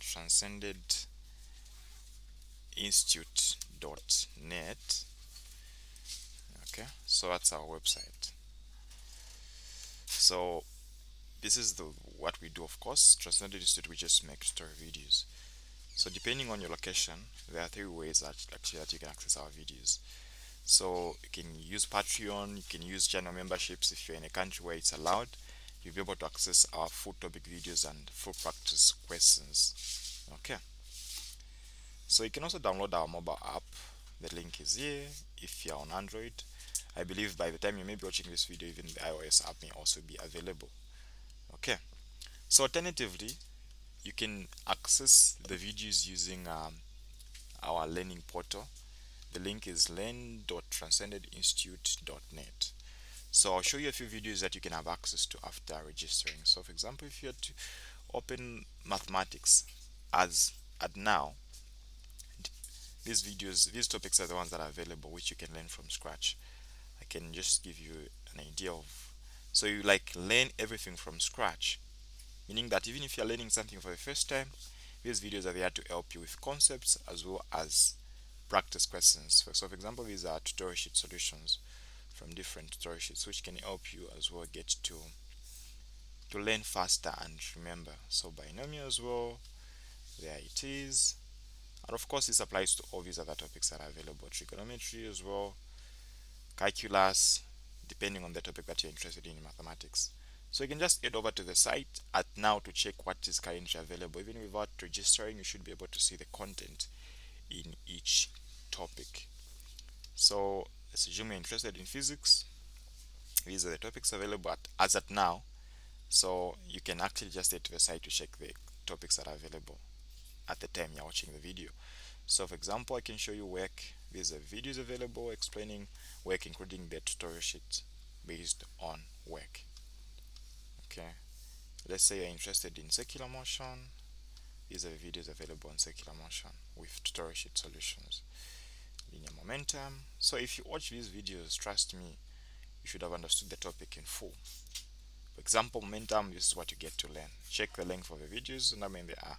transcendedinstitute.com. transcendentinstitute.net. Okay, so that's our website. So this is the what we do. Of course, Transcendent Institute, we just make story videos. So depending on your location, there are three ways that you can access our videos. So you can use Patreon, you can use channel memberships. If you're in a country where it's allowed, you'll be able to access our full topic videos and full practice questions. Okay, so you can also download our mobile app. The link is here if you're on Android. I believe by the time you may be watching this video, even the iOS app may also be available. Okay, so alternatively, you can access the videos using our learning portal. The link is learn.transcendentinstitute.net. So I'll show you a few videos that you can have access to after registering. So for example, if you had to open mathematics as at now, these topics are the ones that are available, which you can learn from scratch. I can just give you an idea of, so you like learn everything from scratch, meaning that even if you're learning something for the first time, these videos are there to help you with concepts as well as practice questions. So for example, these are tutorial sheet solutions from different tutorial sheets, which can help you as well get to learn faster and remember. So binomial as well, there it is. And of course, this applies to all these other topics that are available. Trigonometry as well, calculus, depending on the topic that you're interested in mathematics. So you can just head over to the site at now to check what is currently available. Even without registering, you should be able to see the content in each topic. So let's assume you're interested in physics. These are the topics available as at now. So you can actually just head to the site to check the topics that are available at the time you're watching the video. So for example, I can show you work. These are videos available explaining work, including the tutorial sheet based on work. Okay, let's say you're interested in circular motion. These are the videos available on circular motion with tutorial sheet solutions. Linear momentum. So if you watch these videos, trust me, you should have understood the topic in full. For example, momentum, this is what you get to learn. Check the length of the videos, and I mean they are.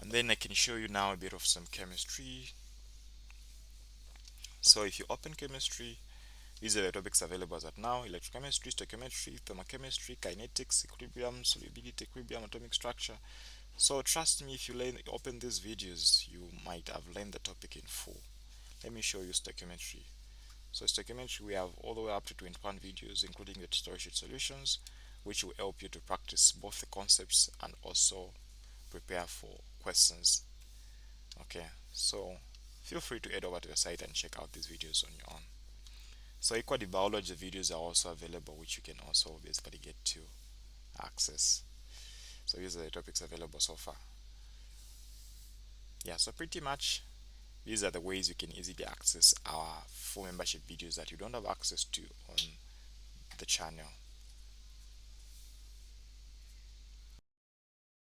And then I can show you now a bit of some chemistry. So if you open chemistry, these are the topics available as at now: electrochemistry, stoichiometry, thermochemistry, kinetics, equilibrium, solubility, equilibrium, atomic structure. So trust me, if you open these videos, you might have learned the topic in full. Let me show you stoichiometry. So stoichiometry, we have all the way up to 21 videos, including the tutorial sheet solutions, which will help you to practice both the concepts and also prepare for questions. Okay, so feel free to head over to the site and check out these videos on your own. So equally, biology videos are also available, which you can also basically get to access. So these are the topics available so far. Yeah, so pretty much these are the ways you can easily access our full membership videos that you don't have access to on the channel.